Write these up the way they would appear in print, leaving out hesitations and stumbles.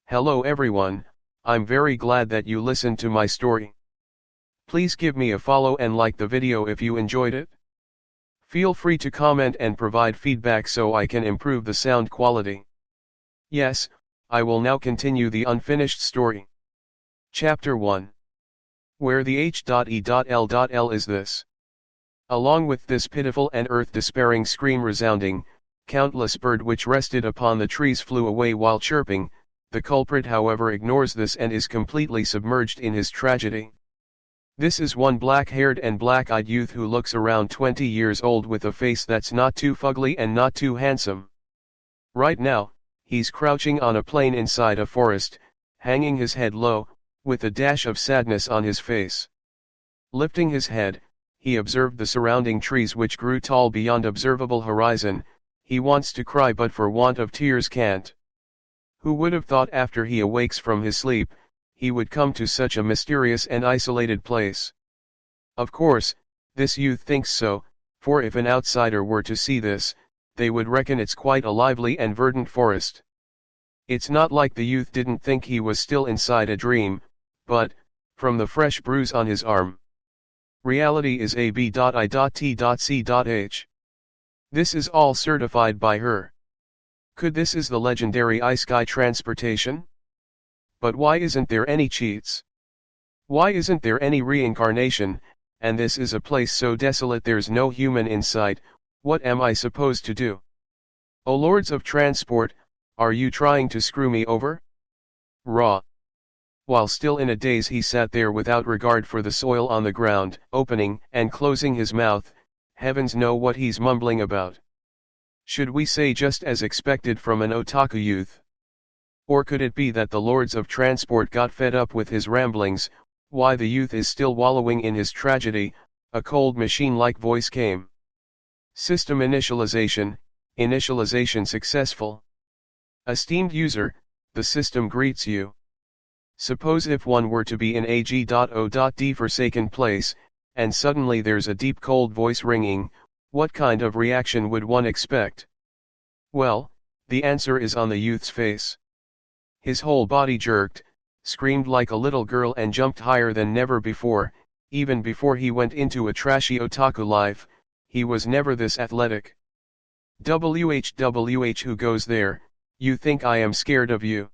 Hello everyone, I'm very glad that you listened to my story. Please give me a follow and like the video if you enjoyed it. Feel free to comment and provide feedback so I can improve the sound quality. Yes, I will now continue the unfinished story. Chapter 1. Where the H.E.L.L is this? Along with this pitiful and earth-despairing scream resounding, countless bird which rested upon the trees flew away while chirping. The culprit however ignores this and is completely submerged in his tragedy. This is one black-haired and black-eyed youth who looks around 20 years old with a face that's not too fugly and not too handsome. Right now, he's crouching on a plain inside a forest, hanging his head low, with a dash of sadness on his face. Lifting his head, he observed the surrounding trees which grew tall beyond observable horizon. He wants to cry but for want of tears can't. Who would have thought after he awakes from his sleep, he would come to such a mysterious and isolated place? Of course, this youth thinks so, for if an outsider were to see this, they would reckon it's quite a lively and verdant forest. It's not like the youth didn't think he was still inside a dream, but, from the fresh bruise on his arm, reality is ab.i.t.c.h. This is all certified by her. Could this is the legendary iSky transportation? But why isn't there any cheats? Why isn't there any reincarnation, and this is a place so desolate there's no human in sight? What am I supposed to do? O lords of transport, are you trying to screw me over? Raw. While still in a daze he sat there without regard for the soil on the ground, opening and closing his mouth. Heavens know what he's mumbling about. Should we say just as expected from an otaku youth? Or could it be that the lords of transport got fed up with his ramblings? Why the youth is still wallowing in his tragedy? A cold machine-like voice came. System initialization successful. Esteemed user, the system greets you. Suppose if one were to be in a G.O.D forsaken place, and suddenly there's a deep cold voice ringing, what kind of reaction would one expect? Well, the answer is on the youth's face. His whole body jerked, screamed like a little girl and jumped higher than never before. Even before he went into a trashy otaku life, he was never this athletic. WH who goes there? You think I am scared of you?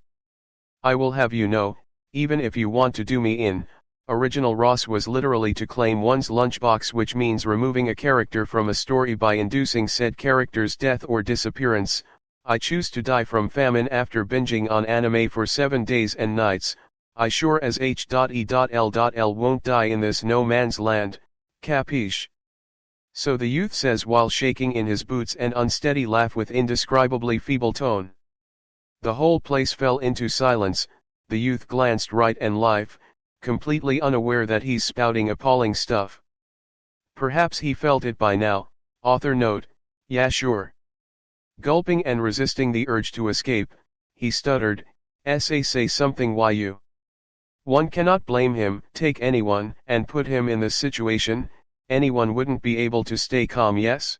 I will have you know, even if you want to do me in, original Ross was literally to claim one's lunchbox, which means removing a character from a story by inducing said character's death or disappearance. I choose to die from famine after binging on anime for 7 days and nights. I sure as H.E.L.L won't die in this no man's land, capiche? So the youth says while shaking in his boots and unsteady laugh with indescribably feeble tone. The whole place fell into silence. The youth glanced right and left, completely unaware that he's spouting appalling stuff. Perhaps he felt it by now. Author note, yeah sure. Gulping and resisting the urge to escape, he stuttered, say something you. One cannot blame him. Take anyone and put him in this situation, anyone wouldn't be able to stay calm, yes?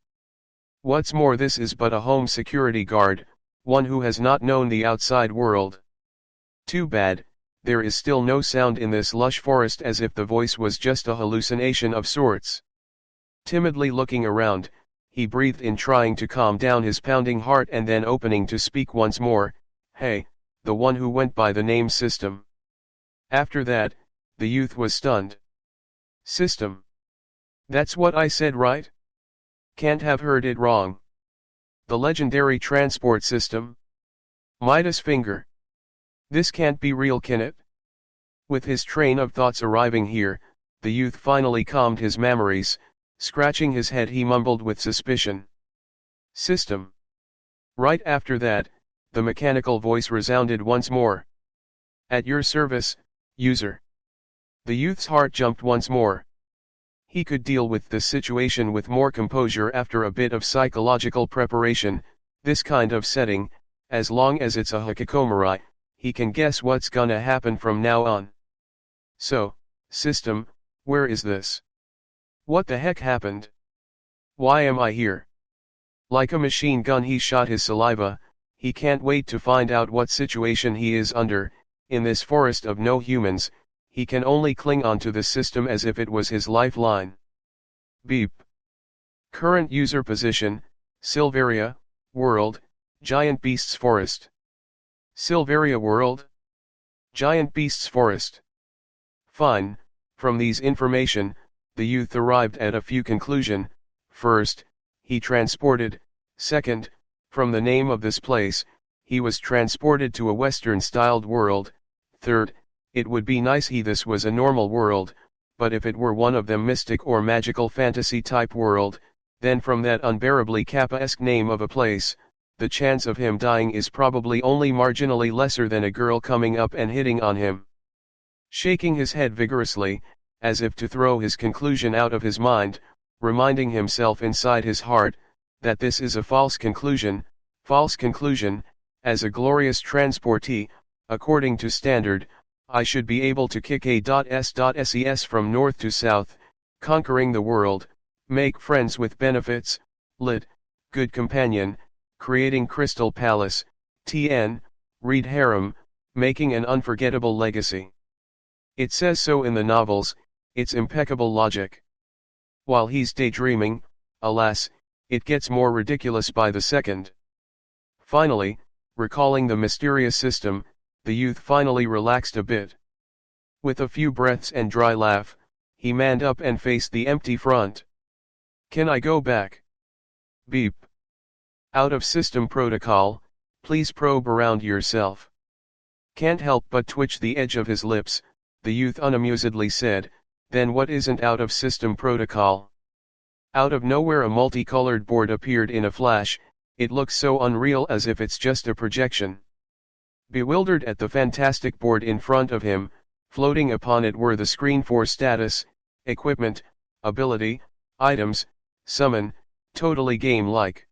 What's more, this is but a home security guard, one who has not known the outside world. Too bad, there is still no sound in this lush forest, as if the voice was just a hallucination of sorts. Timidly looking around, he breathed in, trying to calm down his pounding heart, and then opening to speak once more. Hey, the one who went by the name System. After that, the youth was stunned. System. That's what I said, right? Can't have heard it wrong. The legendary transport system? Midas finger. This can't be real, can it? With his train of thoughts arriving here, the youth finally calmed his memories. Scratching his head, he mumbled with suspicion. System. Right after that, the mechanical voice resounded once more. At your service, user. The youth's heart jumped once more. He could deal with this situation with more composure after a bit of psychological preparation. This kind of setting, as long as it's a hikikomori, he can guess what's gonna happen from now on. So, System, where is this? What the heck happened? Why am I here? Like a machine gun he shot his saliva. he can't wait to find out what situation he is under. In this forest of no humans, he can only cling on to the system as if it was his lifeline. Beep. Current user position, Silveria, World, Giant Beasts Forest. Silveria World? Giant Beasts Forest. Fine. From these information, the youth arrived at a few conclusion. First, he transported. Second, from the name of this place, he was transported to a Western-styled world. Third, it would be nice this was a normal world, but if it were one of them mystic or magical fantasy-type world, then from that unbearably Kappa-esque name of a place, the chance of him dying is probably only marginally lesser than a girl coming up and hitting on him. Shaking his head vigorously, as if to throw his conclusion out of his mind, reminding himself inside his heart, that this is a false conclusion, as a glorious transportee, according to standard, I should be able to kick A.S.SES from north to south, conquering the world, make friends with benefits, lit, good companion, creating Crystal Palace, TN, read harem, making an unforgettable legacy. It says so in the novels, it's impeccable logic. While he's daydreaming, alas, it gets more ridiculous by the second. Finally, recalling the mysterious system, the youth finally relaxed a bit. With a few breaths and dry laugh, he manned up and faced the empty front. Can I go back? Beep. Out of system protocol, please probe around yourself. Can't help but twitch the edge of his lips, the youth unamusedly said, then what isn't out of system protocol? Out of nowhere a multicolored board appeared in a flash, it looks so unreal as if it's just a projection. Bewildered at the fantastic board in front of him, floating upon it were the screen for status, equipment, ability, items, summon, totally game-like.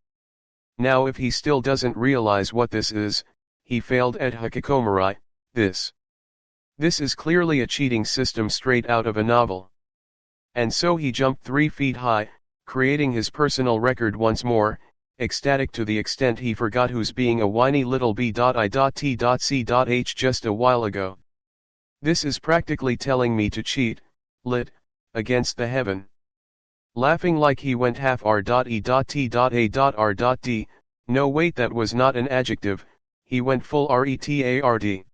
Now if he still doesn't realize what this is, he failed at Hikikomori. This is clearly a cheating system straight out of a novel. And so he jumped 3 feet high, creating his personal record once more, ecstatic to the extent he forgot who's being a whiny little b.i.t.c.h just a while ago. This is practically telling me to cheat, lit, against the heaven. Laughing like he went half r.e.t.a.r.d, no wait that was not an adjective, he went full retard.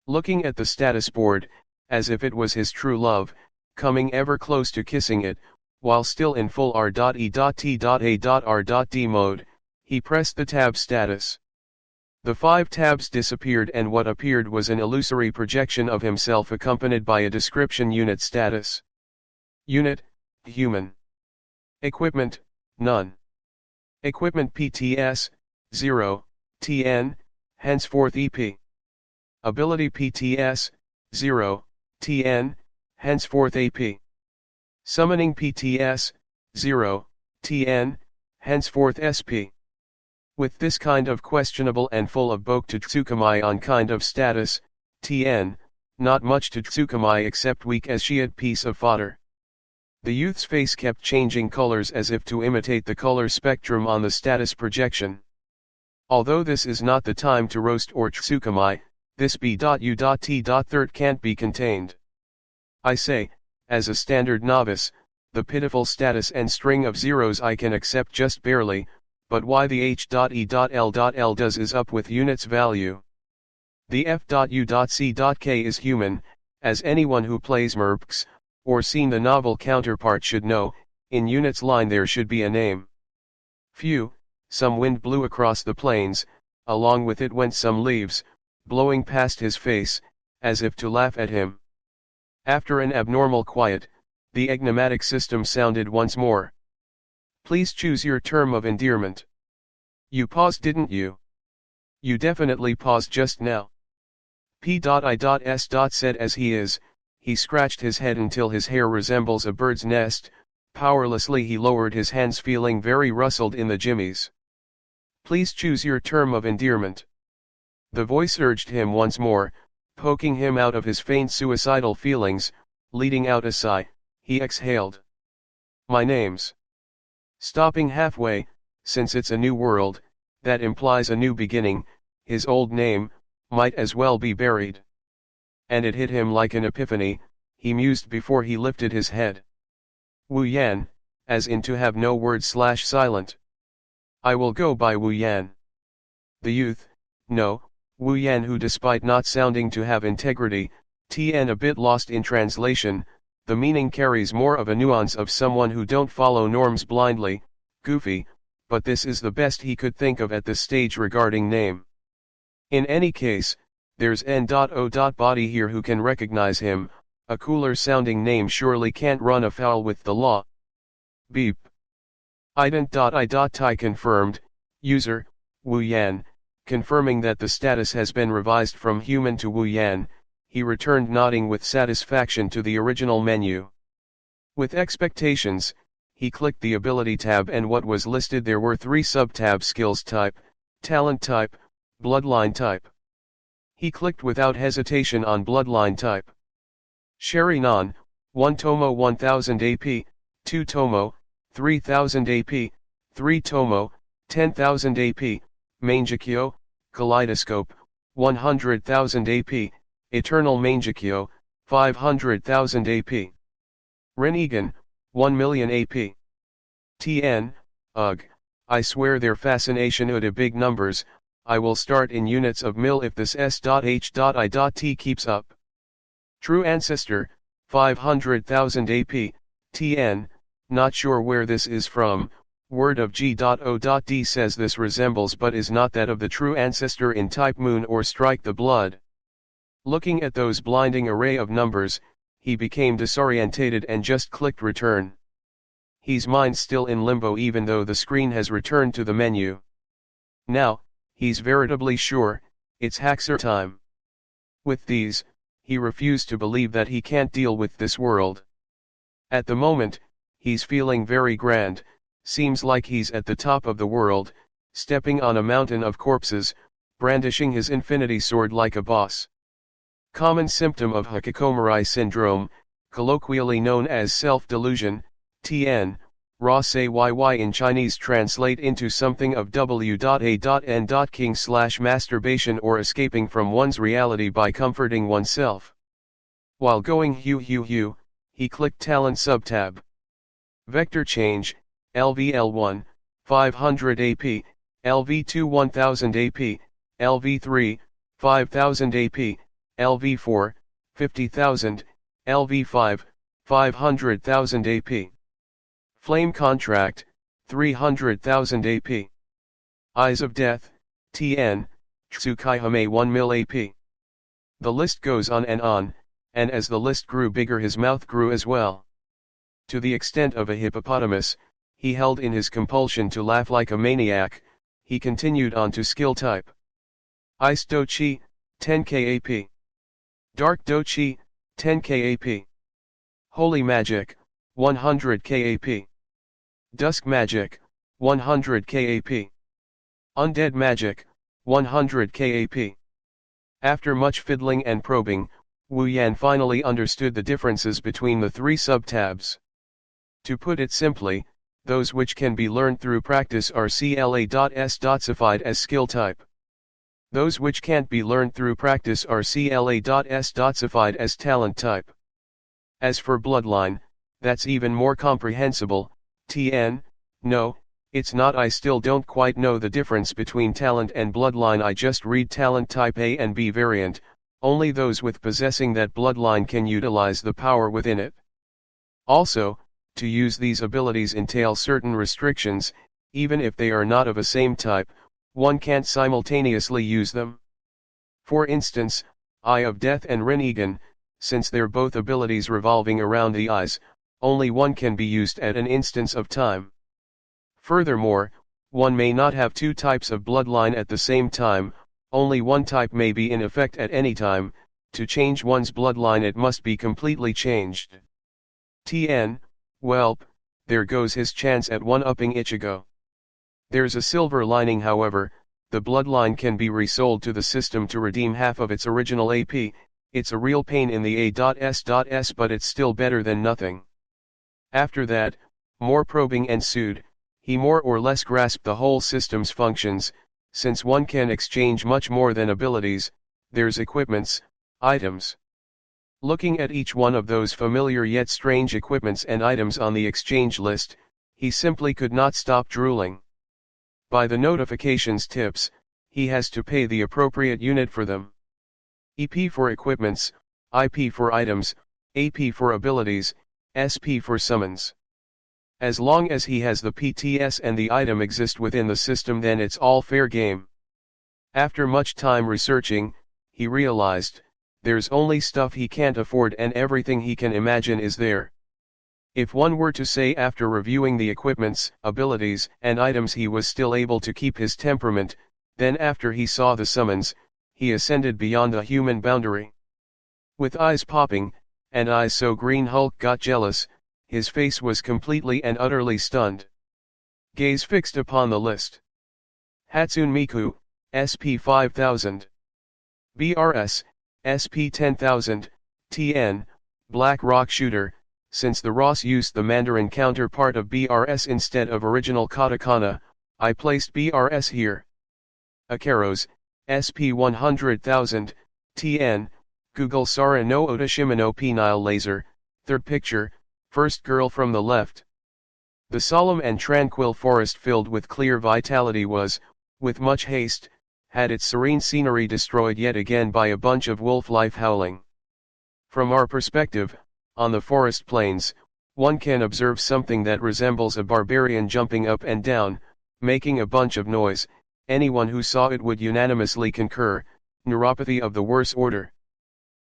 Looking at the status board, as if it was his true love, coming ever close to kissing it, while still in full r.e.t.a.r.d mode, he pressed the tab status. The 5 tabs disappeared and what appeared was an illusory projection of himself accompanied by a description unit status. Unit, human. Equipment, none. Equipment PTS, 0, TN, henceforth EP. Ability PTS, 0, TN, henceforth AP. Summoning PTS, 0, TN, henceforth SP. With this kind of questionable and full of boke to Tsukumai kind of status, TN, not much to Tsukumai except weak as shit piece of fodder. The youth's face kept changing colors as if to imitate the color spectrum on the status projection. Although this is not the time to roast or Tsukumai, this b.u.t.third can't be contained. I say, as a standard novice, the pitiful status and string of zeros I can accept just barely, but why the h.e.l.l does is up with units value. The f.u.c.k is human, as anyone who plays mercs, or seen the novel counterpart should know, in units line there should be a name. Phew, some wind blew across the plains, along with it went some leaves, blowing past his face, as if to laugh at him. After an abnormal quiet, the enigmatic system sounded once more. Please choose your term of endearment. You paused, didn't you? You definitely paused just now. P.I.S. said as he scratched his head until his hair resembles a bird's nest. Powerlessly he lowered his hands, feeling very rustled in the jimmies. Please choose your term of endearment. The voice urged him once more, poking him out of his faint suicidal feelings, leading out a sigh, he exhaled. My name's. Stopping halfway, since it's a new world, That implies a new beginning, his old name might as well be buried. And it hit him like an epiphany, he mused before he lifted his head. Wu Yan, as in to have no word/silent. I will go by Wu Yan. The youth, no, Wu Yan, who despite not sounding to have integrity, Tn a bit lost in translation, the meaning carries more of a nuance of someone who don't follow norms blindly, goofy, but this is the best he could think of at this stage regarding name. In any case, there's N.O. Body here who can recognize him, a cooler sounding name surely can't run afoul with the law. Beep. Ident.I.Tai confirmed, user, Wu Yan, confirming that the status has been revised from human to Wu Yan, he returned nodding with satisfaction to the original menu. With expectations, he clicked the ability tab and what was listed there were 3 sub-tabs: skills type, talent type, bloodline type. He clicked without hesitation on bloodline type. Sherry Nan, 1 Tomo 1000 AP, 2 Tomo, 3000 AP, 3 Tomo, 10,000 AP, Mangekyo, Kaleidoscope, 100,000 AP, Eternal Mangekyo, 500,000 AP. Renigan, 1 million AP. TN, ugh, I swear their fascination with big numbers, I will start in units of mil if this S.H.I.T keeps up. True Ancestor, 500,000 AP, TN, not sure where this is from, word of G.O.D says this resembles but is not that of the true ancestor in type moon or strike the blood. Looking at those blinding array of numbers, he became disorientated and just clicked return. His mind still in limbo even though the screen has returned to the menu. Now, he's veritably sure, it's Haxer time. With these, he refused to believe that he can't deal with this world. At the moment, he's feeling very grand, seems like he's at the top of the world, stepping on a mountain of corpses, brandishing his infinity sword like a boss. Common symptom of Hikikomori syndrome, colloquially known as self-delusion, TN, Ra say YY in Chinese translate into something of W.A.N.King/masturbation or escaping from one's reality by comforting oneself. While going Hu, he clicked Talent subtab. Vector change, LVL1, 500 AP, LV2 1000 AP, LV3, 5000 AP, LV4, 50,000, LV5, 500,000 AP. Flame contract, 300,000 AP. Eyes of Death, TN, Tsukaihame 1 mil AP. The list goes on, and as the list grew bigger his mouth grew as well. To the extent of a hippopotamus, he held in his compulsion to laugh like a maniac, he continued on to skill type. Ice Dochi, 10k AP. Dark Dochi, 10k AP. Holy Magic, 100k AP. Dusk Magic, 100k AP. Undead Magic, 100k AP. After much fiddling and probing, Wu Yan finally understood the differences between the 3 sub-tabs. To put it simply, those which can be learned through practice are CLA.S.Cified as skill type. Those which can't be learned through practice are CLA.S.Cified as talent type. As for bloodline, that's even more comprehensible, TN, no, it's not. I still don't quite know the difference between talent and bloodline. I just read talent type A and B variant, only those with possessing that bloodline can utilize the power within it. Also, to use these abilities entail certain restrictions, even if they are not of a same type, one can't simultaneously use them. For instance, Eye of Death and Renigan, since they're both abilities revolving around the eyes, only one can be used at an instance of time. Furthermore, one may not have 2 types of bloodline at the same time, only one type may be in effect at any time. To change one's bloodline it must be completely changed. TN, welp, there goes his chance at one-upping Ichigo. There's a silver lining however, the bloodline can be resold to the system to redeem half of its original AP, it's a real pain in the A.S.S but it's still better than nothing. After that, more probing ensued, he more or less grasped the whole system's functions, since one can exchange much more than abilities, there's equipments, items. Looking at each one of those familiar yet strange equipments and items on the exchange list, he simply could not stop drooling. By the notifications tips, he has to pay the appropriate unit for them. EP for equipments, IP for items, AP for abilities, SP for summons. As long as he has the PTS and the item exist within the system, then it's all fair game. After much time researching, he realized, there's only stuff he can't afford and everything he can imagine is there. If one were to say after reviewing the equipments, abilities, and items he was still able to keep his temperament, then after he saw the summons, he ascended beyond the human boundary. With eyes popping, and eyes so green Hulk got jealous, his face was completely and utterly stunned. Gaze fixed upon the list. Hatsune Miku, SP 5000. BRS, SP 10,000, TN, Black Rock Shooter, since the Ross used the Mandarin counterpart of BRS instead of original katakana, I placed BRS here. Akaros, SP 100,000, TN, Google Sara no Otashima no Penile Laser, third picture, first girl from the left. The solemn and tranquil forest filled with clear vitality was, with much haste, had its serene scenery destroyed yet again by a bunch of wolf life howling. From our perspective, on the forest plains, one can observe something that resembles a barbarian jumping up and down, making a bunch of noise. Anyone who saw it would unanimously concur, neuropathy of the worst order.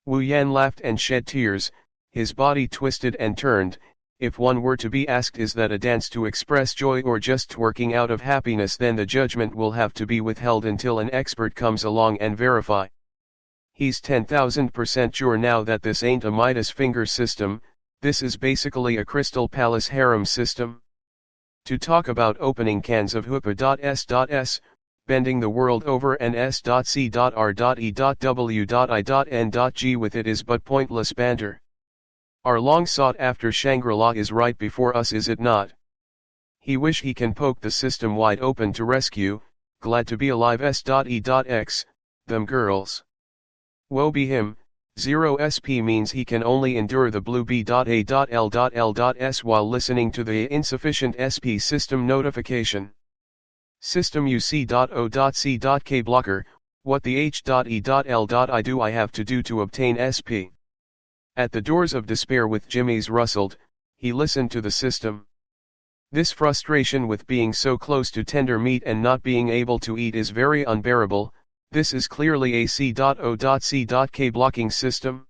Wu Yan laughed and shed tears, his body twisted and turned. If one were to be asked is that a dance to express joy or just twerking out of happiness, then the judgment will have to be withheld until an expert comes along and verify. He's 10,000% sure now that this ain't a Midas finger system, this is basically a Crystal Palace harem system. To talk about opening cans of hoopa.s.s, bending the world over and s.c.r.e.w.i.n.g with it is but pointless banter. Our long sought after Shangri-La is right before us, is it not? He wish he can poke the system wide open to rescue, glad to be alive s.e.x, them girls. Woe be him, 0 SP means he can only endure the blue b.a.l.l.s while listening to the insufficient SP system notification. System uc.o.c.k blocker, what the h.e.l.I do I have to do to obtain SP? At the doors of despair with jimmies rustled, he listened to the system. This frustration with being so close to tender meat and not being able to eat is very unbearable. This is clearly a c.o.c.k blocking system.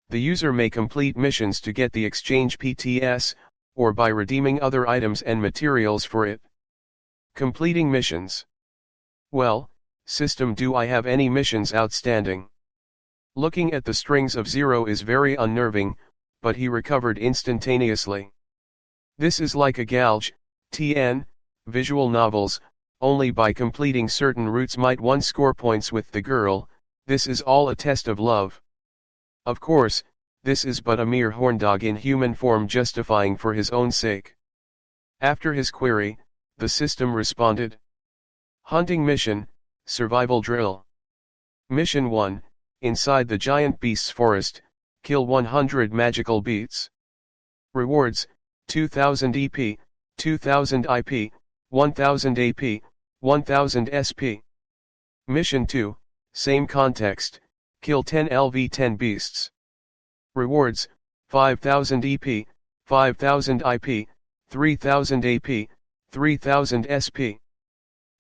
The user may complete missions to get the exchange PTS, or by redeeming other items and materials for it. Completing missions. Well, system, do I have any missions outstanding? Looking at the strings of 0 is very unnerving, but he recovered instantaneously. This is like a gouge, TN, visual novels, only by completing certain routes might one score points with the girl. This is all a test of love. Of course, this is but a mere horndog in human form justifying for his own sake. After his query, the system responded. Hunting mission, survival drill. Mission 1, inside the giant beast's forest, kill 100 magical beasts. Rewards, 2000 EP, 2000 IP, 1000 AP, 1000 SP. Mission 2, same context, kill 10 LV10 beasts. Rewards, 5000 EP, 5000 IP, 3000 AP, 3000 SP.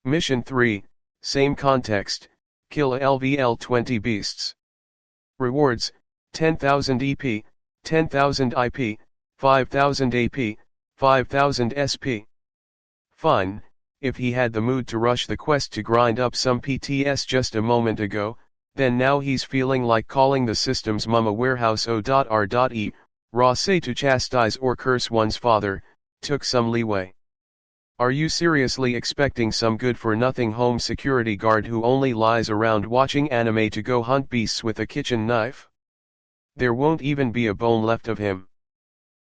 Mission 3, same context, kill a LVL20 beasts. Rewards, 10,000 EP, 10,000 IP, 5,000 AP, 5,000 SP. Fine, if he had the mood to rush the quest to grind up some PTS just a moment ago, then now he's feeling like calling the system's mama warehouse o.r.e, raw say to chastise or curse one's father, took some leeway. Are you seriously expecting some good-for-nothing home security guard who only lies around watching anime to go hunt beasts with a kitchen knife? There won't even be a bone left of him.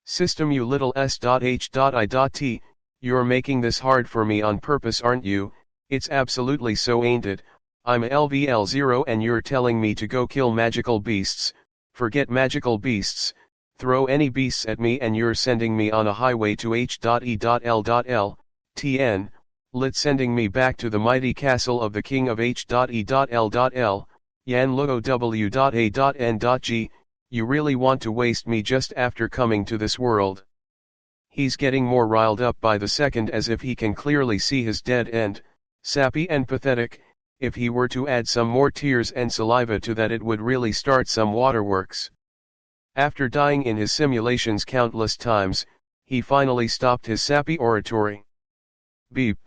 System, you little s.h.i.t, you're making this hard for me on purpose, aren't you? It's absolutely so, ain't it? I'm LVL0 and you're telling me to go kill magical beasts. Forget magical beasts, throw any beasts at me and you're sending me on a highway to H.E.L.L. TN, lit, sending me back to the mighty castle of the king of H.E.L.L. Yan Luo W.A.N.G, you really want to waste me just after coming to this world? He's getting more riled up by the second, as if he can clearly see his dead end, sappy and pathetic. If he were to add some more tears and saliva to that, it would really start some waterworks. After dying in his simulations countless times, he finally stopped his sappy oratory. Beep.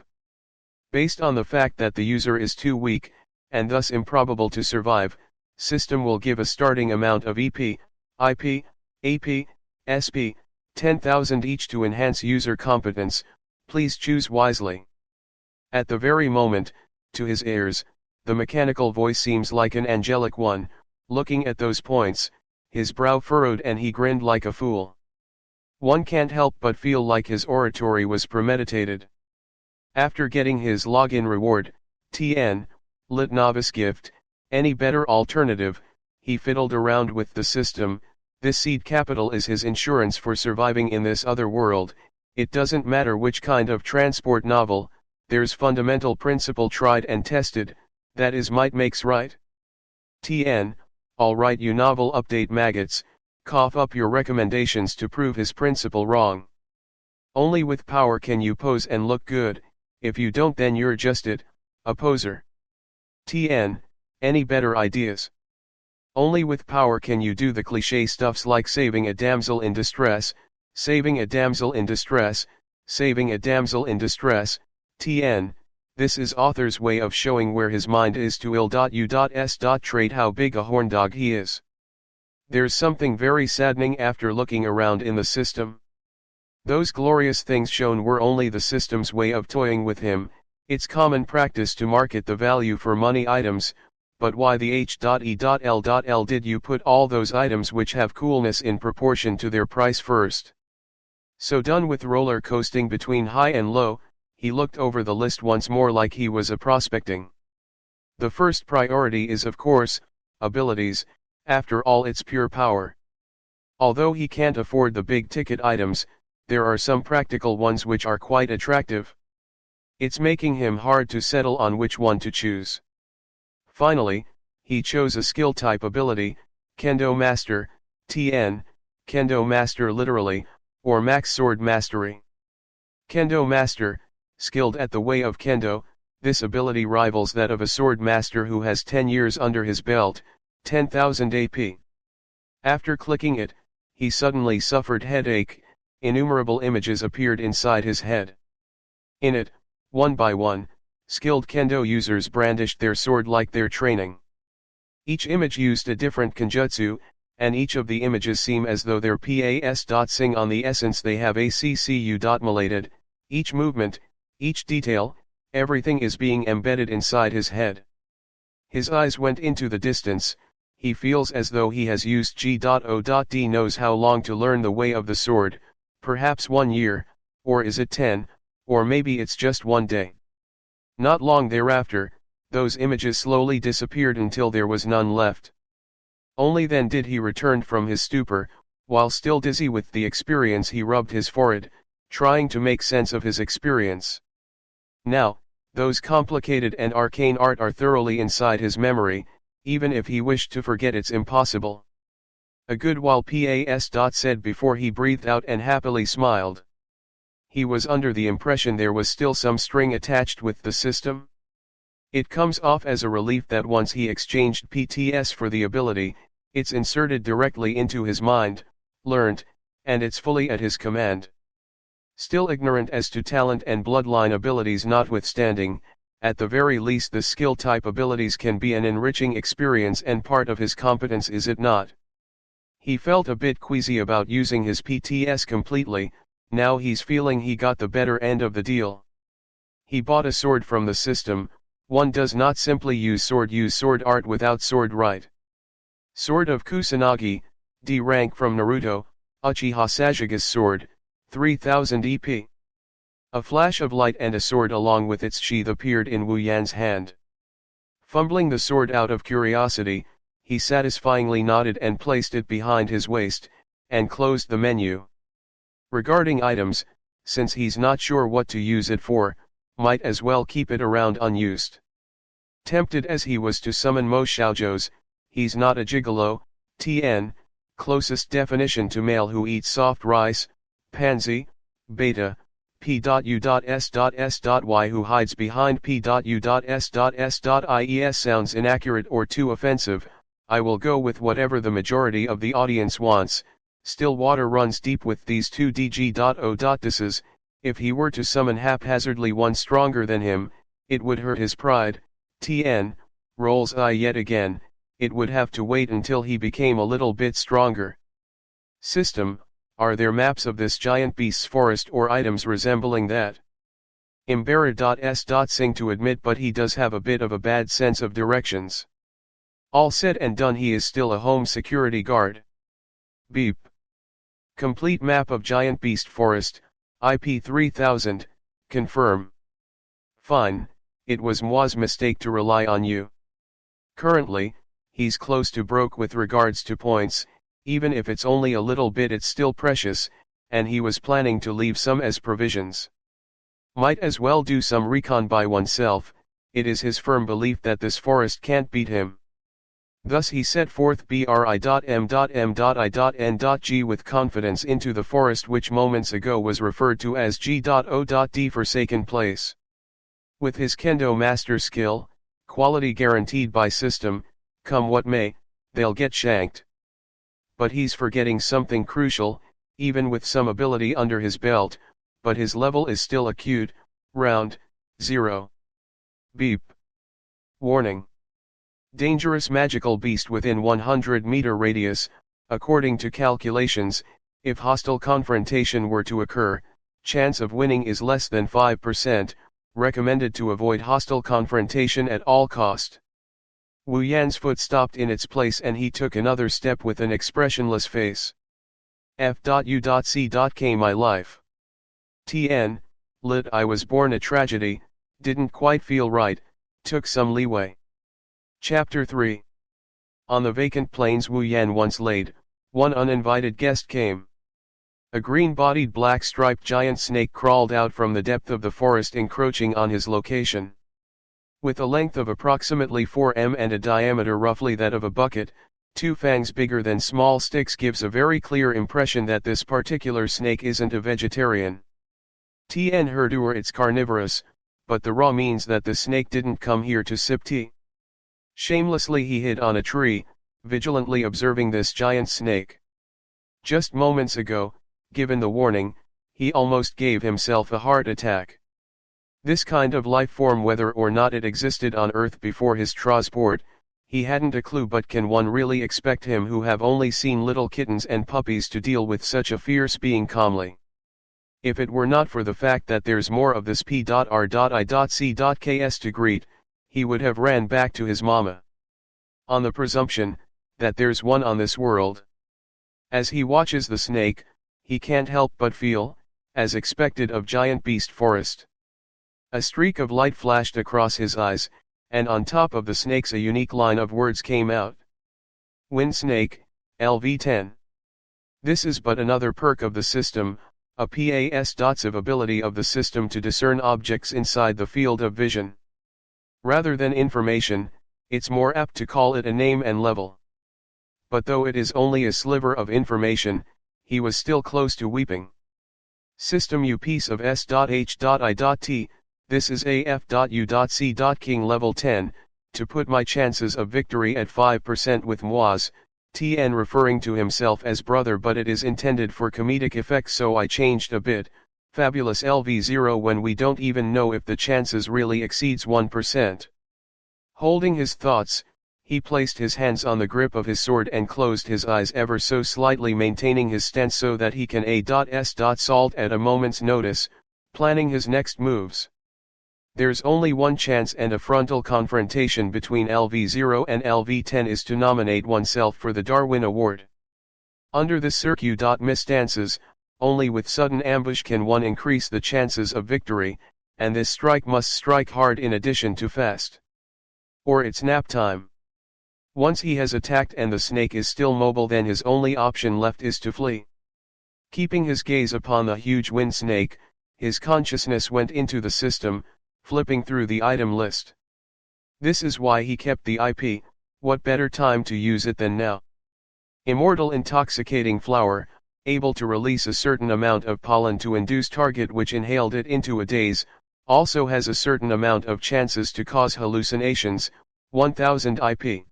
Based on the fact that the user is too weak, and thus improbable to survive, system will give a starting amount of EP, IP, AP, SP, 10,000 each to enhance user competence. Please choose wisely. At the very moment, to his ears, the mechanical voice seems like an angelic one. Looking at those points, his brow furrowed and he grinned like a fool. One can't help but feel like his oratory was premeditated. After getting his login reward, TN, lit novice gift, any better alternative, he fiddled around with the system. This seed capital is his insurance for surviving in this other world. It doesn't matter which kind of transport novel, there's fundamental principle tried and tested, that is might makes right. TN, alright, you novel update maggots, cough up your recommendations to prove his principle wrong. Only with power can you pose and look good. If you don't, then you're just a poser. TN, any better ideas? Only with power can you do the cliché stuffs like saving a damsel in distress, saving a damsel in distress, saving a damsel in distress. TN, this is author's way of showing where his mind is to ill.u.s. Trade how big a horndog he is. There's something very saddening after looking around in the system. Those glorious things shown were only the system's way of toying with him. It's common practice to market the value for money items, but why the H.E.L.L. did you put all those items which have coolness in proportion to their price first? So done with roller coasting between high and low, he looked over the list once more like he was prospecting. The first priority is, of course, abilities. After all, it's pure power. Although he can't afford the big ticket items, there are some practical ones which are quite attractive. It's making him hard to settle on which one to choose. Finally, he chose a skill type ability, Kendo Master, TN, Kendo Master literally, or Max Sword Mastery. Kendo Master, skilled at the way of Kendo, this ability rivals that of a sword master who has 10 years under his belt, 10,000 AP. After clicking it, he suddenly suffered headache. Innumerable images appeared inside his head. In it, one by one, skilled Kendo users brandished their sword like their training. Each image used a different kenjutsu, and each of the images seem as though they're pas.sing on the essence they have accu.malated. Each movement, each detail, everything is being embedded inside his head. His eyes went into the distance. He feels as though he has used G.O.D knows how long to learn the way of the sword, perhaps 1 year, or is it 10, or maybe it's just 1 day. Not long thereafter, those images slowly disappeared until there was none left. Only then did he return from his stupor. While still dizzy with the experience, he rubbed his forehead, trying to make sense of his experience. Now, those complicated and arcane art are thoroughly inside his memory. Even if he wished to forget, it's impossible. A good while said before he breathed out and happily smiled. He was under the impression there was still some string attached with the system. It comes off as a relief that once he exchanged PTS for the ability, it's inserted directly into his mind, learnt, and it's fully at his command. Still ignorant as to talent and bloodline abilities notwithstanding, at the very least the skill type abilities can be an enriching experience and part of his competence, is it not? He felt a bit queasy about using his PTS completely. Now he's feeling he got the better end of the deal. He bought a sword from the system. One does not simply use sword art without sword right. Sword of Kusanagi, D rank from Naruto, Uchiha Sasuke's sword, 3000 EP. A flash of light and a sword along with its sheath appeared in Wu Yan's hand. Fumbling the sword out of curiosity, he satisfyingly nodded and placed it behind his waist, and closed the menu. Regarding items, since he's not sure what to use it for, might as well keep it around unused. Tempted as he was to summon Mo Xiaozhou's, he's not a gigolo, TN, closest definition to male who eats soft rice, pansy, beta, P.U.S.S.Y who hides behind P.U.S.S.IES sounds inaccurate or too offensive. I will go with whatever the majority of the audience wants. Still water runs deep with these two DG.O.Dises. If he were to summon haphazardly one stronger than him, it would hurt his pride. TN, rolls I yet again, it would have to wait until he became a little bit stronger. System, are there maps of this giant beast's forest or items resembling that? Imbera.S.Sing to admit, but he does have a bit of a bad sense of directions. All said and done, he is still a home security guard. Beep. Complete map of giant beast forest, IP 3000, confirm. Fine, it was Moi's mistake to rely on you. Currently, he's close to broke with regards to points. Even if it's only a little bit, it's still precious, and he was planning to leave some as provisions. Might as well do some recon by oneself. It is his firm belief that this forest can't beat him. Thus he set forth Bri.M.M.I.N.G with confidence into the forest which moments ago was referred to as G.O.D forsaken place. With his kendo master skill, quality guaranteed by system, come what may, they'll get shanked. But he's forgetting something crucial, even with some ability under his belt, but his level is still acute, round, 0. Beep. Warning. Dangerous magical beast within 100-meter radius. According to calculations, if hostile confrontation were to occur, chance of winning is less than 5%, recommended to avoid hostile confrontation at all cost. Wu Yan's foot stopped in its place and he took another step with an expressionless face. F.U.C.K my life. TN, lit I was born a tragedy, didn't quite feel right, took some leeway. Chapter 3. On the vacant plains Wu Yan once laid, one uninvited guest came. A green-bodied black-striped giant snake crawled out from the depth of the forest encroaching on his location. With a length of approximately 4 m and a diameter roughly that of a bucket, 2 fangs bigger than small sticks gives a very clear impression that this particular snake isn't a vegetarian. TN herdur it's carnivorous, but the raw means that the snake didn't come here to sip tea. Shamelessly he hid on a tree, vigilantly observing this giant snake. Just moments ago, given the warning, he almost gave himself a heart attack. This kind of life form, whether or not it existed on Earth before his transport, he hadn't a clue, but can one really expect him who have only seen little kittens and puppies to deal with such a fierce being calmly? If it were not for the fact that there's more of this P.R.I.C.Ks to greet, he would have ran back to his mama. On the presumption, that there's one on this world. As he watches the snake, he can't help but feel, as expected of giant beast forest. A streak of light flashed across his eyes, and on top of the snakes a unique line of words came out. Wind Snake, LV10. This is but another perk of the system, a passive ability of the system to discern objects inside the field of vision. Rather than information, it's more apt to call it a name and level. But though it is only a sliver of information, he was still close to weeping. System U piece of S.H.I.T. This is AF.U.C. King level 10, to put my chances of victory at 5% with Moi's, TN referring to himself as brother, but it is intended for comedic effect, so I changed a bit, fabulous LV0 when we don't even know if the chances really exceeds 1%. Holding his thoughts, he placed his hands on the grip of his sword and closed his eyes ever so slightly, maintaining his stance so that he can A.S. Salt at a moment's notice, planning his next moves. There's only one chance, and a frontal confrontation between LV0 and LV10 is to nominate oneself for the Darwin Award. Under the circuit. Misstances, only with sudden ambush can one increase the chances of victory, and this strike must strike hard in addition to fast. Or it's nap time. Once he has attacked and the snake is still mobile, then his only option left is to flee. Keeping his gaze upon the huge wind snake, his consciousness went into the system, flipping through the item list. This is why he kept the IP, what better time to use it than now? Immortal intoxicating flower, able to release a certain amount of pollen to induce target which inhaled it into a daze, also has a certain amount of chances to cause hallucinations, 1000 IP.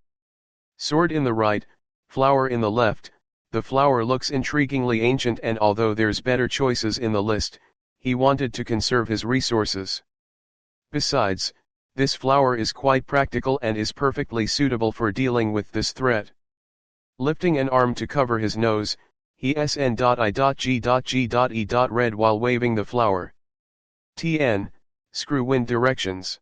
Sword in the right, flower in the left. The flower looks intriguingly ancient, and although there's better choices in the list, he wanted to conserve his resources. Besides, this flower is quite practical and is perfectly suitable for dealing with this threat. Lifting an arm to cover his nose, he sn.I.G.G.E. read while waving the flower. TN, screw wind directions.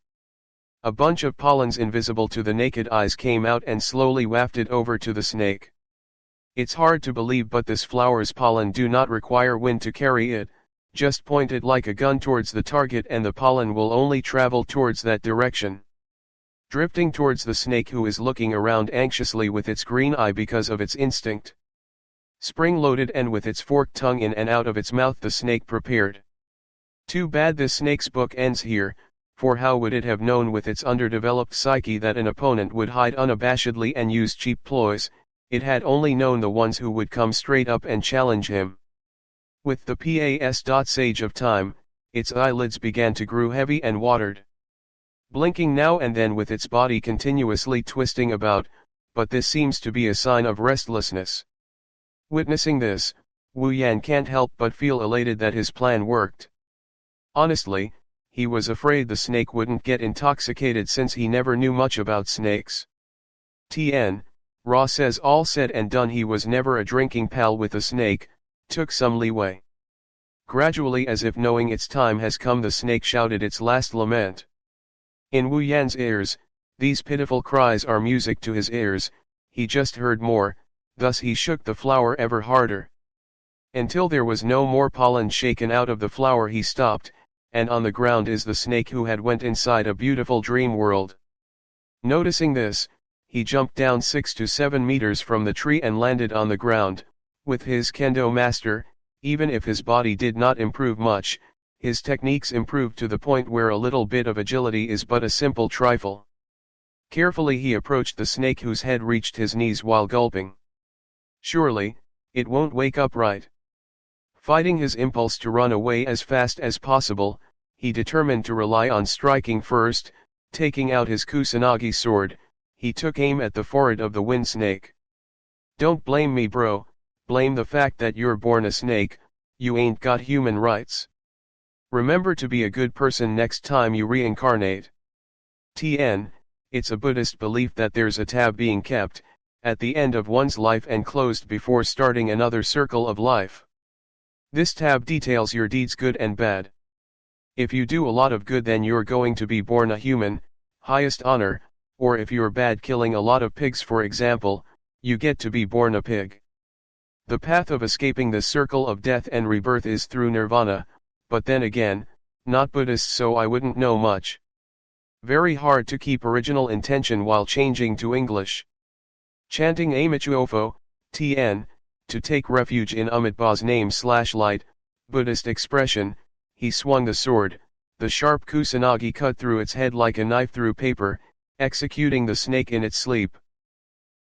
A bunch of pollens invisible to the naked eyes came out and slowly wafted over to the snake. It's hard to believe, but this flower's pollen do not require wind to carry it, just point it like a gun towards the target and the pollen will only travel towards that direction. Drifting towards the snake, who is looking around anxiously with its green eye because of its instinct. Spring-loaded and with its forked tongue in and out of its mouth, the snake prepared. Too bad this snake's book ends here, for how would it have known with its underdeveloped psyche that an opponent would hide unabashedly and use cheap ploys? It had only known the ones who would come straight up and challenge him. With the passage of time, its eyelids began to grow heavy and watered. Blinking now and then with its body continuously twisting about, but this seems to be a sign of restlessness. Witnessing this, Wu Yan can't help but feel elated that his plan worked. Honestly, he was afraid the snake wouldn't get intoxicated since he never knew much about snakes. TN, Ra says all said and done, he was never a drinking pal with a snake, took some leeway. Gradually, as if knowing its time has come, the snake shouted its last lament. In Wu Yan's ears, these pitiful cries are music to his ears. He just heard more, thus he shook the flower ever harder. Until there was no more pollen shaken out of the flower, he stopped, and on the ground is the snake who had went inside a beautiful dream world. Noticing this, he jumped down 6 to 7 meters from the tree and landed on the ground. With his kendo master, even if his body did not improve much, his techniques improved to the point where a little bit of agility is but a simple trifle. Carefully he approached the snake, whose head reached his knees, while gulping. Surely, it won't wake up, right? Fighting his impulse to run away as fast as possible, he determined to rely on striking first. Taking out his kusanagi sword, he took aim at the forehead of the wind snake. Don't blame me, bro, blame the fact that you're born a snake. You ain't got human rights. Remember to be a good person next time you reincarnate. TN, it's a Buddhist belief that there's a tab being kept at the end of one's life and closed before starting another circle of life. This tab details your deeds, good and bad. If you do a lot of good, then you're going to be born a human, highest honor, or if you're bad, killing a lot of pigs for example, you get to be born a pig. The path of escaping the circle of death and rebirth is through nirvana, but then again, not Buddhist, so I wouldn't know much. Very hard to keep original intention while changing to English. Chanting Amichuofo, TN, to take refuge in Amitabha's name/light, Buddhist expression, he swung the sword. The sharp kusanagi cut through its head like a knife through paper, executing the snake in its sleep.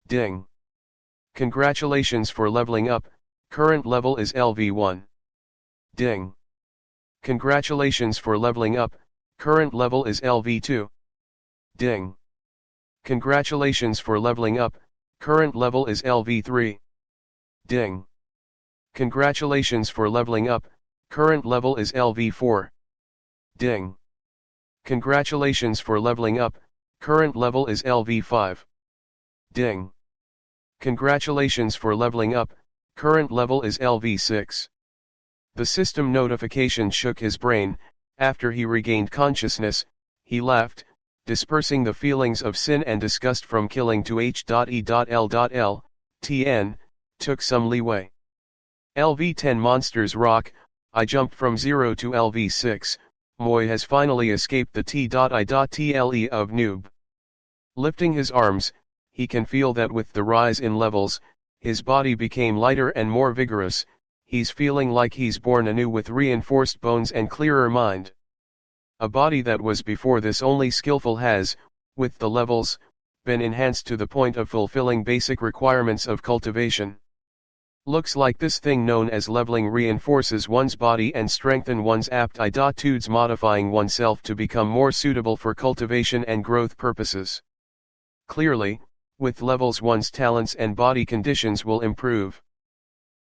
Ding. Congratulations for leveling up, current level is LV1. Ding. Congratulations for leveling up, current level is LV2. Ding. Congratulations for leveling up, current level is LV3. Ding. Congratulations for leveling up, current level is LV4. Ding. Congratulations for leveling up, current level is LV5. Ding. Congratulations for leveling up, current level is LV6. The system notification shook his brain. After he regained consciousness, he laughed, dispersing the feelings of sin and disgust from killing to H.E.L.L. TN, took some leeway. LV10 Monsters Rock. I jumped from 0 to LV6, Moy has finally escaped the T.I.tle of noob. Lifting his arms, he can feel that with the rise in levels, his body became lighter and more vigorous, he's feeling like he's born anew with reinforced bones and clearer mind. A body that was before this only skillful has, with the levels, been enhanced to the point of fulfilling basic requirements of cultivation. Looks like this thing known as leveling reinforces one's body and strengthen one's aptitudes, modifying oneself to become more suitable for cultivation and growth purposes. Clearly, with levels one's talents and body conditions will improve.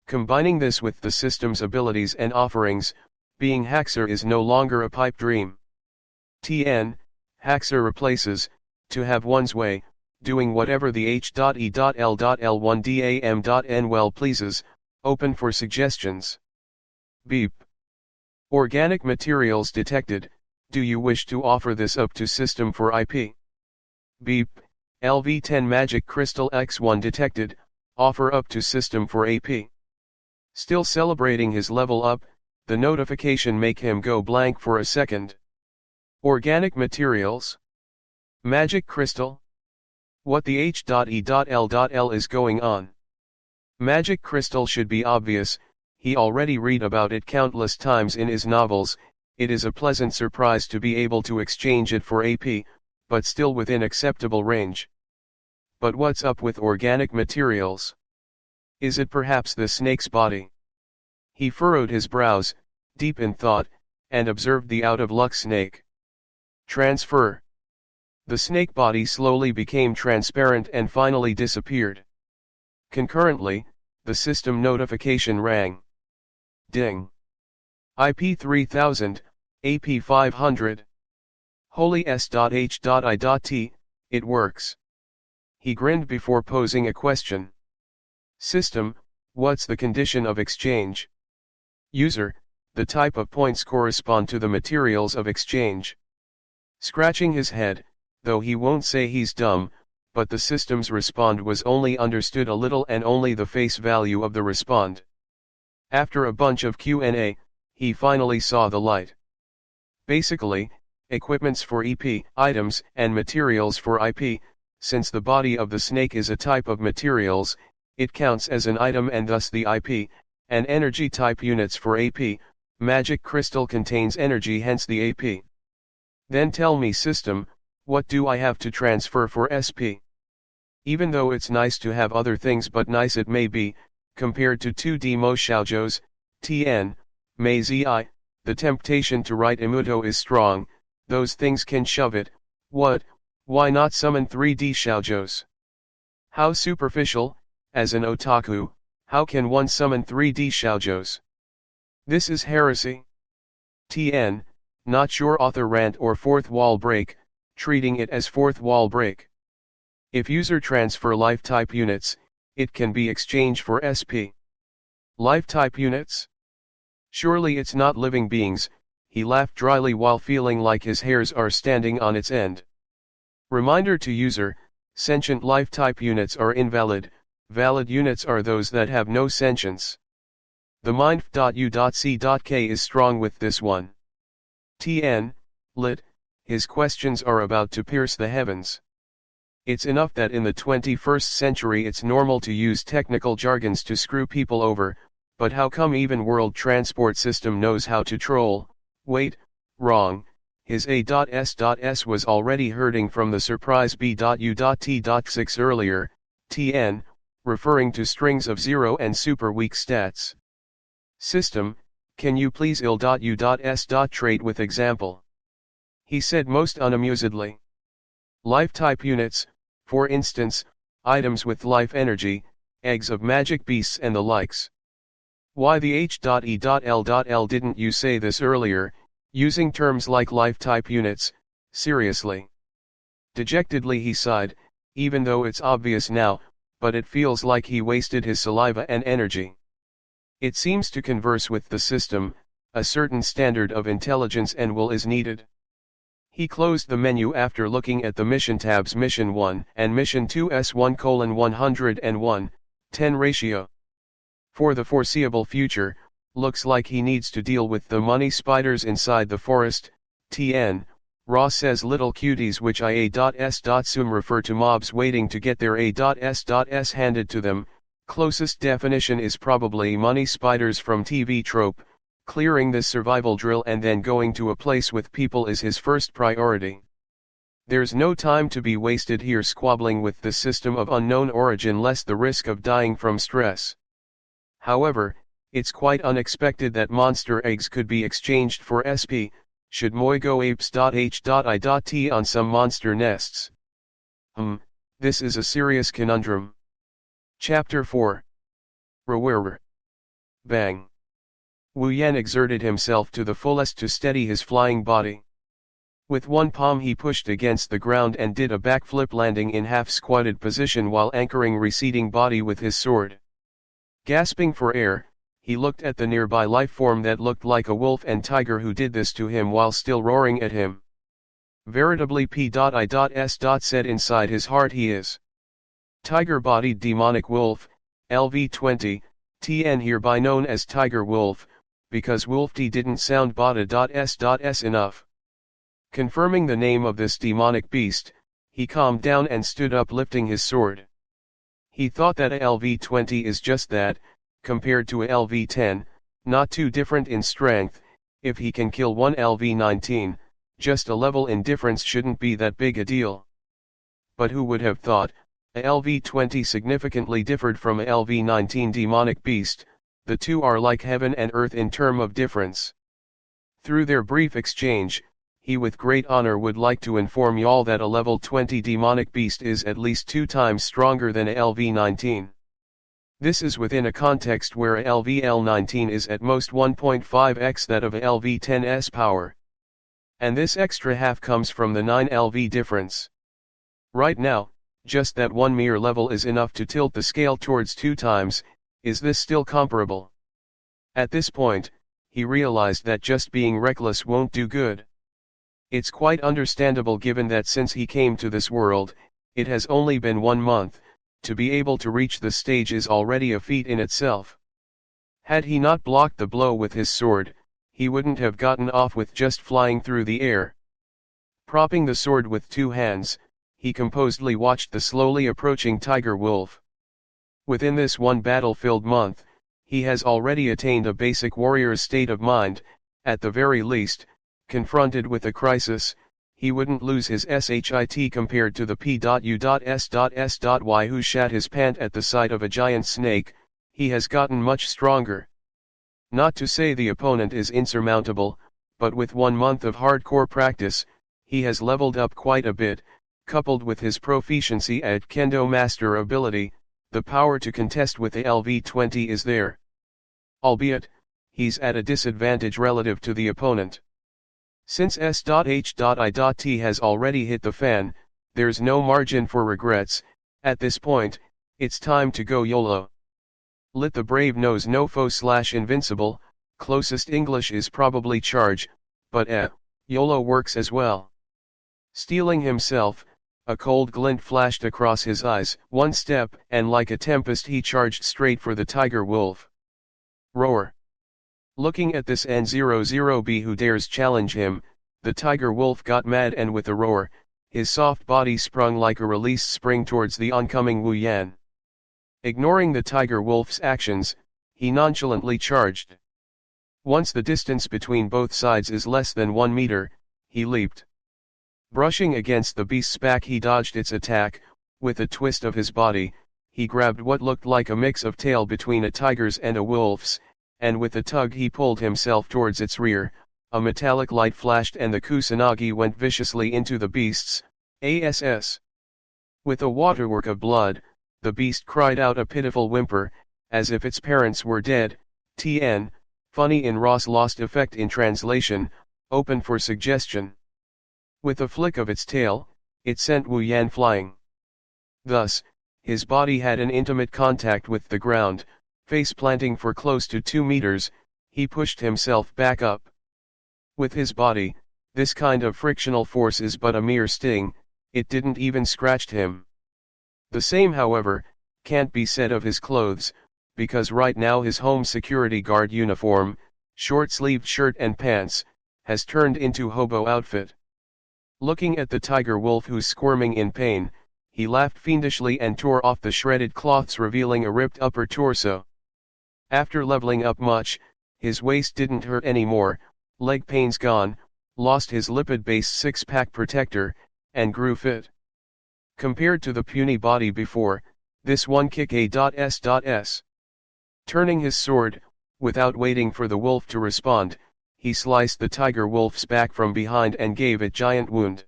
Combining this with the system's abilities and offerings, being Haxer is no longer a pipe dream. Haxer replaces, to have one's way, doing whatever the H.E.L.L.1DAM.N well pleases, open for suggestions. Beep. Organic materials detected, do you wish to offer this up to system for IP? Beep. LV10 Magic Crystal X1 detected, offer up to system for AP. Still celebrating his level up, the notification make him go blank for a second. Organic materials? Magic Crystal? What the H.E.L.L is going on? Magic Crystal should be obvious, he already read about it countless times in his novels, it is a pleasant surprise to be able to exchange it for AP, but still within acceptable range. But what's up with organic materials? Is it perhaps the snake's body? He furrowed his brows, deep in thought, and observed the out-of-luck snake. Transfer. The snake body slowly became transparent and finally disappeared. Concurrently, the system notification rang. Ding. IP 3000, AP 500. Holy S.H.I.T, it works. He grinned before posing a question. System, what's the condition of exchange? User, the type of points correspond to the materials of exchange. Scratching his head, though he won't say he's dumb, but the system's respond was only understood a little and only the face value of the respond. After a bunch of Q&A, he finally saw the light. Basically, equipments for EP, items and materials for IP, since the body of the snake is a type of materials, it counts as an item and thus the IP, and energy type units for AP, magic crystal contains energy hence the AP. Then tell me system, what do I have to transfer for SP? Even though it's nice to have other things but nice it may be, compared to 2D Mo Xiaojous, TN, Mei Zi, the temptation to write Imuto is strong, those things can shove it, what, why not summon 3D Xiaojous? How superficial, as an otaku, how can one summon 3D Xiaojous? This is heresy. TN, not sure author rant or fourth wall break, treating it as fourth wall break. If user transfer life type units, it can be exchanged for SP. Life type units? Surely it's not living beings, he laughed dryly while feeling like his hairs are standing on its end. Reminder to user, sentient life type units are invalid, valid units are those that have no sentience. The mind.u.c.k is strong with this one. TN, lit, his questions are about to pierce the heavens. It's enough that in the 21st century it's normal to use technical jargons to screw people over, but how come even World Transport System knows how to troll? Wait, wrong, his A.S.S was already hurting from the surprise B.U.T.6 earlier, TN, referring to strings of 0 and super weak stats. System, can you please il.u.s. trait with example? He said most unamusedly. Life type units, for instance, items with life energy, eggs of magic beasts and the likes. Why the H.E.L.L didn't you say this earlier, using terms like life type units, seriously? Dejectedly he sighed, even though it's obvious now, but it feels like he wasted his saliva and energy. It seems to converse with the system, a certain standard of intelligence and will is needed. He closed the menu after looking at the mission tabs Mission 1 and Mission 2 S1:101, 10 ratio. For the foreseeable future, looks like he needs to deal with the money spiders inside the forest. TN, Ross says little cuties which IA.S.Sum refer to mobs waiting to get their A.S.S handed to them. Closest definition is probably money spiders from TV trope. Clearing this survival drill and then going to a place with people is his first priority. There's no time to be wasted here squabbling with the system of unknown origin less the risk of dying from stress. However, it's quite unexpected that monster eggs could be exchanged for SP, should moi go apes.h.i.t on some monster nests. This is a serious conundrum. Chapter 4. Rewerer. Bang. Wu Yan exerted himself to the fullest to steady his flying body. With one palm he pushed against the ground and did a backflip landing in half-squatted position while anchoring receding body with his sword. Gasping for air, he looked at the nearby lifeform that looked like a wolf and tiger who did this to him while still roaring at him. Veritably P.I.S. said inside his heart he is. Tiger-bodied demonic wolf, LV20, TN hereby known as Tiger Wolf, because Wolfty didn't sound Bada.S enough. Confirming the name of this demonic beast, he calmed down and stood up lifting his sword. He thought that a LV20 is just that, compared to a LV10, not too different in strength. If he can kill one LV19, just a level in difference shouldn't be that big a deal. But who would have thought, a LV20 significantly differed from a LV19 demonic beast? The two are like heaven and earth in term of difference. Through their brief exchange, he with great honor would like to inform y'all that a level 20 demonic beast is at least 2 times stronger than a LV19. This is within a context where a LVL19 is at most 1.5x that of a LV10's power. And this extra half comes from the 9 LV difference. Right now, just that one mere level is enough to tilt the scale towards 2 times. Is this still comparable? At this point, he realized that just being reckless won't do good. It's quite understandable given that since he came to this world, it has only been 1 month. To be able to reach the stage is already a feat in itself. Had he not blocked the blow with his sword, he wouldn't have gotten off with just flying through the air. Propping the sword with 2 hands, he composedly watched the slowly approaching tiger wolf. Within this one battle-filled month, he has already attained a basic warrior's state of mind. At the very least, confronted with a crisis, he wouldn't lose his shit compared to the P.U.S.S.Y who shat his pant at the sight of a giant snake. He has gotten much stronger. Not to say the opponent is insurmountable, but with 1 month of hardcore practice, he has leveled up quite a bit. Coupled with his proficiency at Kendo Master ability, the power to contest with a LV20 is there. Albeit, he's at a disadvantage relative to the opponent. Since S.H.I.T has already hit the fan, there's no margin for regrets. At this point, it's time to go YOLO. Let the brave knows no foe/invincible, closest English is probably charge, but YOLO works as well. Steeling himself, a cold glint flashed across his eyes. 1 step, and like a tempest he charged straight for the tiger wolf. Roar. Looking at this N00B who dares challenge him, the tiger wolf got mad and with a roar, his soft body sprung like a released spring towards the oncoming Wu Yan. Ignoring the tiger wolf's actions, he nonchalantly charged. Once the distance between both sides is less than 1 meter, he leaped. Brushing against the beast's back he dodged its attack. With a twist of his body, he grabbed what looked like a mix of tail between a tiger's and a wolf's, and with a tug he pulled himself towards its rear. A metallic light flashed and the kusanagi went viciously into the beast's ass. With a waterwork of blood, the beast cried out a pitiful whimper, as if its parents were dead. TN, funny in Ross lost effect in translation, open for suggestion. With a flick of its tail, it sent Wu Yan flying. Thus, his body had an intimate contact with the ground. Face planting for close to 2 meters, he pushed himself back up. With his body, this kind of frictional force is but a mere sting, it didn't even scratch him. The same however, can't be said of his clothes. because right now his home security guard uniform, short-sleeved shirt and pants, has turned into hobo outfit. Looking at the tiger wolf who's squirming in pain, he laughed fiendishly and tore off the shredded cloths, revealing a ripped upper torso. After leveling up much, his waist didn't hurt anymore, leg pains gone, lost his lipid-based six-pack protector, and grew fit. Compared to the puny body before, this one kick A.S. Turning his sword, without waiting for the wolf to respond, he sliced the tiger wolf's back from behind and gave it giant wound.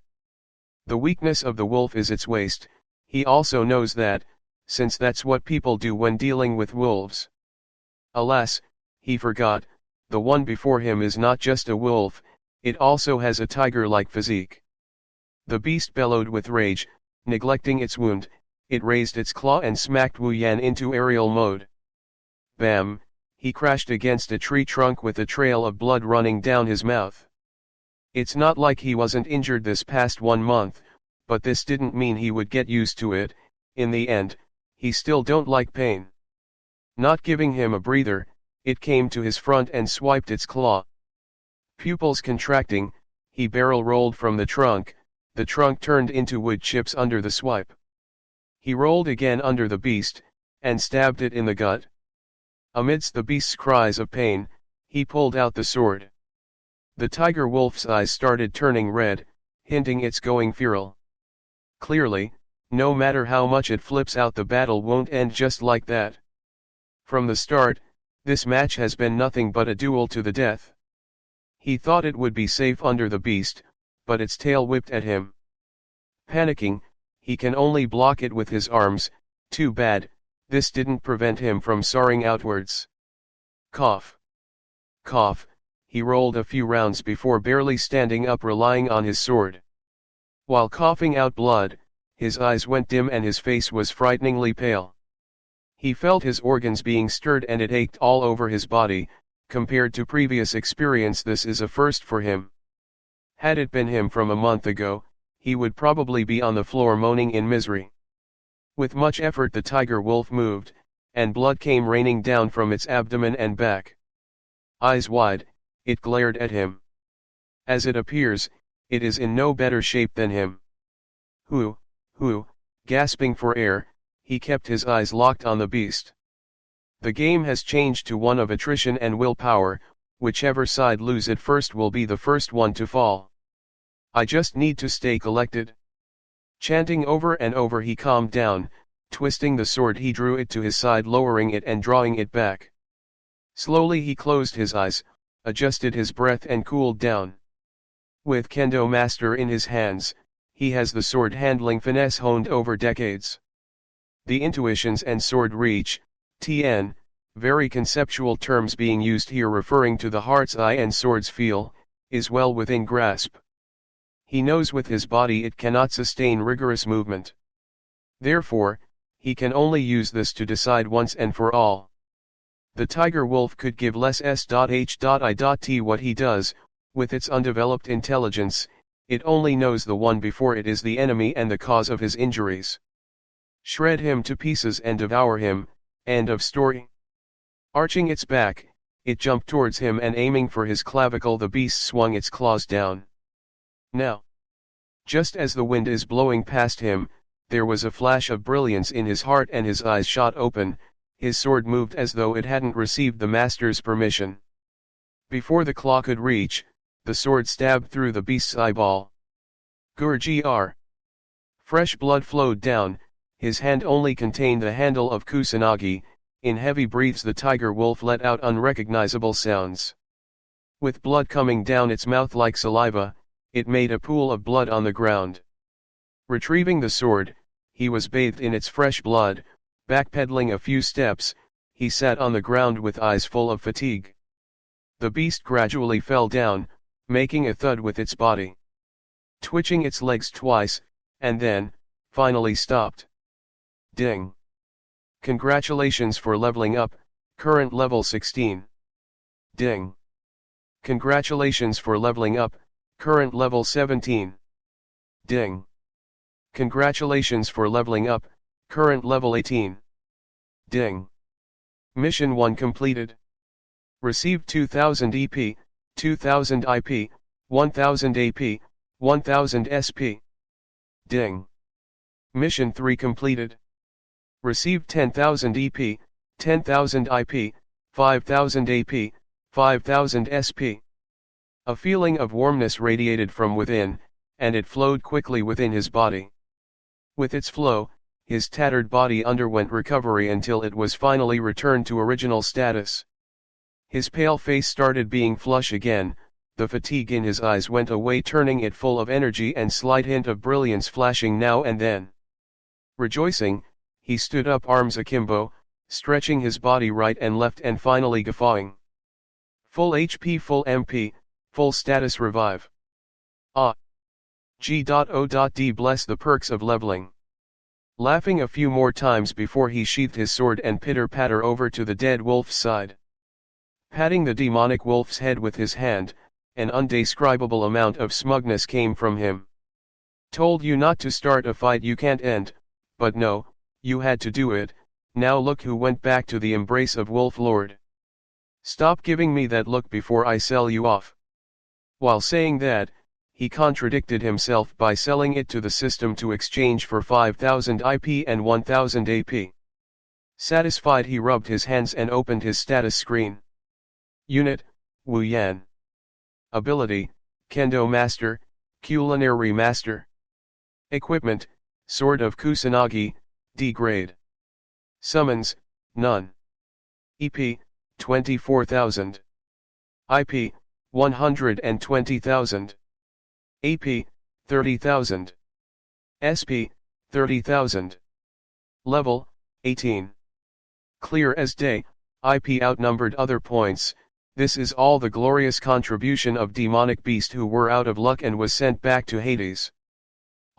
The weakness of the wolf is its waist. He also knows that, since that's what people do when dealing with wolves. Alas, he forgot, the one before him is not just a wolf, it also has a tiger-like physique. The beast bellowed with rage, neglecting its wound, it raised its claw and smacked Wu Yan into aerial mode. Bam, he crashed against a tree trunk with a trail of blood running down his mouth. It's not like he wasn't injured this past 1 month, but this didn't mean he would get used to it. In the end, he still don't like pain. Not giving him a breather, it came to his front and swiped its claw. Pupils contracting, he barrel rolled from the trunk turned into wood chips under the swipe. He rolled again under the beast, and stabbed it in the gut. Amidst the beast's cries of pain, he pulled out the sword. The tiger wolf's eyes started turning red, hinting it's going feral. Clearly, no matter how much it flips out, the battle won't end just like that. From the start, this match has been nothing but a duel to the death. He thought it would be safe under the beast, but its tail whipped at him. Panicking, he can only block it with his arms. Too bad, this didn't prevent him from soaring outwards. Cough. Cough, he rolled a few rounds before barely standing up, relying on his sword. While coughing out blood, his eyes went dim and his face was frighteningly pale. He felt his organs being stirred and it ached all over his body. Compared to previous experience, this is a first for him. Had it been him from a month ago, he would probably be on the floor moaning in misery. With much effort the tiger wolf moved, and blood came raining down from its abdomen and back. Eyes wide, it glared at him. As it appears, it is in no better shape than him. Who, gasping for air, he kept his eyes locked on the beast. The game has changed to one of attrition and willpower. Whichever side loses it first will be the first one to fall. I just need to stay collected. Chanting over and over, he calmed down. Twisting the sword, he drew it to his side, lowering it and drawing it back. Slowly he closed his eyes, adjusted his breath and cooled down. With Kendo Master in his hands, he has the sword handling finesse honed over decades. The intuitions and sword reach, TN, very conceptual terms being used here referring to the heart's eye and sword's feel, is well within grasp. He knows with his body it cannot sustain rigorous movement. Therefore, he can only use this to decide once and for all. The tiger wolf could give less s.h.i.t what he does. With its undeveloped intelligence, it only knows the one before it is the enemy and the cause of his injuries. Shred him to pieces and devour him, end of story. Arching its back, it jumped towards him and aiming for his clavicle, the beast swung its claws down. Now, just as the wind is blowing past him, there was a flash of brilliance in his heart and his eyes shot open. His sword moved as though it hadn't received the master's permission. Before the claw could reach, the sword stabbed through the beast's eyeball. Gurgr. Fresh blood flowed down. His hand only contained the handle of Kusanagi. In heavy breaths the tiger wolf let out unrecognizable sounds. With blood coming down its mouth like saliva, it made a pool of blood on the ground. Retrieving the sword, he was bathed in its fresh blood. Backpedaling a few steps, he sat on the ground with eyes full of fatigue. The beast gradually fell down, making a thud with its body. Twitching its legs twice, and then, finally stopped. Ding. Congratulations for leveling up, current level 16. Ding. Congratulations for leveling up, current level 17. Ding. Congratulations for leveling up, current level 18. Ding. Mission 1 completed. Received 2000 EP, 2000 IP, 1000 AP, 1000 SP. Ding. Mission 3 completed. Received 10,000 EP, 10,000 IP, 5,000 AP, 5,000 SP. A feeling of warmness radiated from within, and it flowed quickly within his body. With its flow, his tattered body underwent recovery until it was finally returned to original status. His pale face started being flush again, the fatigue in his eyes went away, turning it full of energy and slight hint of brilliance flashing now and then. Rejoicing, he stood up, arms akimbo, stretching his body right and left and finally guffawing. Full HP, full MP, full status revive. Ah! G.O.D. bless the perks of leveling. Laughing a few more times before he sheathed his sword and pitter-patter over to the dead wolf's side. Patting the demonic wolf's head with his hand, an undescribable amount of smugness came from him. Told you not to start a fight you can't end, but no, you had to do it. Now look who went back to the embrace of Wolf Lord. Stop giving me that look before I sell you off. While saying that, he contradicted himself by selling it to the system to exchange for 5,000 IP and 1,000 AP. Satisfied, he rubbed his hands and opened his status screen. Unit, Wu Yan. Ability, Kendo Master, Culinary Master. Equipment, Sword of Kusanagi, D grade. Summons, none. EP, 24,000. IP, 120,000. AP, 30,000. SP, 30,000. Level, 18. Clear as day, IP outnumbered other points. This is all the glorious contribution of demonic beast who were out of luck and was sent back to Hades.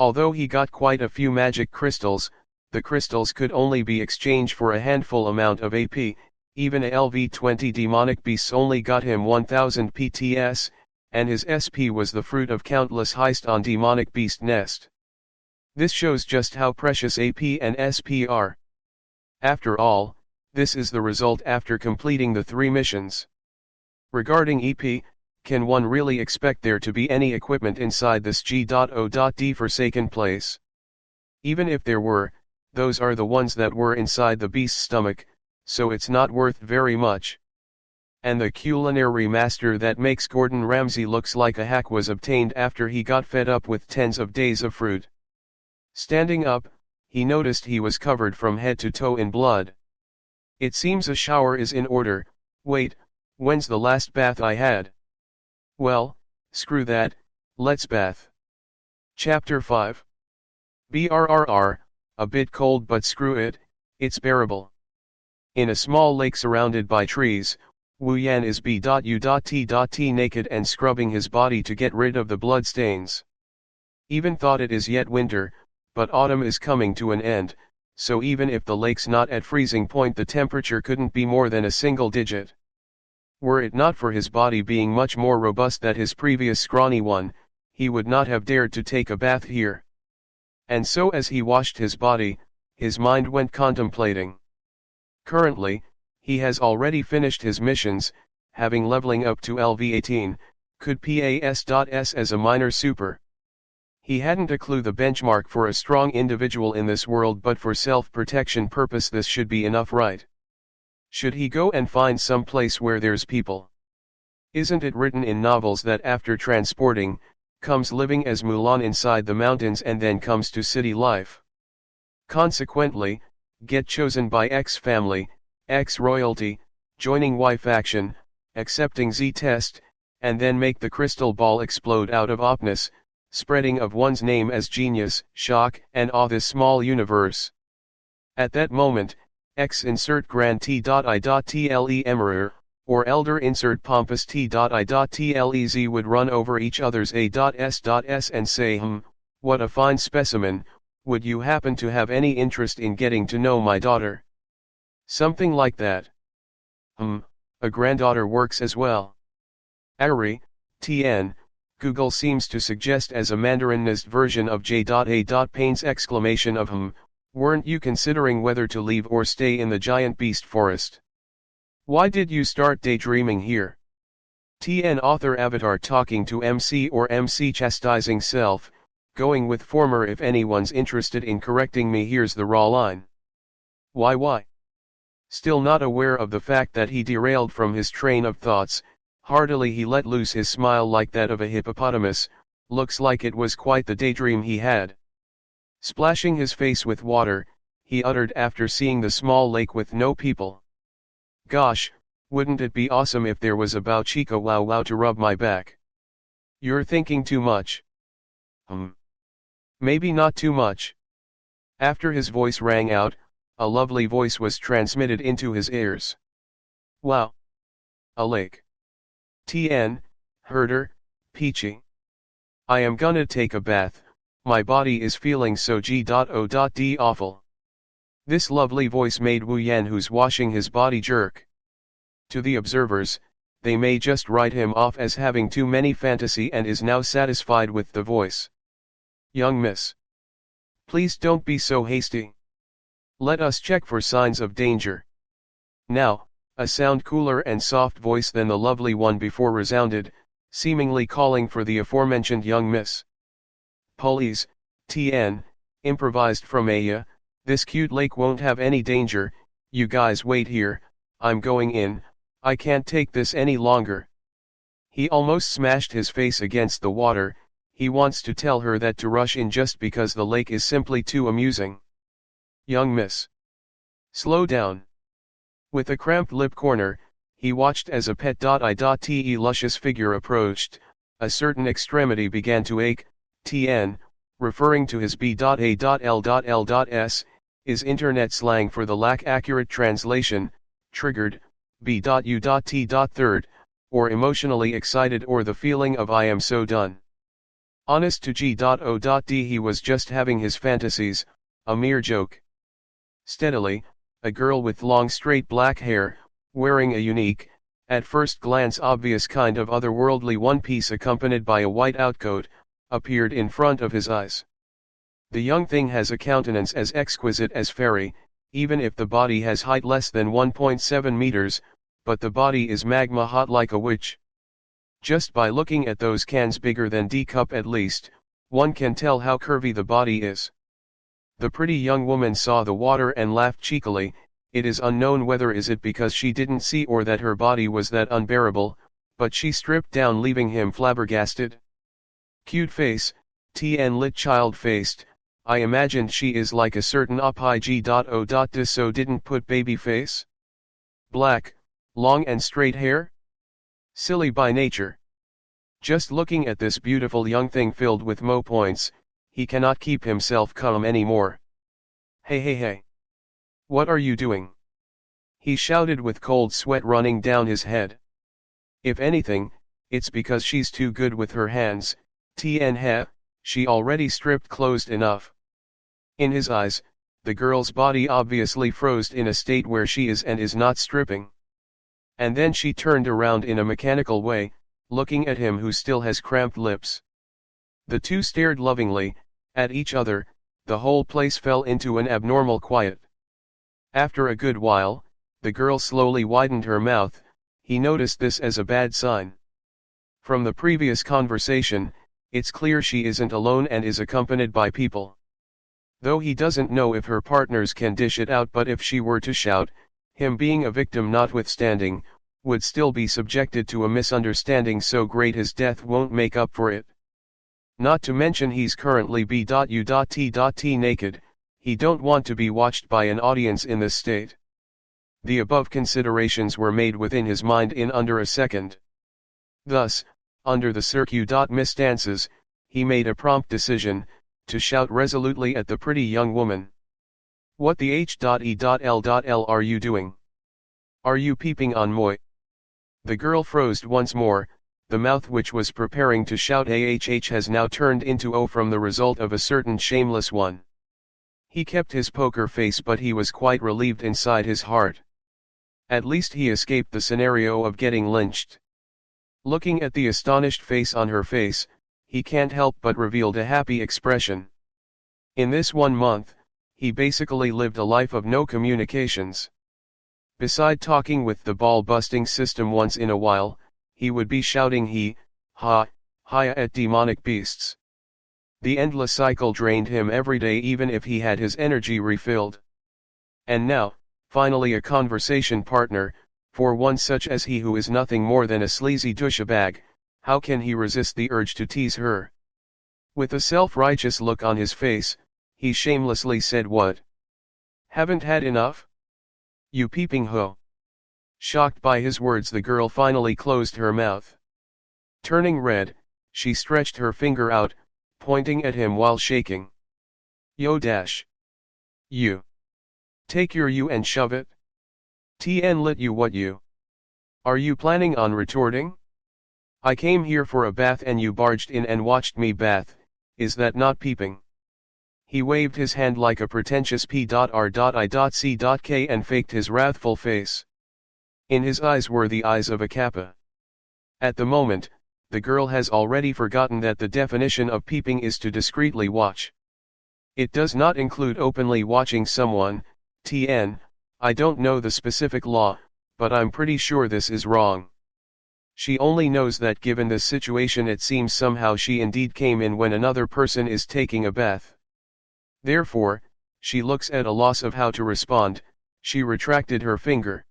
Although he got quite a few magic crystals, the crystals could only be exchanged for a handful amount of AP, even a LV20 demonic beasts only got him 1000 PTS, and his SP was the fruit of countless heist on demonic beast nest. This shows just how precious AP and SP are. After all, this is the result after completing the 3 missions. Regarding EP, can one really expect there to be any equipment inside this G.O.D. forsaken place? Even if there were, those are the ones that were inside the beast's stomach, so it's not worth very much. And the culinary master that makes Gordon Ramsay looks like a hack was obtained after he got fed up with tens of days of fruit. Standing up, he noticed he was covered from head to toe in blood. It seems a shower is in order. Wait, when's the last bath I had? Well, screw that, let's bath. Chapter 5. BRRR, a bit cold but screw it, it's bearable. In a small lake surrounded by trees, Wu Yan is B.U.T. naked and scrubbing his body to get rid of the blood stains. Even thought it is yet winter, but autumn is coming to an end, so even if the lake's not at freezing point the temperature couldn't be more than a single digit. Were it not for his body being much more robust than his previous scrawny one, he would not have dared to take a bath here. And so as he washed his body, his mind went contemplating. Currently, he has already finished his missions, having leveling up to LV18, could PAS.S as a minor super. He hadn't a clue the benchmark for a strong individual in this world, but for self-protection purpose this should be enough, right? Should he go and find some place where there's people? Isn't it written in novels that after transporting, comes living as Mulan inside the mountains and then comes to city life? Consequently, get chosen by X family, X royalty, joining Y faction, accepting Z test, and then make the crystal ball explode out of opness, spreading of one's name as genius, shock and awe this small universe. At that moment, X insert grand T.I.Tle emperor, or elder insert pompous T.I.Tlez would run over each other's A.S.S and say, what a fine specimen, would you happen to have any interest in getting to know my daughter? Something like that. A granddaughter works as well. Ari, TN, Google seems to suggest as a Mandarinized version of J.A. Payne's exclamation of weren't you considering whether to leave or stay in the giant beast forest? Why did you start daydreaming here? TN author avatar talking to MC or MC chastising self, going with former if anyone's interested in correcting me here's the raw line. Why? Still not aware of the fact that he derailed from his train of thoughts, heartily he let loose his smile like that of a hippopotamus, looks like it was quite the daydream he had. Splashing his face with water, he uttered after seeing the small lake with no people. Gosh, wouldn't it be awesome if there was a bow chica wow wow to rub my back? You're thinking too much. Maybe not too much. After his voice rang out, a lovely voice was transmitted into his ears. Wow. A lake. TN, herder, peachy. I am gonna take a bath, my body is feeling so g.o.d awful. This lovely voice made Wu Yan who's washing his body jerk. To the observers, they may just write him off as having too many fantasy and is now satisfied with the voice. Young miss. Please don't be so hasty. Let us check for signs of danger. Now, a sound cooler and soft voice than the lovely one before resounded, seemingly calling for the aforementioned young miss. Police, TN, improvised from Aya, this cute lake won't have any danger, you guys wait here, I'm going in, I can't take this any longer. He almost smashed his face against the water, he wants to tell her that to rush in just because the lake is simply too amusing. Young miss. Slow down. With a cramped lip corner, he watched as a pet.I.te luscious figure approached, a certain extremity began to ache, TN, referring to his B.A.L.L.S, is internet slang for the lack accurate translation, triggered, B.U.T. Third, or emotionally excited or the feeling of I am so done. Honest to G.O.D he was just having his fantasies, a mere joke. Steadily, a girl with long straight black hair, wearing a unique, at first glance obvious kind of otherworldly one-piece accompanied by a white outcoat, appeared in front of his eyes. The young thing has a countenance as exquisite as fairy, even if the body has height less than 1.7 meters, but the body is magma hot like a witch. Just by looking at those cans bigger than D-cup at least, one can tell how curvy the body is. The pretty young woman saw the water and laughed cheekily, it is unknown whether is it because she didn't see or that her body was that unbearable, but she stripped down leaving him flabbergasted. Cute face, TN lit child-faced, I imagined she is like a certain op.I.G.O.D so didn't put baby face? Black, long and straight hair? Silly by nature. Just looking at this beautiful young thing filled with mo points, he cannot keep himself calm anymore. Hey. What are you doing? He shouted with cold sweat running down his head. If anything, it's because she's too good with her hands, TN she already stripped closed enough. In his eyes, the girl's body obviously froze in a state where she is and is not stripping. And then she turned around in a mechanical way, looking at him who still has cramped lips. The two stared lovingly, at each other, the whole place fell into an abnormal quiet. After a good while, the girl slowly widened her mouth, he noticed this as a bad sign. From the previous conversation, it's clear she isn't alone and is accompanied by people. Though he doesn't know if her partners can dish it out, but if she were to shout, him being a victim notwithstanding, would still be subjected to a misunderstanding so great his death won't make up for it. Not to mention he's currently B.U.T. naked, he don't want to be watched by an audience in this state. The above considerations were made within his mind in under a second. Thus, under the circustances, he made a prompt decision, to shout resolutely at the pretty young woman. What the H.E.L.L are you doing? Are you peeping on moi? The girl froze once more, the mouth which was preparing to shout AHH has now turned into O from the result of a certain shameless one. He kept his poker face but he was quite relieved inside his heart. At least he escaped the scenario of getting lynched. Looking at the astonished face on her face, he can't help but revealed a happy expression. In this 1 month, he basically lived a life of no communications. Beside talking with the ball-busting system once in a while, he would be shouting ha, at demonic beasts. The endless cycle drained him every day even if he had his energy refilled. And now, finally a conversation partner, for one such as he who is nothing more than a sleazy douchebag, how can he resist the urge to tease her? With a self-righteous look on his face, he shamelessly said, "What? Haven't had enough? You peeping hoe." Shocked by his words, the girl finally closed her mouth. Turning red, she stretched her finger out, pointing at him while shaking. "Yo dash. You. Take your you and shove it. TN lit you what you. Are you planning on retorting? I came here for a bath and you barged in and watched me bath, is that not peeping?" He waved his hand like a pretentious P.R.I.C.K and faked his wrathful face. In his eyes were the eyes of a kappa. At the moment, the girl has already forgotten that the definition of peeping is to discreetly watch. It does not include openly watching someone. TN, I don't know the specific law, but I'm pretty sure this is wrong. She only knows that given this situation it seems somehow she indeed came in when another person is taking a bath. Therefore, she looks at a loss of how to respond. She retracted her finger.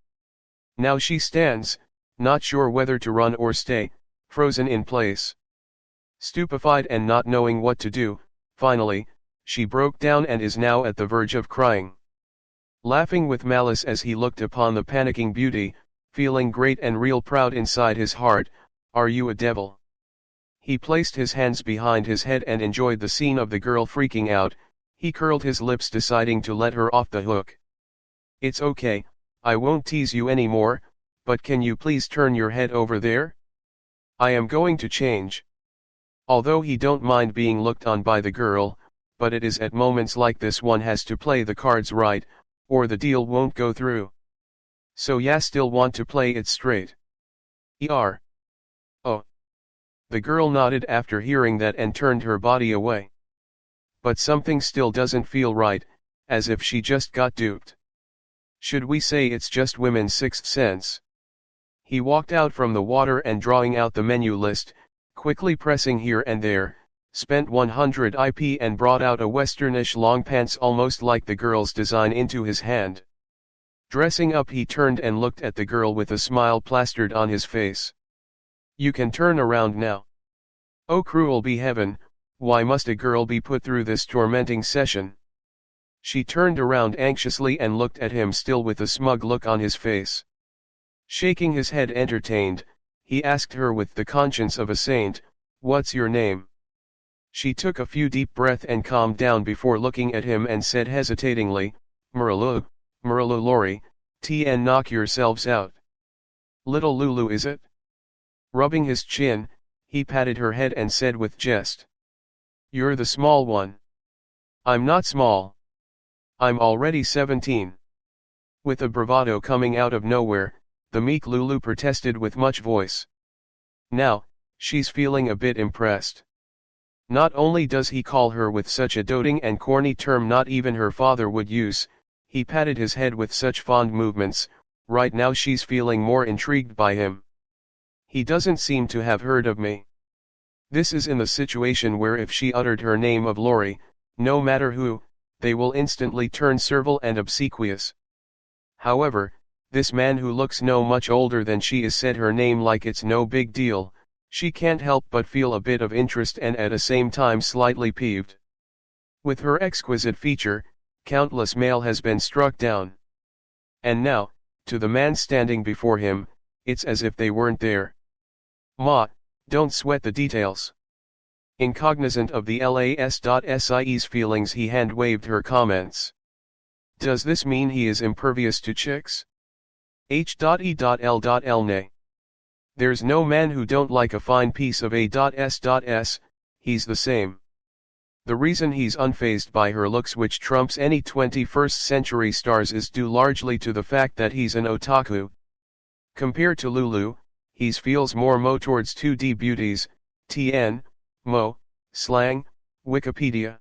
Now she stands, not sure whether to run or stay, frozen in place. Stupefied and not knowing what to do, finally, she broke down and is now at the verge of crying. Laughing with malice as he looked upon the panicking beauty, feeling great and real proud inside his heart, "Are you a devil?" He placed his hands behind his head and enjoyed the scene of the girl freaking out. He curled his lips deciding to let her off the hook. "It's okay, I won't tease you anymore, but can you please turn your head over there? I am going to change." Although he don't mind being looked on by the girl, but it is at moments like this one has to play the cards right, or the deal won't go through. "So ya still want to play it straight? Er. Oh." The girl nodded after hearing that and turned her body away. But something still doesn't feel right, as if she just got duped. Should we say it's just women's sixth sense? He walked out from the water and drawing out the menu list, quickly pressing here and there, spent 100 IP and brought out a westernish long pants almost like the girl's design into his hand. Dressing up, he turned and looked at the girl with a smile plastered on his face. "You can turn around now." Oh cruel be heaven, why must a girl be put through this tormenting session? She turned around anxiously and looked at him still with a smug look on his face. Shaking his head entertained, he asked her with the conscience of a saint, "What's your name?" She took a few deep breaths and calmed down before looking at him and said hesitatingly, Murilu Lori, TN knock yourselves out. Little Lulu is it?" Rubbing his chin, he patted her head and said with jest. "You're the small one." "I'm not small. I'm already 17. With a bravado coming out of nowhere, the meek Lulu protested with much voice. Now, she's feeling a bit impressed. Not only does he call her with such a doting and corny term not even her father would use, he patted his head with such fond movements, right now she's feeling more intrigued by him. He doesn't seem to have heard of me. This is in the situation where if she uttered her name of Lori, no matter who, they will instantly turn servile and obsequious. However, this man who looks no much older than she is said her name like it's no big deal. She can't help but feel a bit of interest and at the same time slightly peeved. With her exquisite feature, countless male has been struck down. And now, to the man standing before him, it's as if they weren't there. "Ma, don't sweat the details." Incognizant of the LAS.SIE's feelings, he hand-waved her comments. "Does this mean he is impervious to chicks? H.E.L.L. Nay. There's no man who don't like a fine piece of A.S.S, he's the same. The reason he's unfazed by her looks, which trumps any 21st century stars, is due largely to the fact that he's an otaku. Compared to Lulu, he's feels more mo towards 2D beauties, TN, mo, slang, Wikipedia.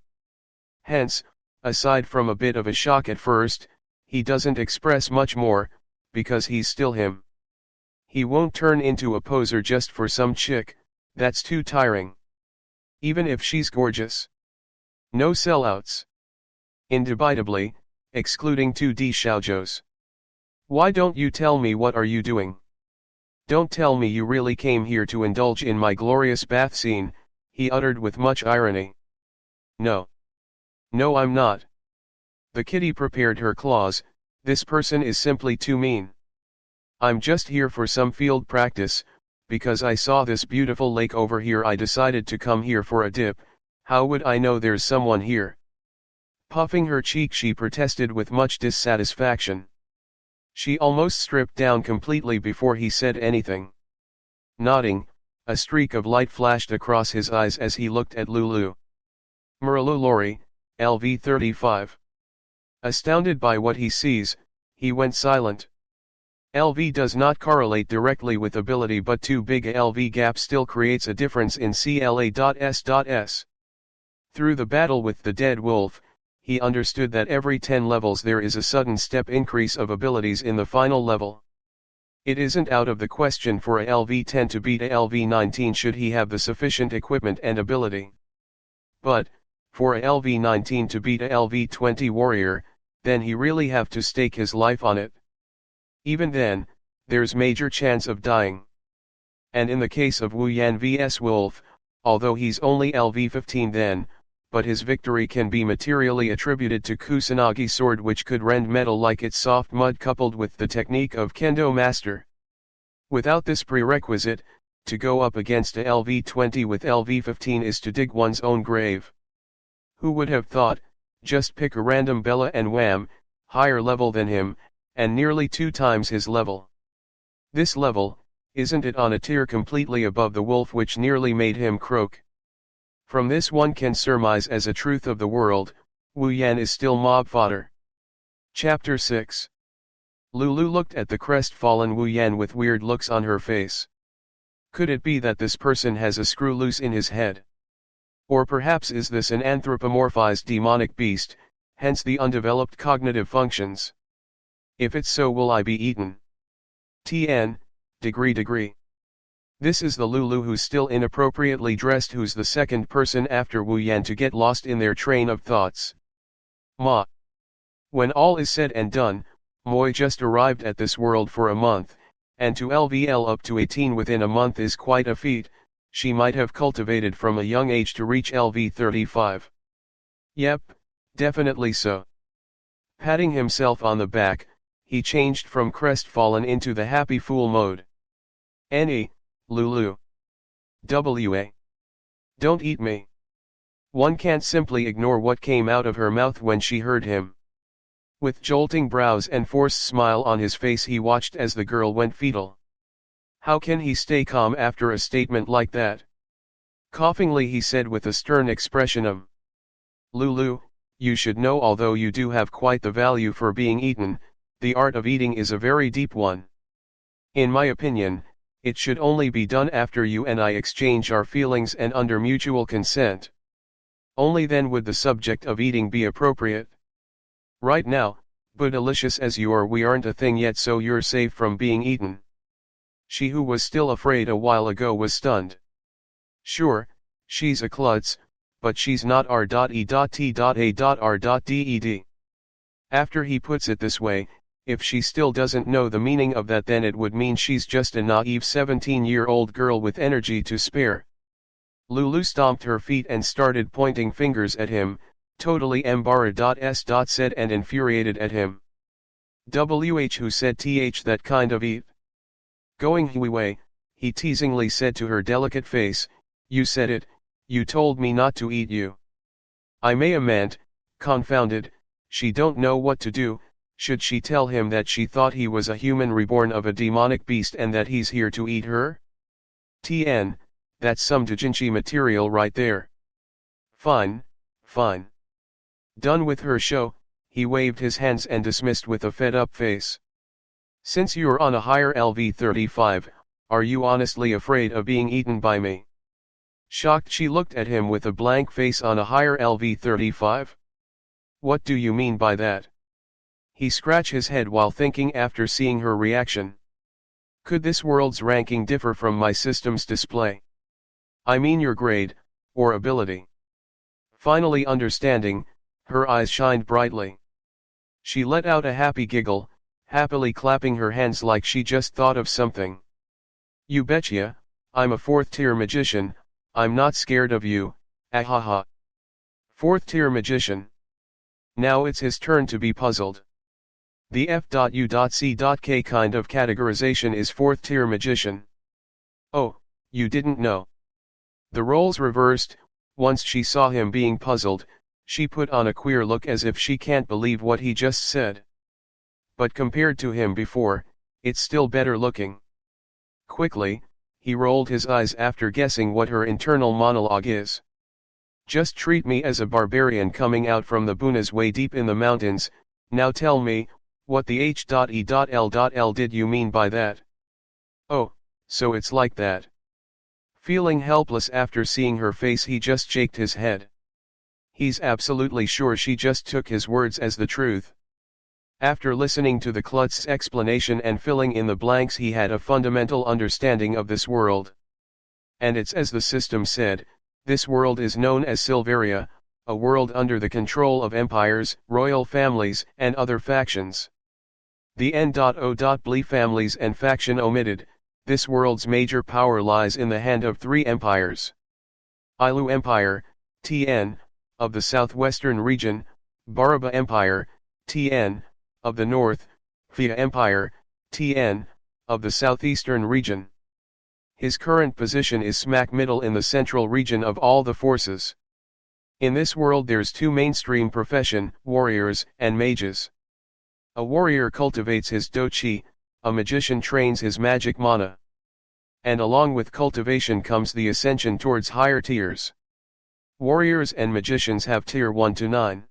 Hence, aside from a bit of a shock at first, he doesn't express much more, because he's still him. He won't turn into a poser just for some chick, that's too tiring. Even if she's gorgeous. No sellouts. Indubitably, excluding 2D shoujos. Why don't you tell me what are you doing? Don't tell me you really came here to indulge in my glorious bath scene, he uttered with much irony. No. No, I'm not. The kitty prepared her claws. This person is simply too mean. I'm just here for some field practice, because I saw this beautiful lake over here. I decided to come here for a dip. How would I know there's someone here? Puffing her cheek, she protested with much dissatisfaction. She almost stripped down completely before he said anything. Nodding, a streak of light flashed across his eyes as he looked at Lulu. Muralulori, LV 35. Astounded by what he sees, he went silent. LV does not correlate directly with ability, but too big a LV gap still creates a difference in CLA.S.S. Through the battle with the dead wolf, he understood that every 10 levels there is a sudden step increase of abilities in the final level. It isn't out of the question for a LV10 to beat a LV19 should he have the sufficient equipment and ability. But, for a LV19 to beat a LV20 warrior, then he really have to stake his life on it. Even then, there's major chance of dying. And in the case of Wu Yan vs Wolf, although he's only LV15 then, but his victory can be materially attributed to Kusanagi sword, which could rend metal like it's soft mud, coupled with the technique of Kendo master. Without this prerequisite, to go up against a LV20 with LV15 is to dig one's own grave. Who would have thought? Just pick a random Bella and wham, higher level than him, and nearly 2 times his level. This level, isn't it on a tier completely above the wolf, which nearly made him croak? From this one can surmise as a truth of the world, Wu Yan is still mob fodder. Chapter 6. Lulu looked at the crestfallen Wu Yan with weird looks on her face. Could it be that this person has a screw loose in his head? Or perhaps is this an anthropomorphized demonic beast, hence the undeveloped cognitive functions? If it's so, will I be eaten? TN, degree. This is the Lulu who's still inappropriately dressed, who's the second person after Wu Yan to get lost in their train of thoughts. Ma. When all is said and done, Moi just arrived at this world for a month, and to LVL up to 18 within a month is quite a feat. She might have cultivated from a young age to reach LV 35. Yep, definitely so. Patting himself on the back, he changed from crestfallen into the happy fool mode. Annie, Lulu. WA. Don't eat me. One can't simply ignore what came out of her mouth when she heard him. With jolting brows and forced smile on his face, he watched as the girl went fetal. How can he stay calm after a statement like that? Coughingly he said with a stern expression, Lulu, you should know, although you do have quite the value for being eaten, the art of eating is a very deep one. In my opinion, it should only be done after you and I exchange our feelings and under mutual consent. Only then would the subject of eating be appropriate. Right now, bootylicious as you are, we aren't a thing yet, so you're safe from being eaten. She, who was still afraid a while ago, was stunned. Sure, she's a klutz, but she's not R.E.T.A.R.D.E.D. After he puts it this way, if she still doesn't know the meaning of that, then it would mean she's just a naive 17-year-old girl with energy to spare. Lulu stomped her feet and started pointing fingers at him, totally embarrassed, said, and infuriated at him. Who said that kind of eat? Going Huiwei, he teasingly said to her delicate face, you said it, you told me not to eat you. I may amend, confounded, she don't know what to do. Should she tell him that she thought he was a human reborn of a demonic beast and that he's here to eat her? TN, that's some doujinshi material right there. Fine. Done with her show, he waved his hands and dismissed with a fed-up face. Since you're on a higher LV 35, are you honestly afraid of being eaten by me? Shocked, she looked at him with a blank face. On a higher LV 35? What do you mean by that? He scratched his head while thinking after seeing her reaction. Could this world's ranking differ from my system's display? I mean your grade, or ability. Finally understanding, her eyes shined brightly. She let out a happy giggle, happily clapping her hands like she just thought of something. You betcha, I'm a 4th-tier magician, I'm not scared of you, ahaha. 4th-tier magician. Now it's his turn to be puzzled. The F.U.C.K kind of categorization is 4th-tier magician. Oh, you didn't know. The roles reversed. Once she saw him being puzzled, she put on a queer look as if she can't believe what he just said. But compared to him before, it's still better looking. Quickly, he rolled his eyes after guessing what her internal monologue is. Just treat me as a barbarian coming out from the Bunas way deep in the mountains. Now tell me, what the H.E.L.L did you mean by that? Oh, so it's like that. Feeling helpless after seeing her face, he just shaked his head. He's absolutely sure she just took his words as the truth. After listening to the Klutz's explanation and filling in the blanks, he had a fundamental understanding of this world. And it's as the system said, this world is known as Silveria, a world under the control of empires, royal families, and other factions. The N.O.Bli families and faction omitted, this world's major power lies in the hand of 3 empires. Ilu Empire, Tn, of the southwestern region, Baraba Empire, Tn, of the north, Phia Empire, Tn, of the southeastern region. His current position is smack middle in the central region of all the forces. In this world there's 2 mainstream profession, warriors and mages. A warrior cultivates his dochi, a magician trains his magic mana. And along with cultivation comes the ascension towards higher tiers. Warriors and magicians have tier 1 to 9.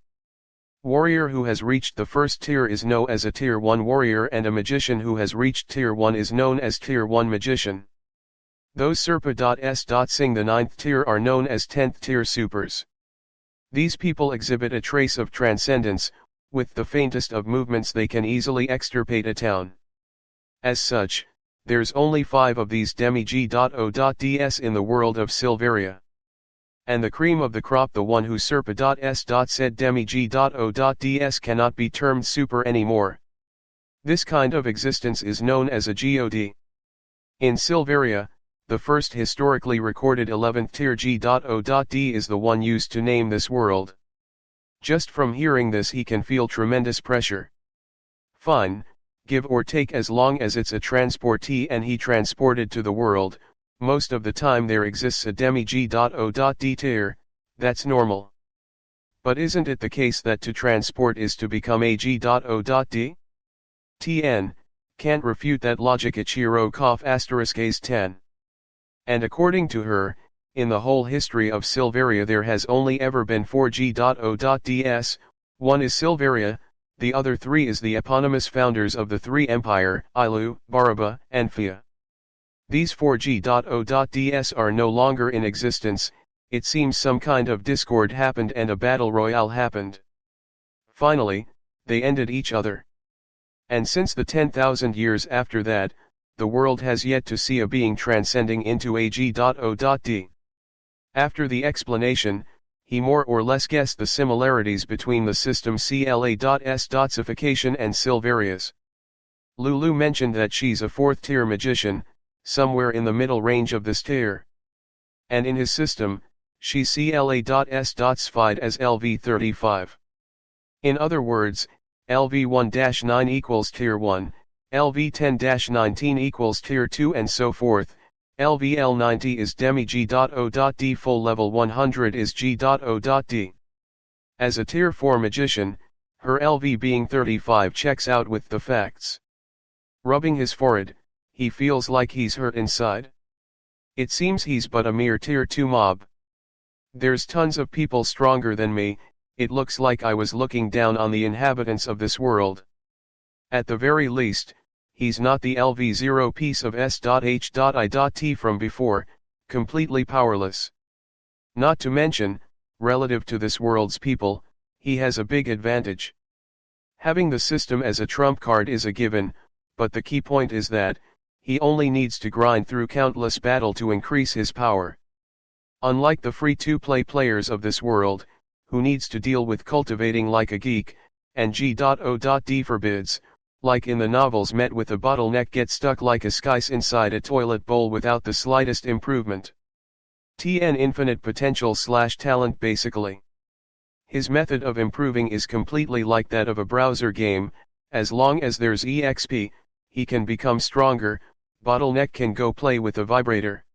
Warrior who has reached the first tier is known as a tier 1 warrior, and a magician who has reached tier 1 is known as tier 1 magician. Those Serpa.S.Sing the 9th tier are known as 10th tier supers. These people exhibit a trace of transcendence, with the faintest of movements they can easily extirpate a town. As such, there's only 5 of these demi-G.O.ds in the world of Silveria. And the cream of the crop, the one who Serpa.S. said demi-G.O.ds cannot be termed super anymore. This kind of existence is known as a God. In Silveria, the first historically recorded 11th tier G.O.D is the one used to name this world. Just from hearing this he can feel tremendous pressure. Fine, give or take, as long as it's a transportee and he transported to the world, most of the time there exists a demi-G.O.D tier, that's normal. But isn't it the case that to transport is to become a G.O.D? Tn, can't refute that logic. Ichiro Koff *A's 10. And according to her, in the whole history of Silveria there has only ever been 4 G.O.ds, one is Silveria, the other 3 is the eponymous founders of the 3 empire, Ilu, Baraba, and Phia. These 4 G.O.ds are no longer in existence. It seems some kind of discord happened and a battle royale happened. Finally, they ended each other. And since the 10,000 years after that, the world has yet to see a being transcending into a G.O.D. After the explanation, he more or less guessed the similarities between the system CLA.S.ification and Silveria's. Lulu mentioned that she's a 4th tier magician, somewhere in the middle range of this tier. And in his system, she's CLA.S.spied as LV35. In other words, LV1-9 equals tier 1, LV10-19 equals tier 2, and so forth. LVL90 is demi-G.O.D, full level 100 is G.O.D. As a tier 4 magician, her LV being 35 checks out with the facts. Rubbing his forehead, he feels like he's hurt inside. It seems he's but a mere tier 2 mob. There's tons of people stronger than me. It looks like I was looking down on the inhabitants of this world. At the very least, he's not the LV0 piece of S.H.I.T from before, completely powerless. Not to mention, relative to this world's people, he has a big advantage. Having the system as a trump card is a given, but the key point is that, he only needs to grind through countless battle to increase his power. Unlike the free-to-play players of this world, who needs to deal with cultivating like a geek, and G.O.D forbids, like in the novels met with a bottleneck get stuck like a skis inside a toilet bowl without the slightest improvement. TN infinite potential / talent basically. His method of improving is completely like that of a browser game, as long as there's EXP, he can become stronger, bottleneck can go play with a vibrator.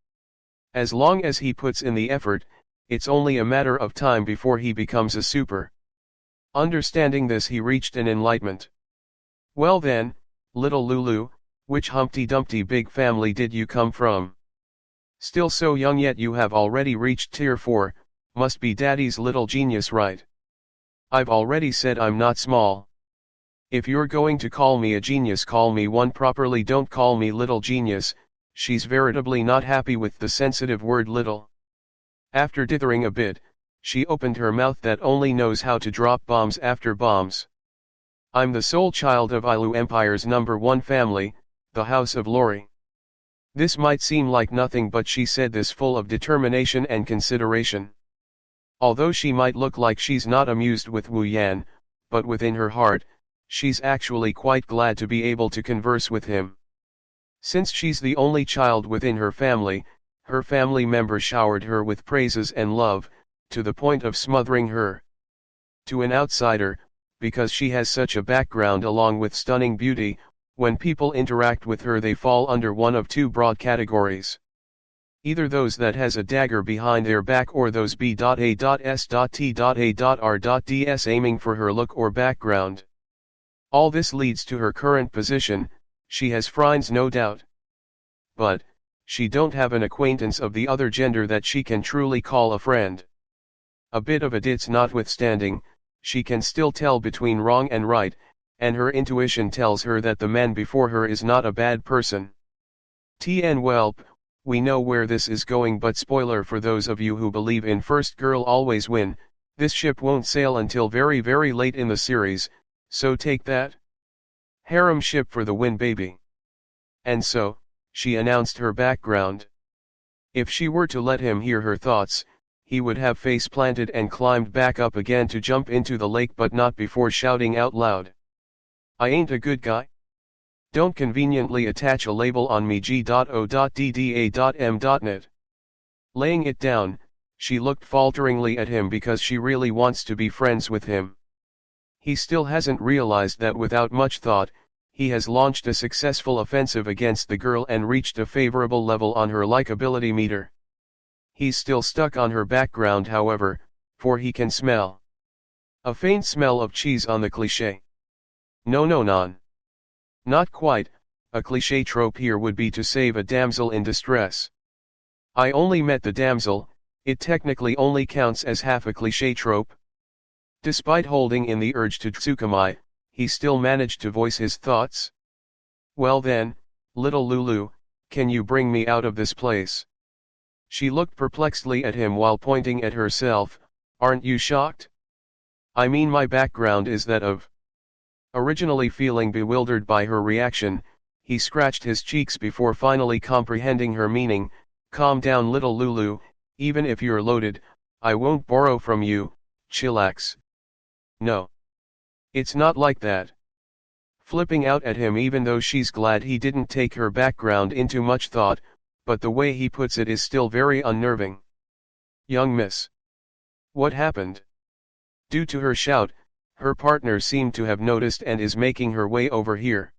As long as he puts in the effort, it's only a matter of time before he becomes a super. Understanding this he reached an enlightenment. Well then, little Lulu, which Humpty Dumpty big family did you come from? Still so young yet you have already reached tier 4, must be daddy's little genius right? I've already said I'm not small. If you're going to call me a genius call me one properly don't call me little genius, she's veritably not happy with the sensitive word little. After dithering a bit, she opened her mouth that only knows how to drop bombs after bombs. I'm the sole child of Ilu Empire's #1 family, the House of Lori. This might seem like nothing but she said this full of determination and consideration. Although she might look like she's not amused with Wu Yan, but within her heart, she's actually quite glad to be able to converse with him. Since she's the only child within her family members showered her with praises and love, to the point of smothering her. To an outsider, because she has such a background along with stunning beauty, when people interact with her they fall under one of two broad categories. Either those that has a dagger behind their back or those B.A.S.T.A.R.Ds aiming for her look or background. All this leads to her current position, she has friends no doubt. But, she don't have an acquaintance of the other gender that she can truly call a friend. A bit of a ditz notwithstanding, she can still tell between wrong and right, and her intuition tells her that the man before her is not a bad person. TN Welp, we know where this is going but spoiler for those of you who believe in first girl always win, this ship won't sail until very very late in the series, so take that. Harem ship for the win baby. And so, she announced her background. If she were to let him hear her thoughts, he would have face planted and climbed back up again to jump into the lake but not before shouting out loud. I ain't a good guy? Don't conveniently attach a label on me G.O.DDA.M.net. Laying it down, she looked falteringly at him because she really wants to be friends with him. He still hasn't realized that without much thought, he has launched a successful offensive against the girl and reached a favorable level on her likability meter. He's still stuck on her background however, for he can smell a faint smell of cheese on the cliché. No non. Not quite, a cliché trope here would be to save a damsel in distress. I only met the damsel, it technically only counts as half a cliché trope. Despite holding in the urge to Tsukumai, he still managed to voice his thoughts. Well then, little Lulu, can you bring me out of this place? She looked perplexedly at him while pointing at herself, aren't you shocked? I mean my background is that of. Originally feeling bewildered by her reaction, he scratched his cheeks before finally comprehending her meaning, calm down little Lulu, even if you're loaded, I won't borrow from you, chillax. No. It's not like that. Flipping out at him even though she's glad he didn't take her background into much thought, but the way he puts it is still very unnerving. Young miss. What happened? Due to her shout, her partner seemed to have noticed and is making her way over here.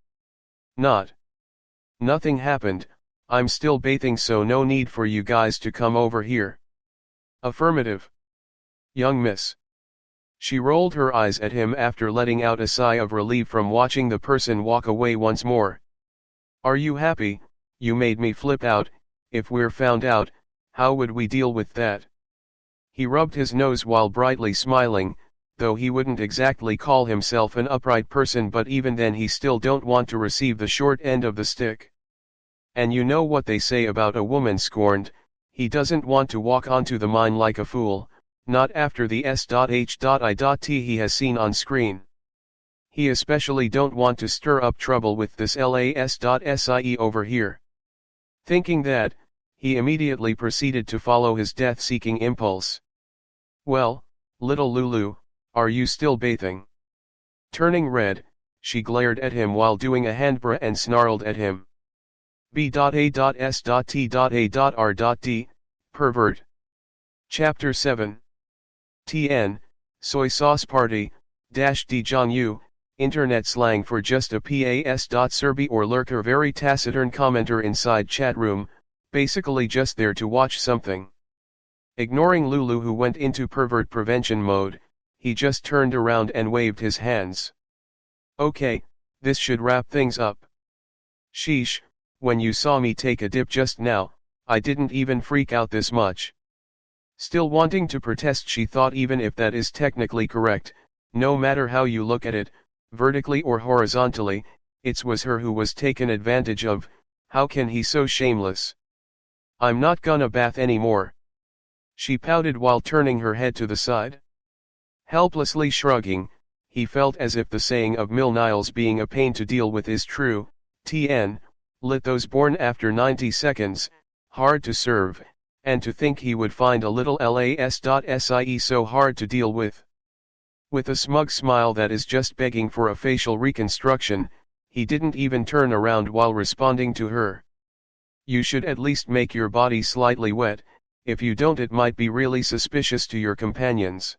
Nothing happened, I'm still bathing so no need for you guys to come over here. Affirmative. Young miss. She rolled her eyes at him after letting out a sigh of relief from watching the person walk away once more. Are you happy? You made me flip out, if we're found out, how would we deal with that? He rubbed his nose while brightly smiling, though he wouldn't exactly call himself an upright person but even then he still don't want to receive the short end of the stick. And you know what they say about a woman scorned, he doesn't want to walk onto the mine like a fool, not after the S.H.I.T he has seen on screen. He especially don't want to stir up trouble with this las.sie over here. Thinking that, he immediately proceeded to follow his death-seeking impulse. Well, little Lulu, are you still bathing? Turning red, she glared at him while doing a handbra and snarled at him. B.A.S.T.A.R.D, pervert. Chapter 7. TN, Soy Sauce Party, -D Zhang Yu, internet slang for just a pas.serbi or lurker, very taciturn commenter inside chat room, basically just there to watch something. Ignoring Lulu, who went into pervert prevention mode, he just turned around and waved his hands. Okay, this should wrap things up. Sheesh, when you saw me take a dip just now, I didn't even freak out this much. Still wanting to protest, she thought even if that is technically correct, no matter how you look at it, vertically or horizontally, it was her who was taken advantage of. How can he so shameless? I'm not gonna bath anymore. She pouted while turning her head to the side. Helplessly shrugging, he felt as if the saying of Mill Niles being a pain to deal with is true. TN, lit those born after 90 seconds, hard to serve, and to think he would find a little las.sie so hard to deal with. With a smug smile that is just begging for a facial reconstruction, he didn't even turn around while responding to her. You should at least make your body slightly wet, if you don't it might be really suspicious to your companions.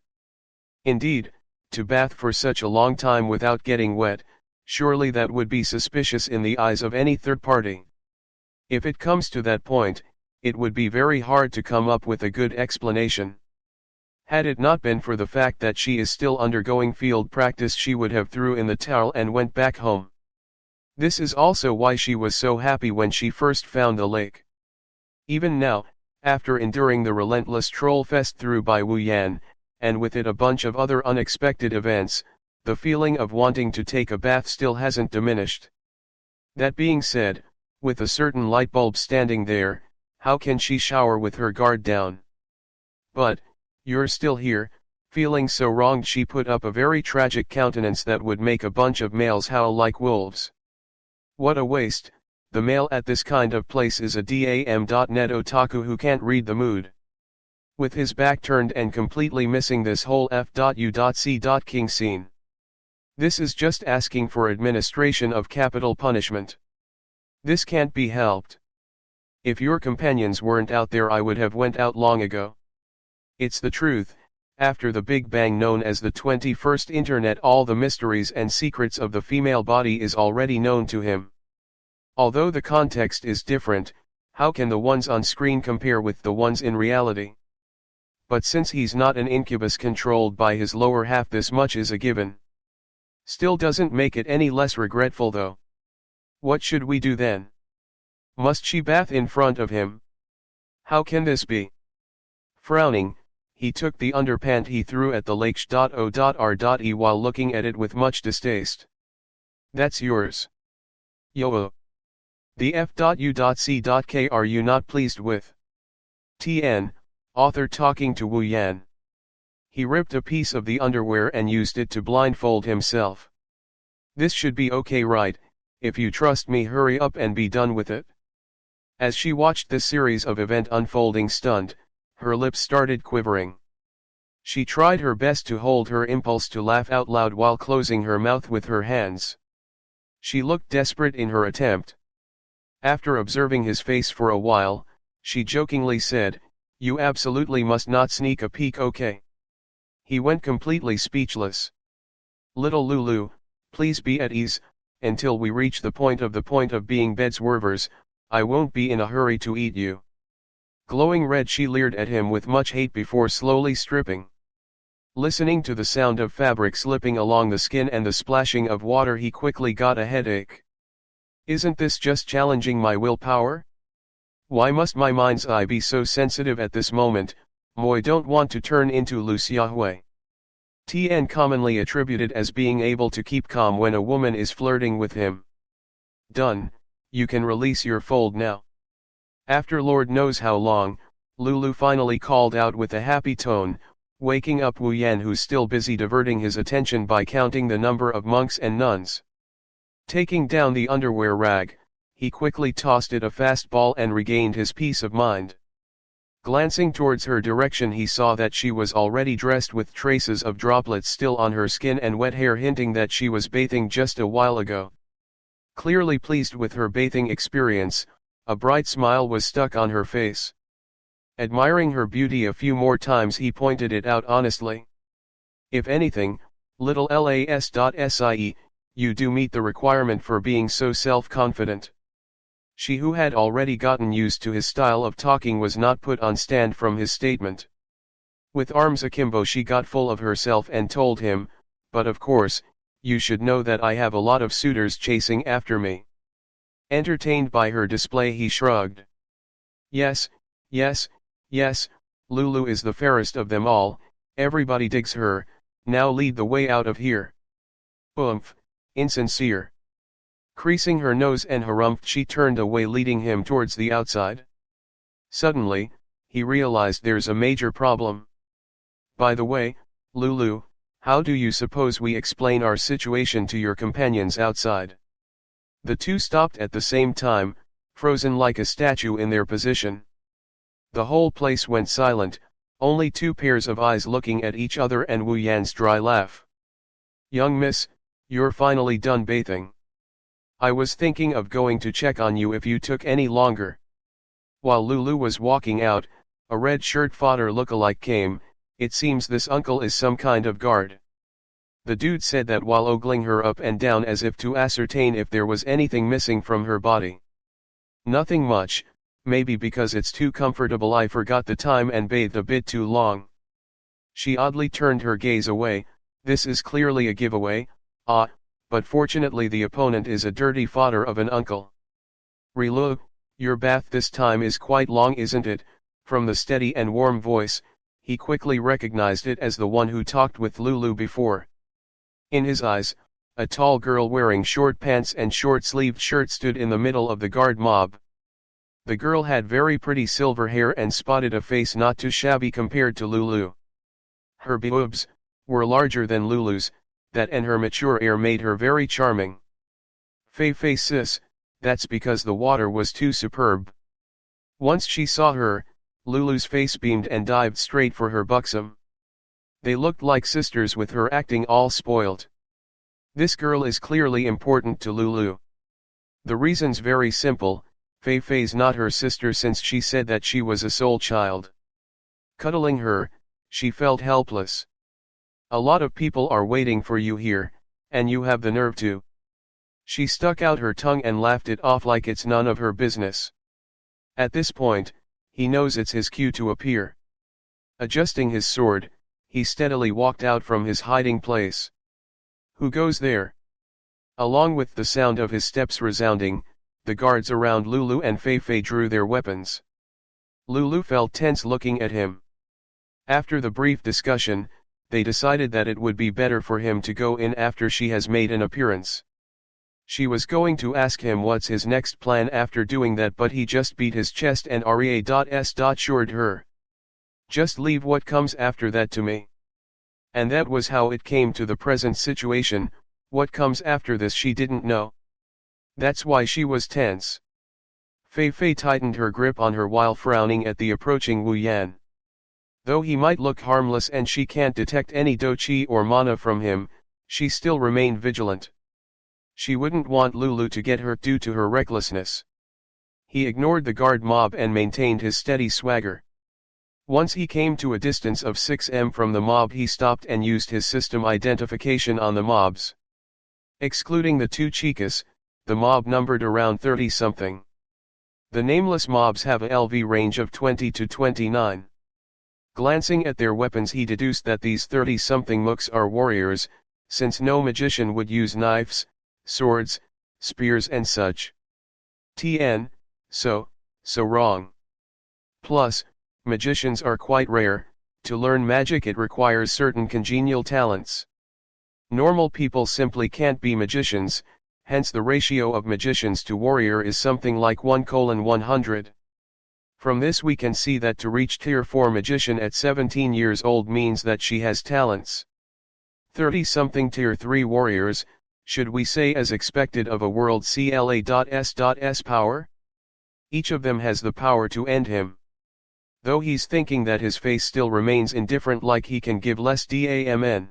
Indeed, to bath for such a long time without getting wet, surely that would be suspicious in the eyes of any third party. If it comes to that point, it would be very hard to come up with a good explanation. Had it not been for the fact that she is still undergoing field practice, she would have threw in the towel and went back home. This is also why she was so happy when she first found the lake. Even now, after enduring the relentless troll fest through by Wu Yan, and with it a bunch of other unexpected events, the feeling of wanting to take a bath still hasn't diminished. That being said, with a certain light bulb standing there, how can she shower with her guard down? But, you're still here, feeling so wronged, she put up a very tragic countenance that would make a bunch of males howl like wolves. What a waste. The male at this kind of place is a dam.net otaku who can't read the mood. With his back turned and completely missing this whole f.u.c.king scene. This is just asking for administration of capital punishment. This can't be helped. If your companions weren't out there, I would have went out long ago. It's the truth. After the Big Bang known as the 21st Internet, all the mysteries and secrets of the female body is already known to him. Although the context is different, how can the ones on screen compare with the ones in reality? But since he's not an incubus controlled by his lower half, this much is a given. Still doesn't make it any less regretful though. What should we do then? Must she bath in front of him? How can this be? Frowning, he took the underpant he threw at the lake.o.r.e while looking at it with much distaste. That's yours. Yo. The f.u.c.k are you not pleased with? TN, author talking to Wu Yan. He ripped a piece of the underwear and used it to blindfold himself. This should be okay, right? If you trust me, hurry up and be done with it. As she watched this series of event unfolding stunned, her lips started quivering. She tried her best to hold her impulse to laugh out loud while closing her mouth with her hands. She looked desperate in her attempt. After observing his face for a while, she jokingly said, "You absolutely must not sneak a peek, okay?" He went completely speechless. "Little Lulu, please be at ease. Until we reach the point of being bedswervers, I won't be in a hurry to eat you." Glowing red, she leered at him with much hate before slowly stripping. Listening to the sound of fabric slipping along the skin and the splashing of water, he quickly got a headache. Isn't this just challenging my willpower? Why must my mind's eye be so sensitive at this moment? Moi don't want to turn into Lu Xiaohui. TN commonly attributed as being able to keep calm when a woman is flirting with him. Done, you can release your fold now. After Lord knows how long, Lulu finally called out with a happy tone, waking up Wu Yan, who's still busy diverting his attention by counting the number of monks and nuns. Taking down the underwear rag, he quickly tossed it a fastball and regained his peace of mind. Glancing towards her direction, he saw that she was already dressed with traces of droplets still on her skin and wet hair hinting that she was bathing just a while ago. Clearly pleased with her bathing experience, a bright smile was stuck on her face. Admiring her beauty a few more times, he pointed it out honestly. If anything, little las.sie, you do meet the requirement for being so self-confident. She, who had already gotten used to his style of talking, was not put on stand from his statement. With arms akimbo, she got full of herself and told him, "But of course, you should know that I have a lot of suitors chasing after me." Entertained by her display, he shrugged. Yes, yes, yes, Lulu is the fairest of them all, everybody digs her, now lead the way out of here. Oomph, insincere. Creasing her nose and harumphed, she turned away, leading him towards the outside. Suddenly, he realized there's a major problem. By the way, Lulu, how do you suppose we explain our situation to your companions outside? The two stopped at the same time, frozen like a statue in their position. The whole place went silent, only two pairs of eyes looking at each other and Wu Yan's dry laugh. Young miss, you're finally done bathing. I was thinking of going to check on you if you took any longer. While Lulu was walking out, a red shirt fodder look-alike came. It seems this uncle is some kind of guard. The dude said that while ogling her up and down as if to ascertain if there was anything missing from her body. Nothing much, maybe because it's too comfortable I forgot the time and bathed a bit too long. She oddly turned her gaze away. This is clearly a giveaway, but fortunately the opponent is a dirty fodder of an uncle. Relu, your bath this time is quite long, isn't it? From the steady and warm voice, he quickly recognized it as the one who talked with Lulu before. In his eyes, a tall girl wearing short pants and short-sleeved shirt stood in the middle of the guard mob. The girl had very pretty silver hair and spotted a face not too shabby compared to Lulu. Her boobs were larger than Lulu's, that and her mature air made her very charming. Fei sis, that's because the water was too superb. Once she saw her, Lulu's face beamed and dived straight for her buxom. They looked like sisters with her acting all spoiled. This girl is clearly important to Lulu. The reason's very simple, Fei's not her sister since she said that she was a sole child. Cuddling her, she felt helpless. A lot of people are waiting for you here, and you have the nerve to. She stuck out her tongue and laughed it off like it's none of her business. At this point, he knows it's his cue to appear. Adjusting his sword, he steadily walked out from his hiding place. Who goes there? Along with the sound of his steps resounding, the guards around Lulu and Fei drew their weapons. Lulu felt tense looking at him. After the brief discussion, they decided that it would be better for him to go in after she has made an appearance. She was going to ask him what's his next plan after doing that, but he just beat his chest and assured her. Just leave what comes after that to me. And that was how it came to the present situation. What comes after this she didn't know. That's why she was tense. Fei tightened her grip on her while frowning at the approaching Wu Yan. Though he might look harmless and she can't detect any doqi or mana from him, she still remained vigilant. She wouldn't want Lulu to get hurt due to her recklessness. He ignored the guard mob and maintained his steady swagger. Once he came to a distance of 6 m from the mob, he stopped and used his system identification on the mobs. Excluding the two chicas, the mob numbered around 30-something. The nameless mobs have a LV range of 20 to 29. Glancing at their weapons, he deduced that these 30-something mooks are warriors, since no magician would use knives, swords, spears and such. So wrong. Plus, magicians are quite rare. To learn magic it requires certain congenial talents. Normal people simply can't be magicians, hence the ratio of magicians to warrior is something like 1:100. From this we can see that to reach tier 4 magician at 17 years old means that she has talents. 30-something tier 3 warriors, should we say as expected of a world CLA.S.S power? Each of them has the power to end him. Though he's thinking that his face still remains indifferent like he can give less damn.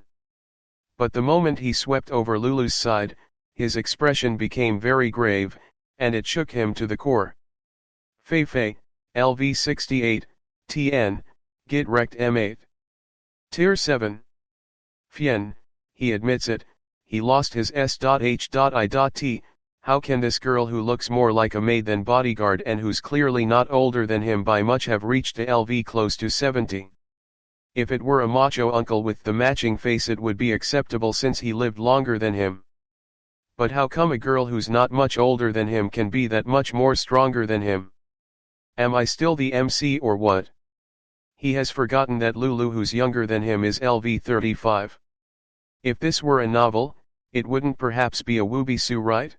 But the moment he swept over Lulu's side, his expression became very grave, and it shook him to the core. Fei Fei, LV68, TN, get wrecked M8. Tier 7. Fien, he admits it, he lost his S.H.I.T, how can this girl who looks more like a maid than bodyguard and who's clearly not older than him by much have reached a LV close to 70? If it were a macho uncle with the matching face it would be acceptable since he lived longer than him. But how come a girl who's not much older than him can be that much more stronger than him? Am I still the MC or what? He has forgotten that Lulu who's younger than him is LV 35. If this were a novel, it wouldn't perhaps be a Wubisu, right?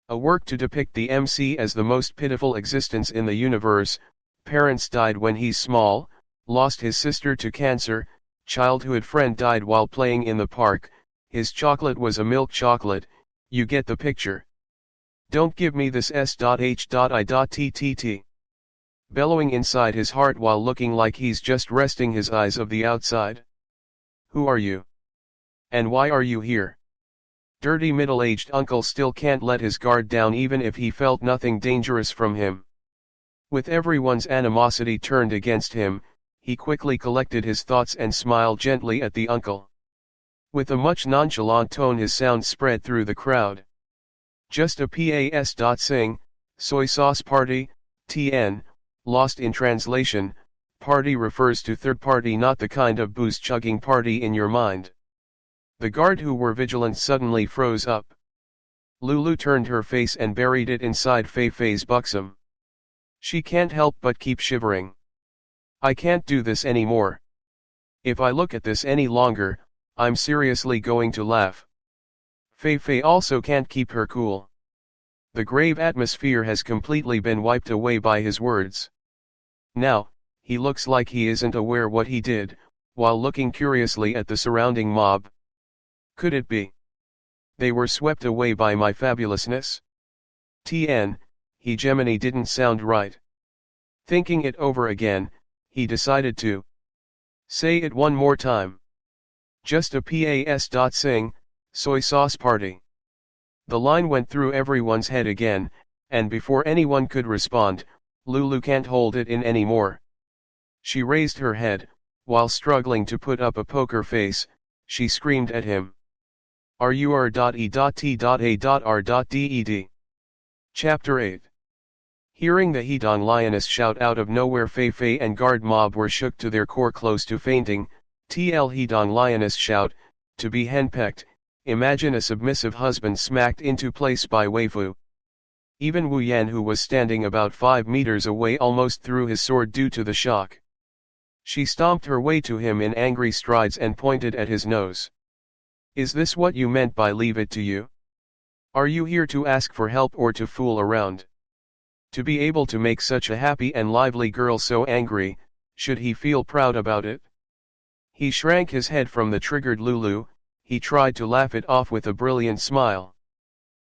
A work to depict the MC as the most pitiful existence in the universe. Parents died when he's small, lost his sister to cancer, childhood friend died while playing in the park, his chocolate was a milk chocolate, you get the picture. Don't give me this S.H.I.T. Bellowing inside his heart while looking like he's just resting his eyes of the outside. Who are you? And why are you here? Dirty middle-aged uncle still can't let his guard down even if he felt nothing dangerous from him. With everyone's animosity turned against him, he quickly collected his thoughts and smiled gently at the uncle. With a much nonchalant tone his sound spread through the crowd. Just a PAS. Soy sauce party, TN, lost in translation, party refers to third party, not the kind of booze-chugging party in your mind. The guard who were vigilant suddenly froze up. Lulu turned her face and buried it inside Fei Fei's buxom. She can't help but keep shivering. I can't do this anymore. If I look at this any longer, I'm seriously going to laugh. Fei Fei also can't keep her cool. The grave atmosphere has completely been wiped away by his words. Now, he looks like he isn't aware what he did, while looking curiously at the surrounding mob. Could it be? They were swept away by my fabulousness? TN, hegemony didn't sound right. Thinking it over again, he decided to say it one more time. Just a PAS. Soy sauce party. The line went through everyone's head again, and before anyone could respond, Lulu can't hold it in anymore. She raised her head, while struggling to put up a poker face, she screamed at him. Are you R.E.T.A.R.D.E.D? Chapter 8. Hearing the Hedong lioness shout out of nowhere, Fei Fei and guard mob were shook to their core close to fainting. TL Hedong lioness shout, to be henpecked, imagine a submissive husband smacked into place by waifu. Even Wu Yan, who was standing about 5 meters away, almost threw his sword due to the shock. She stomped her way to him in angry strides and pointed at his nose. Is this what you meant by leave it to you? Are you here to ask for help or to fool around? To be able to make such a happy and lively girl so angry, should he feel proud about it? He shrank his head from the triggered Lulu, he tried to laugh it off with a brilliant smile.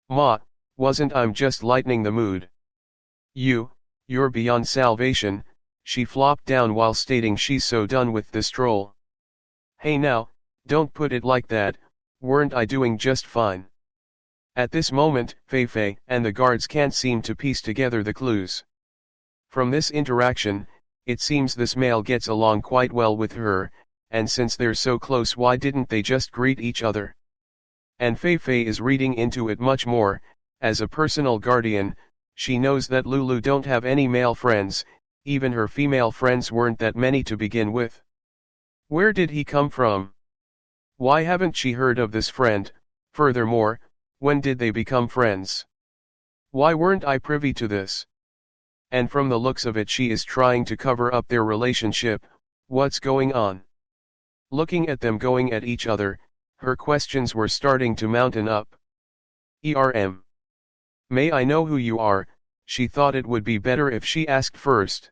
Ma, wasn't I'm just lightening the mood. You're beyond salvation, she flopped down while stating she's so done with this troll. Hey now, don't put it like that, weren't I doing just fine? At this moment, Fei Fei and the guards can't seem to piece together the clues. From this interaction, it seems this male gets along quite well with her, and since they're so close, why didn't they just greet each other? And Fei Fei is reading into it much more. As a personal guardian, she knows that Lulu don't have any male friends, even her female friends weren't that many to begin with. Where did he come from? Why haven't she heard of this friend? Furthermore, when did they become friends? Why weren't I privy to this? And from the looks of it, she is trying to cover up their relationship. What's going on? Looking at them going at each other, her questions were starting to mountain up. May I know who you are? She thought it would be better if she asked first.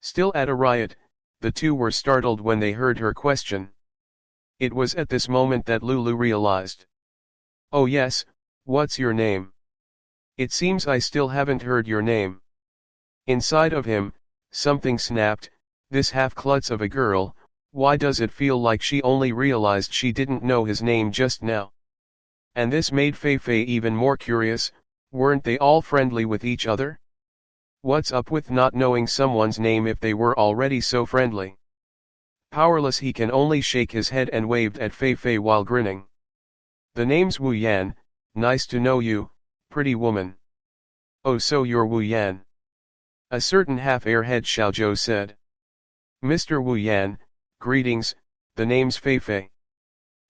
Still at a riot, the two were startled when they heard her question. It was at this moment that Lulu realized. Oh yes, what's your name? It seems I still haven't heard your name. Inside of him, something snapped. This half-klutz of a girl, why does it feel like she only realized she didn't know his name just now? And this made Fei even more curious. Weren't they all friendly with each other? What's up with not knowing someone's name if they were already so friendly? Powerless, he can only shake his head and waved at Fei while grinning. The name's Wu Yan, nice to know you, pretty woman. Oh, so you're Wu Yan? A certain half-airhead Xiaozhou said. Mr. Wu Yan, greetings, the name's Fei.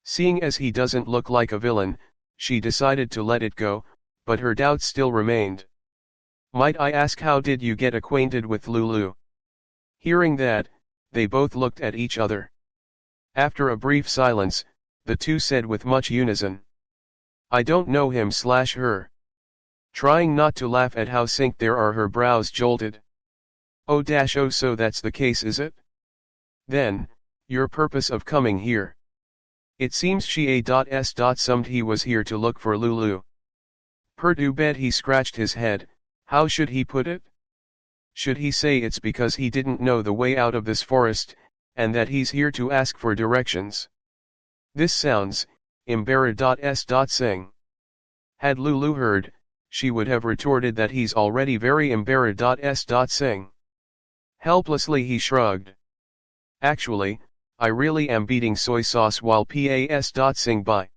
Seeing as he doesn't look like a villain, she decided to let it go, but her doubts still remained. Might I ask, how did you get acquainted with Lulu? Hearing that, they both looked at each other. After a brief silence, the two said with much unison. I don't know him/her. Trying not to laugh at how synced they are, her brows jolted. Oh, so that's the case, is it? Then, your purpose of coming here. It seems she summed he was here to look for Lulu. Perdu bet he scratched his head. How should he put it? Should he say it's because he didn't know the way out of this forest, and that he's here to ask for directions? This sounds embarrassed. Had Lulu heard, she would have retorted that he's already very embarrassed. Helplessly he shrugged. Actually, I really am beating soy sauce while sing by.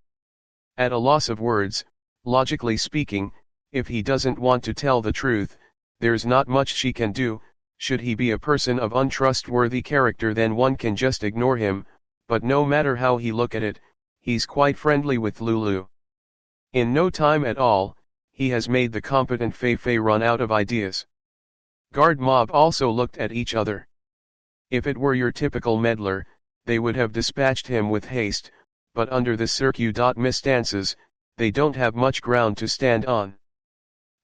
At a loss of words, logically speaking, if he doesn't want to tell the truth, there's not much she can do. Should he be a person of untrustworthy character, then one can just ignore him, but no matter how he look at it, he's quite friendly with Lulu. In no time at all, he has made the competent Fei run out of ideas. Guard mob also looked at each other. If it were your typical meddler, they would have dispatched him with haste, but under the circustances, they don't have much ground to stand on.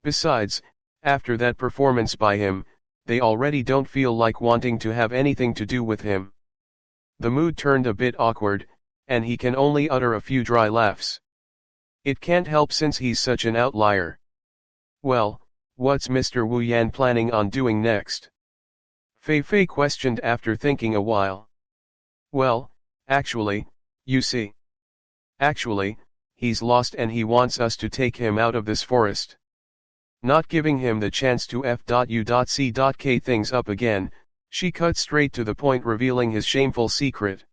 Besides, after that performance by him, they already don't feel like wanting to have anything to do with him. The mood turned a bit awkward, and he can only utter a few dry laughs. It can't help since he's such an outlier. Well, what's Mr. Wu Yan planning on doing next? Fei questioned after thinking a while. Well, actually, you see. Actually, he's lost and he wants us to take him out of this forest. Not giving him the chance to f.u.c.k things up again, she cut straight to the point, revealing his shameful secret.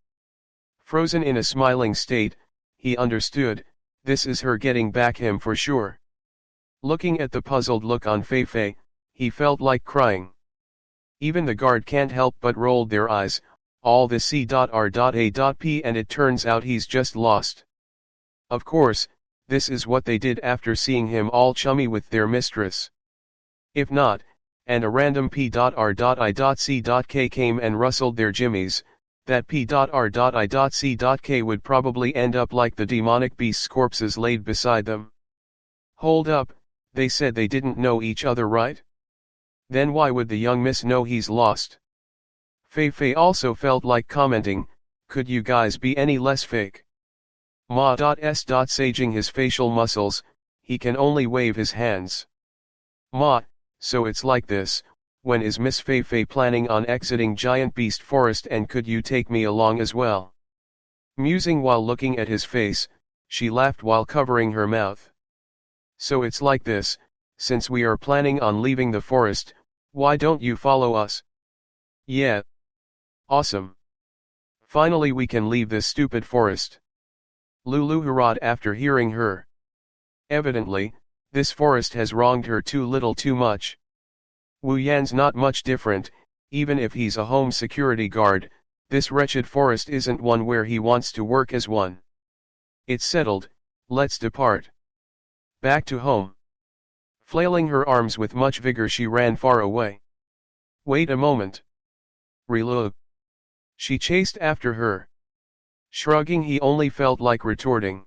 Frozen in a smiling state, he understood, this is her getting back him for sure. Looking at the puzzled look on Fei, he felt like crying. Even the guard can't help but rolled their eyes, all this C.R.A.P, and it turns out he's just lost. Of course, this is what they did after seeing him all chummy with their mistress. If not, and a random P.R.I.C.K came and rustled their jimmies, that P.R.I.C.K would probably end up like the demonic beast's corpses laid beside them. Hold up, they said they didn't know each other, right? Then why would the young miss know he's lost? Fei also felt like commenting, could you guys be any less fake? Saging his facial muscles, he can only wave his hands. So it's like this, when is Miss Fei planning on exiting Giant Beast Forest, and could you take me along as well? Musing while looking at his face, she laughed while covering her mouth. So it's like this, since we are planning on leaving the forest, why don't you follow us? Yeah. Awesome. Finally we can leave this stupid forest. Lulu hurrahed after hearing her. Evidently, this forest has wronged her too little too much. Wu Yan's not much different, even if he's a home security guard, this wretched forest isn't one where he wants to work as one. It's settled, let's depart. Back to home. Flailing her arms with much vigor, she ran far away. Wait a moment. Reload. She chased after her. Shrugging, he only felt like retorting.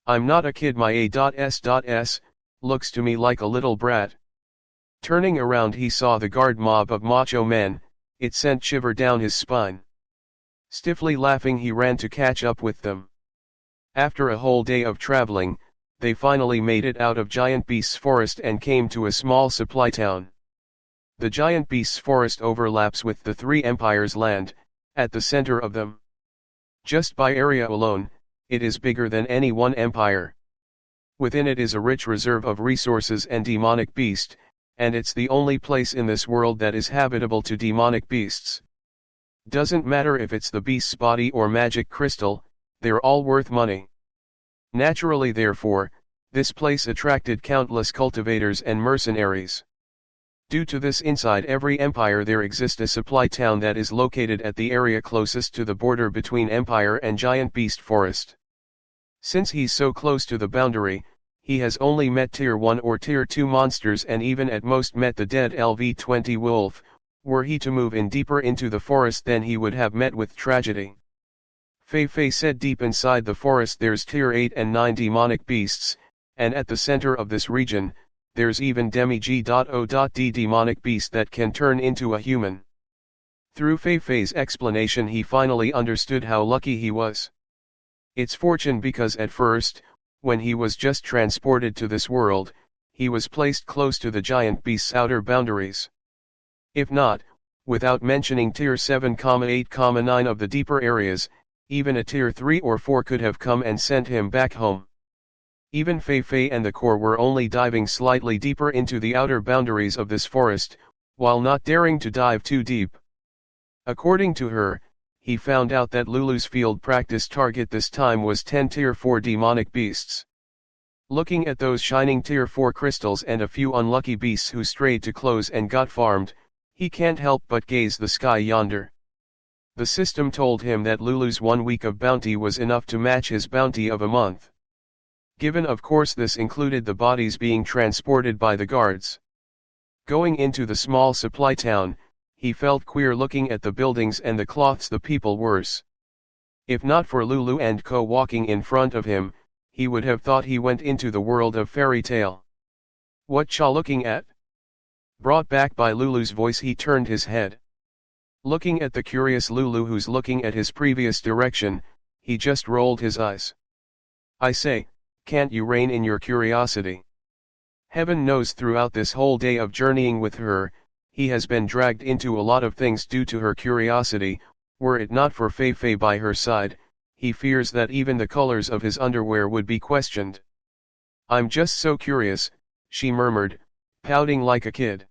I'm not a kid, my A.S. looks to me like a little brat. Turning around, he saw the guard mob of macho men, it sent shiver down his spine. Stiffly laughing, he ran to catch up with them. After a whole day of traveling, they finally made it out of Giant Beast's forest and came to a small supply town. The Giant Beast's forest overlaps with the Three Empires' land, at the center of them. Just by area alone, it is bigger than any one empire. Within it is a rich reserve of resources and demonic beast, and it's the only place in this world that is habitable to demonic beasts. Doesn't matter if it's the beast's body or magic crystal, they're all worth money. Naturally, therefore, this place attracted countless cultivators and mercenaries. Due to this, inside every empire there exists a supply town that is located at the area closest to the border between Empire and Giant Beast Forest. Since he's so close to the boundary, he has only met Tier 1 or Tier 2 monsters and even at most met the dead LV-20 wolf. Were he to move in deeper into the forest, then he would have met with tragedy. Fei Fei said deep inside the forest there's Tier 8 and 9 demonic beasts, and at the center of this region, there's even Demi-G.O.D demonic beast that can turn into a human. Through Fei Fei's explanation he finally understood how lucky he was. It's fortune because at first, when he was just transported to this world, he was placed close to the giant beast's outer boundaries. If not, without mentioning Tier 7, 8, 9 of the deeper areas, even a Tier 3 or 4 could have come and sent him back home. Even Fei Fei and the Core were only diving slightly deeper into the outer boundaries of this forest, while not daring to dive too deep. According to her, he found out that Lulu's field practice target this time was 10 Tier 4 demonic beasts. Looking at those shining Tier 4 crystals and a few unlucky beasts who strayed to close and got farmed, he can't help but gaze the sky yonder. The system told him that Lulu's 1 week of bounty was enough to match his bounty of a month. Given of course this included the bodies being transported by the guards. Going into the small supply town, he felt queer looking at the buildings and the cloths the people worse. If not for Lulu and Co walking in front of him, he would have thought he went into the world of fairy tale. What cha looking at? Brought back by Lulu's voice, he turned his head. Looking at the curious Lulu who's looking at his previous direction, he just rolled his eyes. I say, can't you rein in your curiosity? Heaven knows throughout this whole day of journeying with her, he has been dragged into a lot of things due to her curiosity. Were it not for Fei Fei by her side, he fears that even the colors of his underwear would be questioned. I'm just so curious, she murmured, pouting like a kid.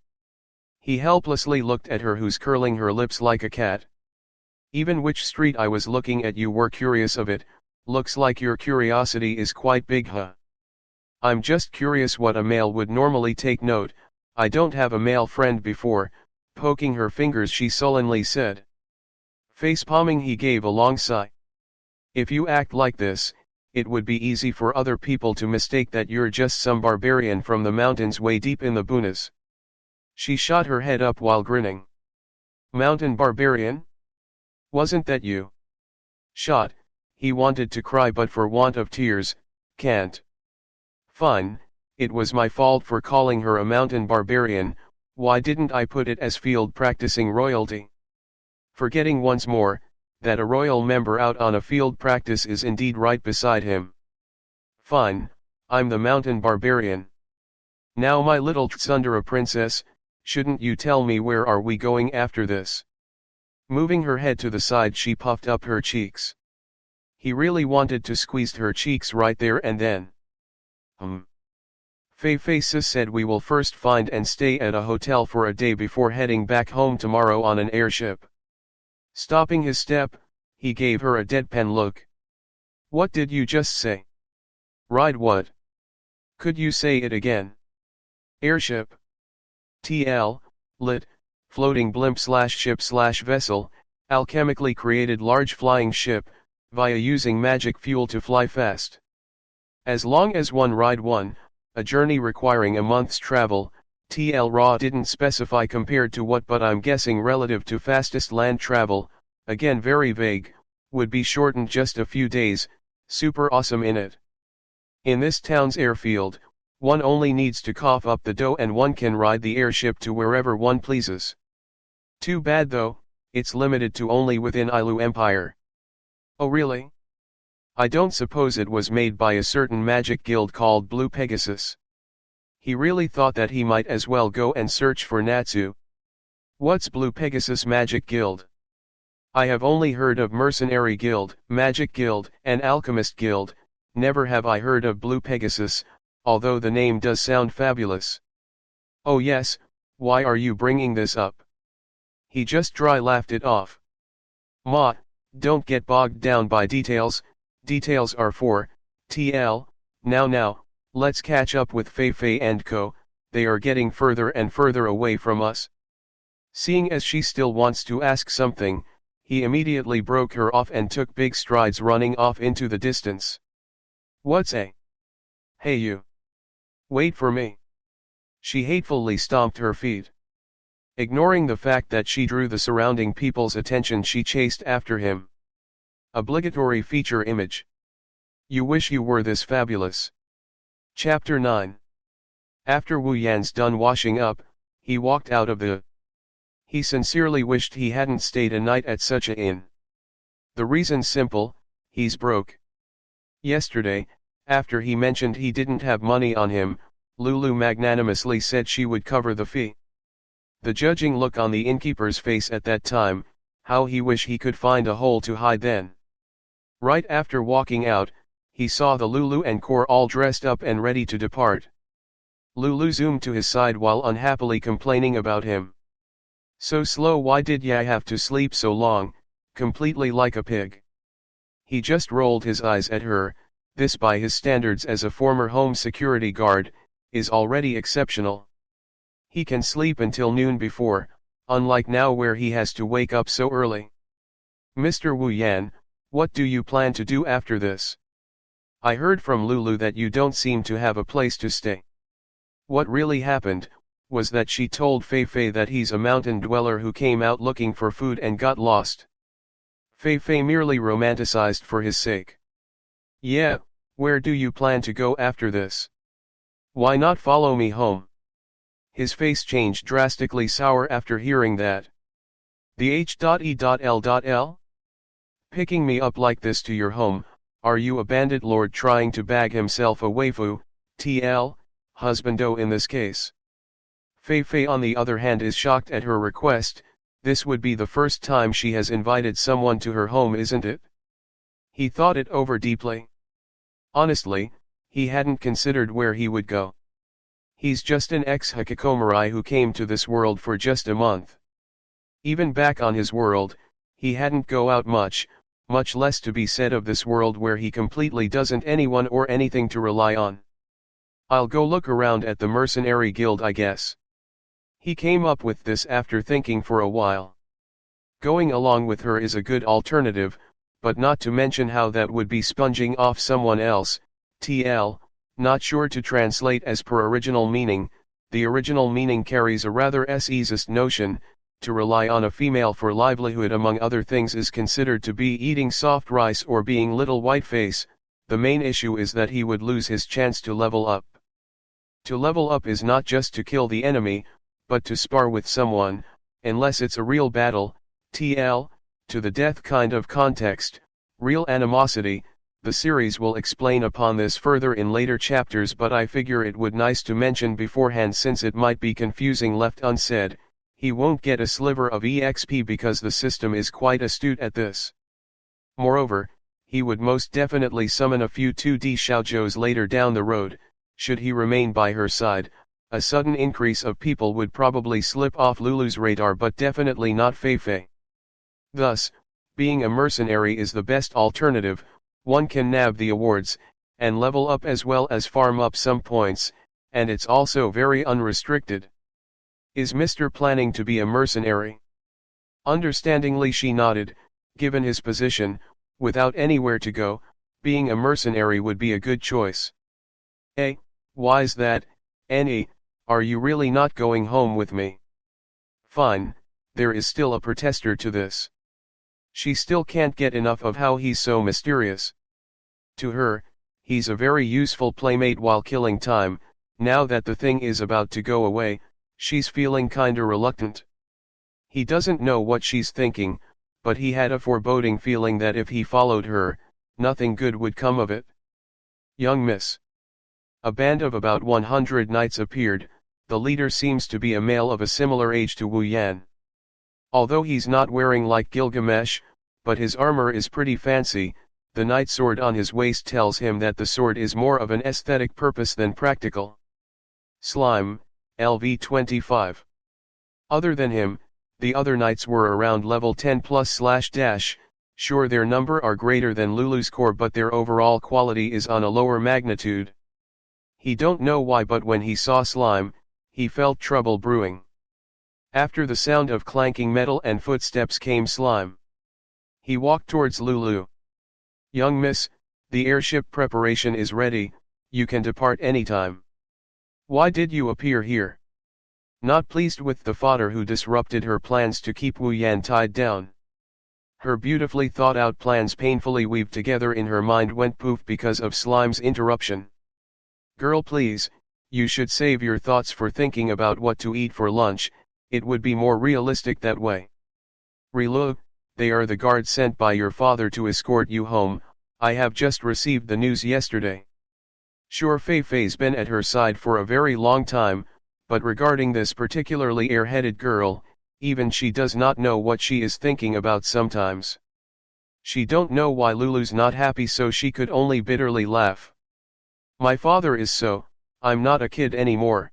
He helplessly looked at her who's curling her lips like a cat. Even which street I was looking at you were curious of it, looks like your curiosity is quite big, huh? I'm just curious what a male would normally take note. I don't have a male friend before. Poking her fingers she sullenly said. Face-palming he gave a long sigh. If you act like this, it would be easy for other people to mistake that you're just some barbarian from the mountains way deep in the boonies. She shot her head up while grinning. Mountain barbarian? Wasn't that you? Shot, he wanted to cry but for want of tears, can't. Fine, it was my fault for calling her a mountain barbarian. Why didn't I put it as field practicing royalty? Forgetting once more, that a royal member out on a field practice is indeed right beside him. Fine, I'm the mountain barbarian. Now my little tsundere princess, shouldn't you tell me where are we going after this? Moving her head to the side she puffed up her cheeks. He really wanted to squeeze her cheeks right there and then. Fei Fei said we will first find and stay at a hotel for a day before heading back home tomorrow on an airship. Stopping his step, he gave her a deadpan look. What did you just say? Ride what? Could you say it again? Airship. TL, lit, floating blimp/ship/vessel, alchemically created large flying ship, via using magic fuel to fly fast. As long as one ride one, a journey requiring a month's travel, TL Raw didn't specify compared to what, but I'm guessing relative to fastest land travel, again very vague, would be shortened just a few days. Super awesome in it. In this town's airfield, one only needs to cough up the dough and one can ride the airship to wherever one pleases. Too bad though, it's limited to only within Ilu Empire. Oh really? I don't suppose it was made by a certain magic guild called Blue Pegasus. He really thought that he might as well go and search for Natsu. What's Blue Pegasus Magic Guild? I have only heard of Mercenary Guild, Magic Guild, and Alchemist Guild, never have I heard of Blue Pegasus, although the name does sound fabulous. Oh yes, why are you bringing this up? He just dry laughed it off. Ma, don't get bogged down by details, details are for TL, now, let's catch up with Fei Fei and co, they are getting further and further away from us. Seeing as she still wants to ask something, he immediately broke her off and took big strides running off into the distance. What's a? Hey you. Wait for me. She hatefully stomped her feet. Ignoring the fact that she drew the surrounding people's attention, she chased after him. Obligatory feature image. You wish you were this fabulous. Chapter 9. After Wu Yan's done washing up, he walked out of the. He sincerely wished he hadn't stayed a night at such a inn. The reason's simple, he's broke. Yesterday, after he mentioned he didn't have money on him, Lulu magnanimously said she would cover the fee. The judging look on the innkeeper's face at that time, how he wished he could find a hole to hide then. Right after walking out, he saw the Lulu and Kor all dressed up and ready to depart. Lulu zoomed to his side while unhappily complaining about him. So slow, why did ya have to sleep so long, completely like a pig? He just rolled his eyes at her. This by his standards as a former home security guard, is already exceptional. He can sleep until noon before, unlike now where he has to wake up so early. Mr. Wu Yan, what do you plan to do after this? I heard from Lulu that you don't seem to have a place to stay. What really happened, was that she told Fei Fei that he's a mountain dweller who came out looking for food and got lost. Fei Fei merely romanticized for his sake. Yeah, where do you plan to go after this? Why not follow me home? His face changed drastically sour after hearing that. The H.E.L.L? Picking me up like this to your home, are you a bandit lord trying to bag himself a waifu, TL, husbando in this case? Fei Fei on the other hand is shocked at her request. This would be the first time she has invited someone to her home, isn't it? He thought it over deeply. Honestly, he hadn't considered where he would go. He's just an ex-hikikomori who came to this world for just a month. Even back on his world, he hadn't go out much less to be said of this world where he completely doesn't anyone or anything to rely on. I'll go look around at the mercenary guild, I guess. He came up with this after thinking for a while. Going along with her is a good alternative, but not to mention how that would be sponging off someone else, TL, not sure to translate as per original meaning. The original meaning carries a rather easist notion. To rely on a female for livelihood among other things is considered to be eating soft rice or being little whiteface. The main issue is that he would lose his chance to level up. To level up is not just to kill the enemy, but to spar with someone, unless it's a real battle, TL, to the death kind of context, real animosity. The series will explain upon this further in later chapters, but I figure it would nice to mention beforehand since it might be confusing left unsaid. He won't get a sliver of EXP because the system is quite astute at this. Moreover, he would most definitely summon a few 2D shoujos later down the road. Should he remain by her side, a sudden increase of people would probably slip off Lulu's radar, but definitely not Fei Fei. Thus, being a mercenary is the best alternative. One can nab the awards, and level up as well as farm up some points, and it's also very unrestricted. Is Mr. planning to be a mercenary? Understandingly she nodded. Given his position, without anywhere to go, being a mercenary would be a good choice. Why's that, Annie? Are you really not going home with me? Fine, there is still a protester to this. She still can't get enough of how he's so mysterious. To her, he's a very useful playmate while killing time. Now that the thing is about to go away, she's feeling kinda reluctant. He doesn't know what she's thinking, but he had a foreboding feeling that if he followed her, nothing good would come of it. Young miss. A band of about 100 knights appeared. The leader seems to be a male of a similar age to Wu Yan. Although he's not wearing like Gilgamesh, but his armor is pretty fancy. The knight sword on his waist tells him that the sword is more of an aesthetic purpose than practical. Slime, LV 25. Other than him, the other knights were around level 10 plus /. Sure, their number are greater than Lulu's core, but their overall quality is on a lower magnitude. He don't know why, but when he saw Slime, he felt trouble brewing. After the sound of clanking metal and footsteps came Slime. He walked towards Lulu. Young miss, the airship preparation is ready, you can depart anytime. Why did you appear here? Not pleased with the fodder who disrupted her plans to keep Wu Yan tied down. Her beautifully thought out plans painfully weaved together in her mind went poof because of Slime's interruption. Girl, please, you should save your thoughts for thinking about what to eat for lunch, it would be more realistic that way. Reload, they are the guards sent by your father to escort you home. I have just received the news yesterday. Sure, Fei Fei's been at her side for a very long time, but regarding this particularly airheaded girl, even she does not know what she is thinking about sometimes. She don't know why Lulu's not happy, so she could only bitterly laugh. My father is so, I'm not a kid anymore.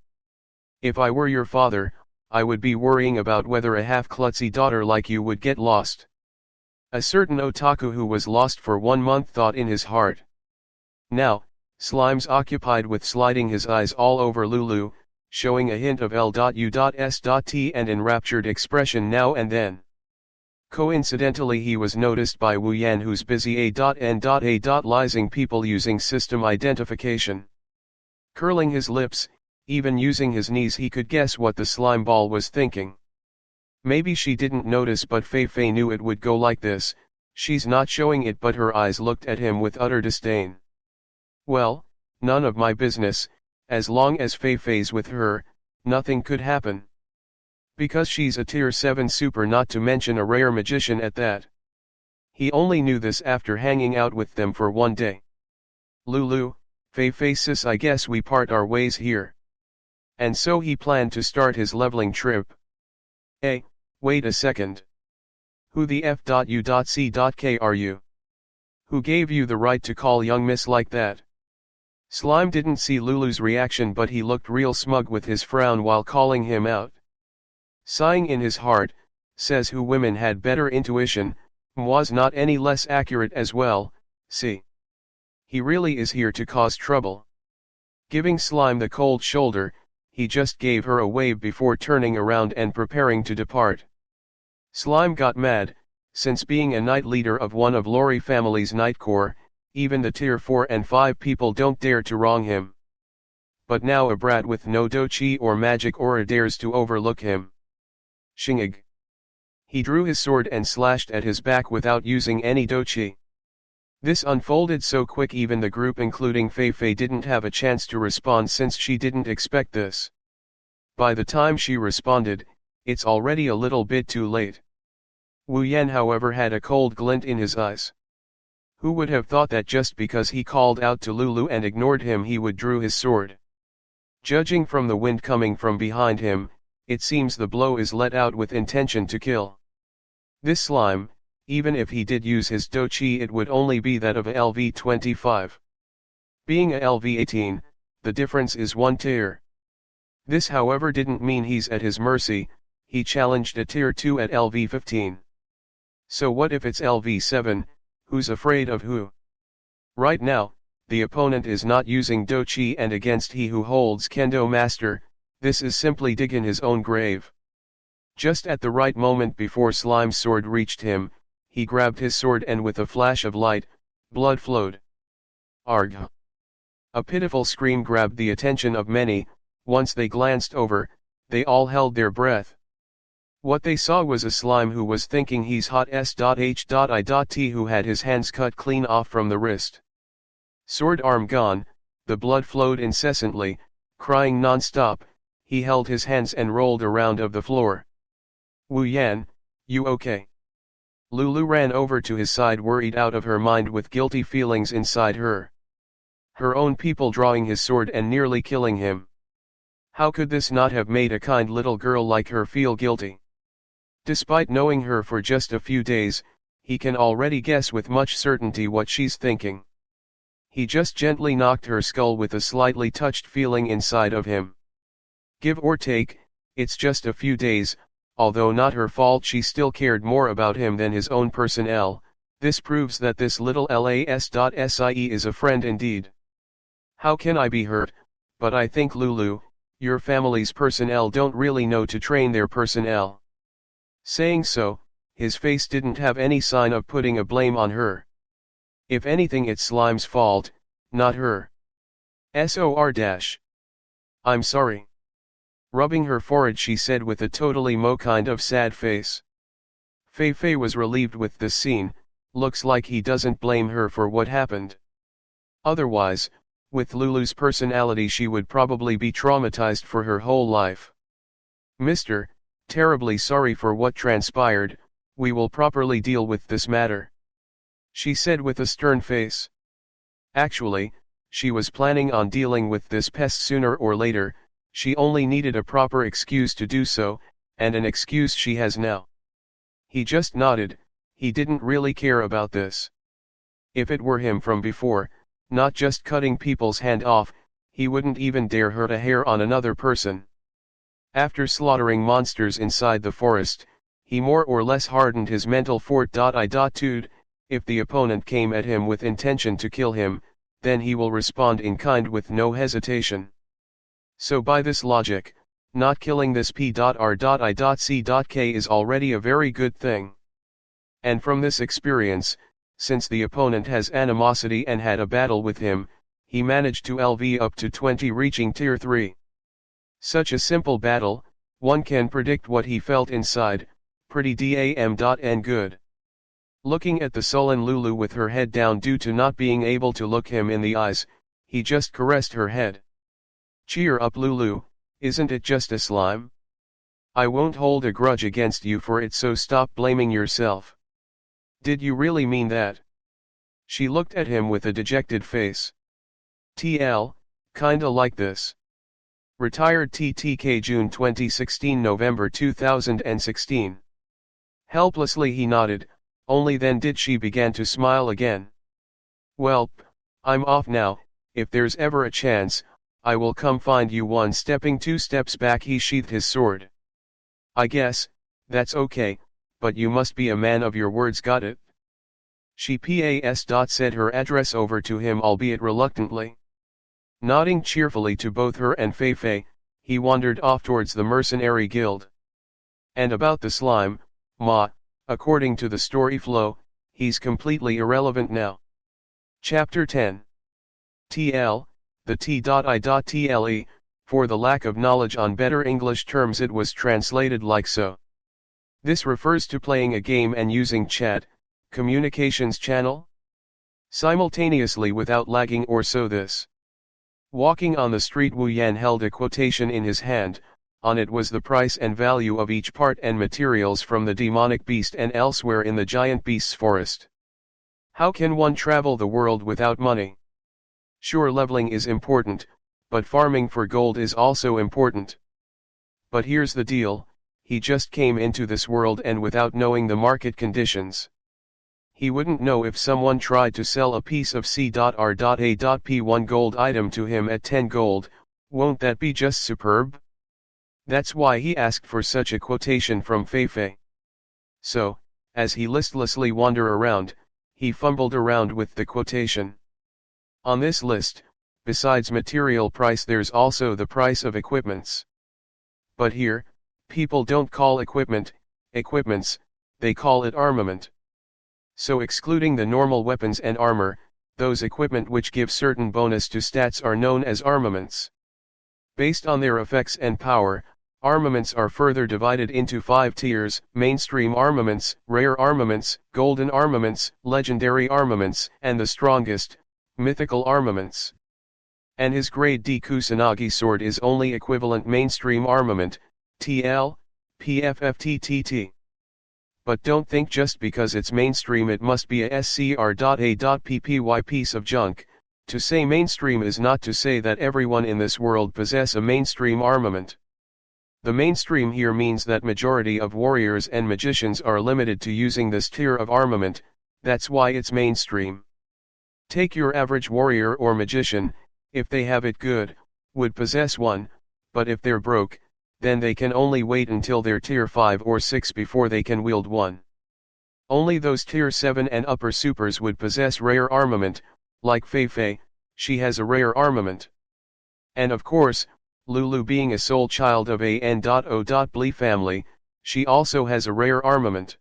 If I were your father, I would be worrying about whether a half-klutzy daughter like you would get lost. A certain otaku who was lost for 1 month thought in his heart. Now, Slime's occupied with sliding his eyes all over Lulu, showing a hint of L.U.S.T and enraptured expression now and then. Coincidentally, he was noticed by Wu Yan, who's busy A.N.A.lising people using system identification. Curling his lips, even using his knees, he could guess what the slime ball was thinking. Maybe she didn't notice, but Fei Fei knew it would go like this. She's not showing it, but her eyes looked at him with utter disdain. Well, none of my business. As long as Fei Fei's with her, nothing could happen. Because she's a tier 7 super, not to mention a rare magician at that. He only knew this after hanging out with them for 1 day. Lulu, Fei Fei sis, I guess we part our ways here. And so he planned to start his leveling trip. Hey, wait a second. Who the F.U.C.K are you? Who gave you the right to call young miss like that? Slime didn't see Lulu's reaction, but he looked real smug with his frown while calling him out. Sighing in his heart, says who women had better intuition, was not any less accurate as well. See. He really is here to cause trouble. Giving Slime the cold shoulder, he just gave her a wave before turning around and preparing to depart. Slime got mad, since being a knight leader of one of Lori family's knight corps, even the tier 4 and 5 people don't dare to wrong him. But now a brat with no dochi or magic aura dares to overlook him. Shingig. He drew his sword and slashed at his back without using any dochi. This unfolded so quick even the group including Fei Fei didn't have a chance to respond, since she didn't expect this. By the time she responded, it's already a little bit too late. Wu Yan, however, had a cold glint in his eyes. Who would have thought that just because he called out to Lulu and ignored him, he would drew his sword? Judging from the wind coming from behind him, it seems the blow is let out with intention to kill. This slime, even if he did use his dochi, it would only be that of a LV 25. Being a LV 18, the difference is 1 tier. This, however, didn't mean he's at his mercy. He challenged a tier 2 at LV 15. So what if it's LV 7, who's afraid of who? Right now, the opponent is not using dochi, and against he who holds kendo master, this is simply digging his own grave. Just at the right moment before Slime's sword reached him, he grabbed his sword and with a flash of light, blood flowed. Arg! A pitiful scream grabbed the attention of many. Once they glanced over, they all held their breath. What they saw was a slime who was thinking he's hot s.h.i.t, who had his hands cut clean off from the wrist. Sword arm gone, the blood flowed incessantly, crying non-stop. He held his hands and rolled around of the floor. Wu Yan, you okay? Lulu ran over to his side, worried out of her mind with guilty feelings inside her. Her own people drawing his sword and nearly killing him. How could this not have made a kind little girl like her feel guilty? Despite knowing her for just a few days, he can already guess with much certainty what she's thinking. He just gently knocked her skull with a slightly touched feeling inside of him. Give or take, it's just a few days, although not her fault she still cared more about him than his own personnel. This proves that this little las.sie is a friend indeed. How can I be hurt, but I think Lulu, your family's personnel don't really know to train their personnel. Saying so, his face didn't have any sign of putting a blame on her. If anything, it's Slime's fault, not her. SOR-. I'm sorry. Rubbing her forehead, she said with a totally kind of sad face. Fei Fei was relieved with this scene. Looks like he doesn't blame her for what happened. Otherwise, with Lulu's personality, she would probably be traumatized for her whole life. Mister, terribly sorry for what transpired. We will properly deal with this matter, she said with a stern face. Actually, she was planning on dealing with this pest sooner or later. She only needed a proper excuse to do so, and an excuse she has now. He just nodded. He didn't really care about this. If it were him from before, not just cutting people's hand off, he wouldn't even dare hurt a hair on another person. After slaughtering monsters inside the forest, he more or less hardened his mental fort. If the opponent came at him with intention to kill him, then he will respond in kind with no hesitation. So by this logic, not killing this P.R.I.C.K is already a very good thing. And from this experience, since the opponent has animosity and had a battle with him, he managed to LV up to 20, reaching tier 3. Such a simple battle, one can predict what he felt inside. Pretty damn and good. Looking at the sullen Lulu with her head down due to not being able to look him in the eyes, he just caressed her head. Cheer up, Lulu, isn't it just a slime? I won't hold a grudge against you for it, so stop blaming yourself. Did you really mean that? She looked at him with a dejected face. TL, kinda like this. Retired TTK, June 2016, November 2016. Helplessly he nodded, only then did she begin to smile again. Well, I'm off now. If there's ever a chance, I will come find you. One stepping 2 steps back, he sheathed his sword. I guess, that's okay, but you must be a man of your words, got it? She said her address over to him, albeit reluctantly. Nodding cheerfully to both her and Fei Fei, he wandered off towards the mercenary guild. And about the slime, Ma, according to the story flow, he's completely irrelevant now. Chapter 10. TL, the T.I.tle, for the lack of knowledge on better English terms it was translated like so. This refers to playing a game and using chat, communications channel, simultaneously without lagging or so this. Walking on the street, Wu Yan held a quotation in his hand. On it was the price and value of each part and materials from the demonic beast and elsewhere in the giant beast's forest. How can one travel the world without money? Sure, leveling is important, but farming for gold is also important. But here's the deal, he just came into this world and without knowing the market conditions. He wouldn't know if someone tried to sell a piece of C.R.A.P1 gold item to him at 10 gold, won't that be just superb? That's why he asked for such a quotation from Fei Fei. So, as he listlessly wandered around, he fumbled around with the quotation. On this list, besides material price, there's also the price of equipments. But here, people don't call equipment, equipments, they call it armament. So excluding the normal weapons and armor, those equipment which give certain bonus to stats are known as armaments. Based on their effects and power, armaments are further divided into 5 tiers: mainstream armaments, rare armaments, golden armaments, legendary armaments, and the strongest, mythical armaments. And his grade D Kusanagi sword is only equivalent mainstream armament, TL, PFFTTT. But don't think just because it's mainstream it must be a scr.a.ppy piece of junk. To say mainstream is not to say that everyone in this world possess a mainstream armament. The mainstream here means that majority of warriors and magicians are limited to using this tier of armament, that's why it's mainstream. Take your average warrior or magician, if they have it good, would possess one, but if they're broke, then they can only wait until they're tier 5 or 6 before they can wield one. Only those tier 7 and upper supers would possess rare armament, like Fei Fei, she has a rare armament. And of course, Lulu being a sole child of a N.O.Bli family, she also has a rare armament.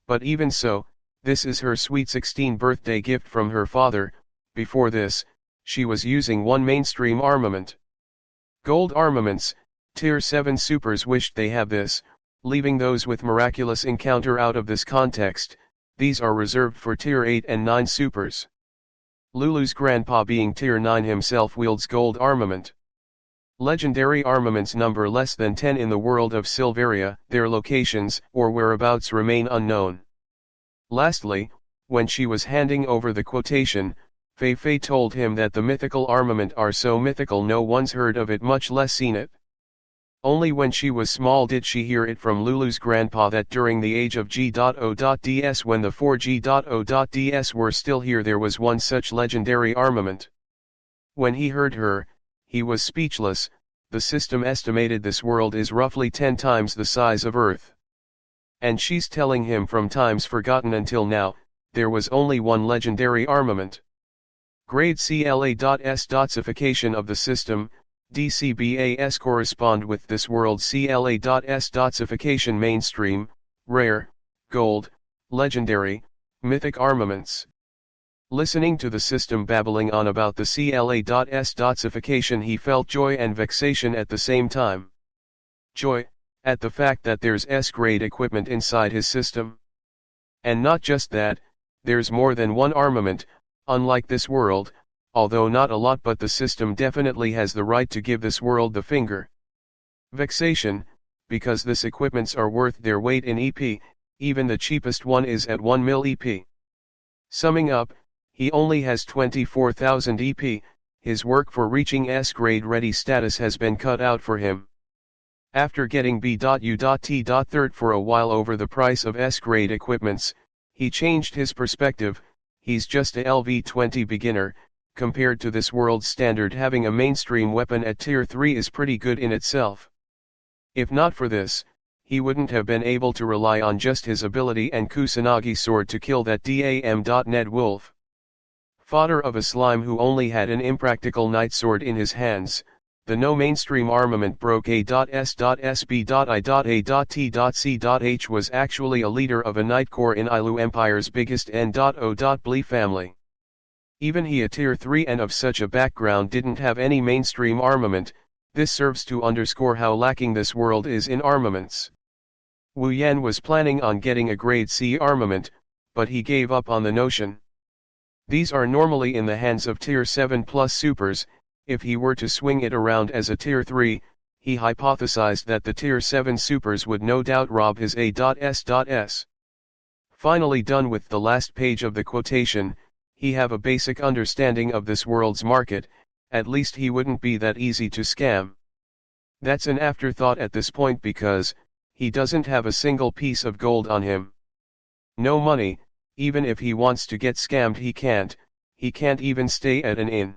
But even so, this is her sweet 16th birthday gift from her father. Before this, she was using one mainstream armament. Gold armaments, tier 7 supers wished they have this, leaving those with miraculous encounter out of this context. These are reserved for tier 8 and 9 supers. Lulu's grandpa being tier 9 himself wields gold armament. Legendary armaments number less than 10 in the world of Silveria, their locations or whereabouts remain unknown. Lastly, when she was handing over the quotation, Fei Fei told him that the mythical armament are so mythical no one's heard of it much less seen it. Only when she was small did she hear it from Lulu's grandpa that during the age of G.O.DS when the 4G.O.DS were still here there was one such legendary armament. When he heard her, he was speechless. The system estimated this world is roughly 10 times the size of Earth. And she's telling him from times forgotten until now, there was only one legendary armament. Grade CLA.S. of the system, DCBAS correspond with this world CLA.S. mainstream, rare, gold, legendary, mythic armaments. Listening to the system babbling on about the CLA.S. he felt joy and vexation at the same time. Joy, at the fact that there's S-grade equipment inside his system. And not just that, there's more than one armament, unlike this world, although not a lot, but the system definitely has the right to give this world the finger. Vexation, because this equipments are worth their weight in EP, even the cheapest one is at 1 mil EP. Summing up, he only has 24,000 EP, his work for reaching S-grade ready status has been cut out for him. After getting B.U.T.3rd for a while over the price of S-grade equipments, he changed his perspective. He's just a LV20 beginner. Compared to this world's standard, having a mainstream weapon at tier 3 is pretty good in itself. If not for this, he wouldn't have been able to rely on just his ability and Kusanagi sword to kill that DAM.Ned wolf. Fodder of a slime who only had an impractical night sword in his hands. The no mainstream armament broke A.S.B.I.A.T.C.H was actually a leader of a night corps in Ilu Empire's biggest N.O.Bli family. Even he, a tier 3 and of such a background, didn't have any mainstream armament. This serves to underscore how lacking this world is in armaments. Wu Yan was planning on getting a grade C armament, but he gave up on the notion. These are normally in the hands of tier 7 plus supers. If he were to swing it around as a tier 3, he hypothesized that the tier 7 supers would no doubt rob his A.S.S. Finally done with the last page of the quotation, he have a basic understanding of this world's market, at least he wouldn't be that easy to scam. That's an afterthought at this point because, he doesn't have a single piece of gold on him. No money, even if he wants to get scammed he can't even stay at an inn.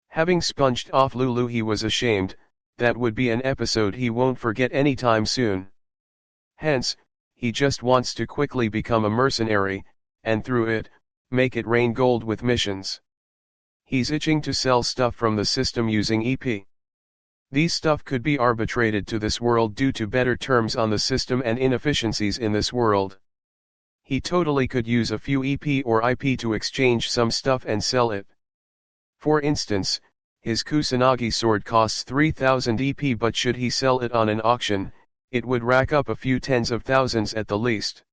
Having sponged off Lulu he was ashamed, that would be an episode he won't forget anytime soon. Hence, he just wants to quickly become a mercenary, and through it, make it rain gold with missions. He's itching to sell stuff from the system using EP. These stuff could be arbitrated to this world due to better terms on the system and inefficiencies in this world. He totally could use a few EP or IP to exchange some stuff and sell it. For instance, his Kusanagi sword costs 3,000 EP, but should he sell it on an auction, it would rack up a few tens of thousands at the least.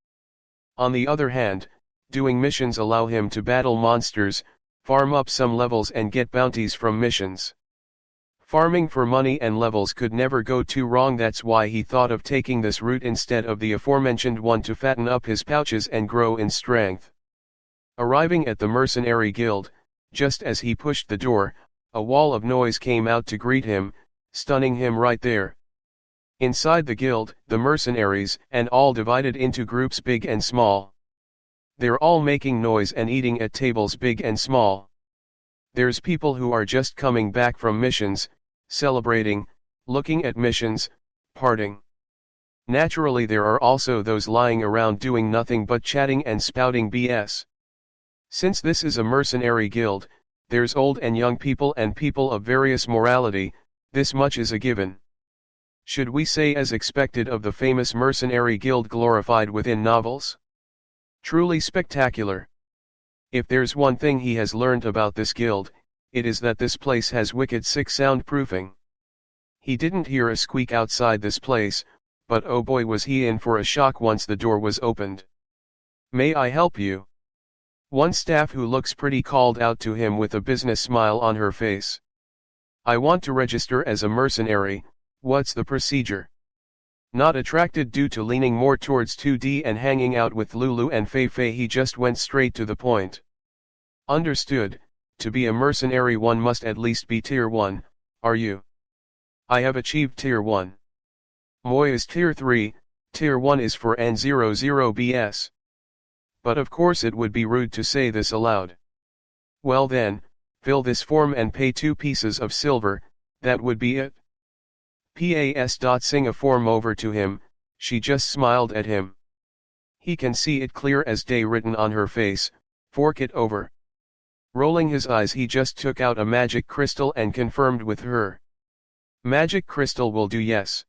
On the other hand, doing missions allow him to battle monsters, farm up some levels and get bounties from missions. Farming for money and levels could never go too wrong, that's why he thought of taking this route instead of the aforementioned one to fatten up his pouches and grow in strength. Arriving at the mercenary guild, just as he pushed the door, a wall of noise came out to greet him, stunning him right there. Inside the guild, the mercenaries, and all divided into groups big and small. They're all making noise and eating at tables big and small. There's people who are just coming back from missions, celebrating, looking at missions, partying. Naturally, there are also those lying around doing nothing but chatting and spouting BS. Since this is a mercenary guild, there's old and young people and people of various morality, this much is a given. Should we say as expected of the famous mercenary guild glorified within novels? Truly spectacular. If there's one thing he has learned about this guild, it is that this place has wicked sick soundproofing. He didn't hear a squeak outside this place, but oh boy was he in for a shock once the door was opened. "May I help you?" One staff who looks pretty called out to him with a business smile on her face. "I want to register as a mercenary, what's the procedure?" Not attracted due to leaning more towards 2D and hanging out with Lulu and Fei Fei, he just went straight to the point. "Understood, to be a mercenary one must at least be tier 1, are you?" "I have achieved tier 1. Moi is tier 3, tier 1 is for N00 BS. But of course it would be rude to say this aloud." "Well then, fill this form and pay 2 pieces of silver, that would be it." Sing a form over to him, she just smiled at him. He can see it clear as day written on her face, "Fork it over." Rolling his eyes, he just took out a magic crystal and confirmed with her. "Magic crystal will do, yes."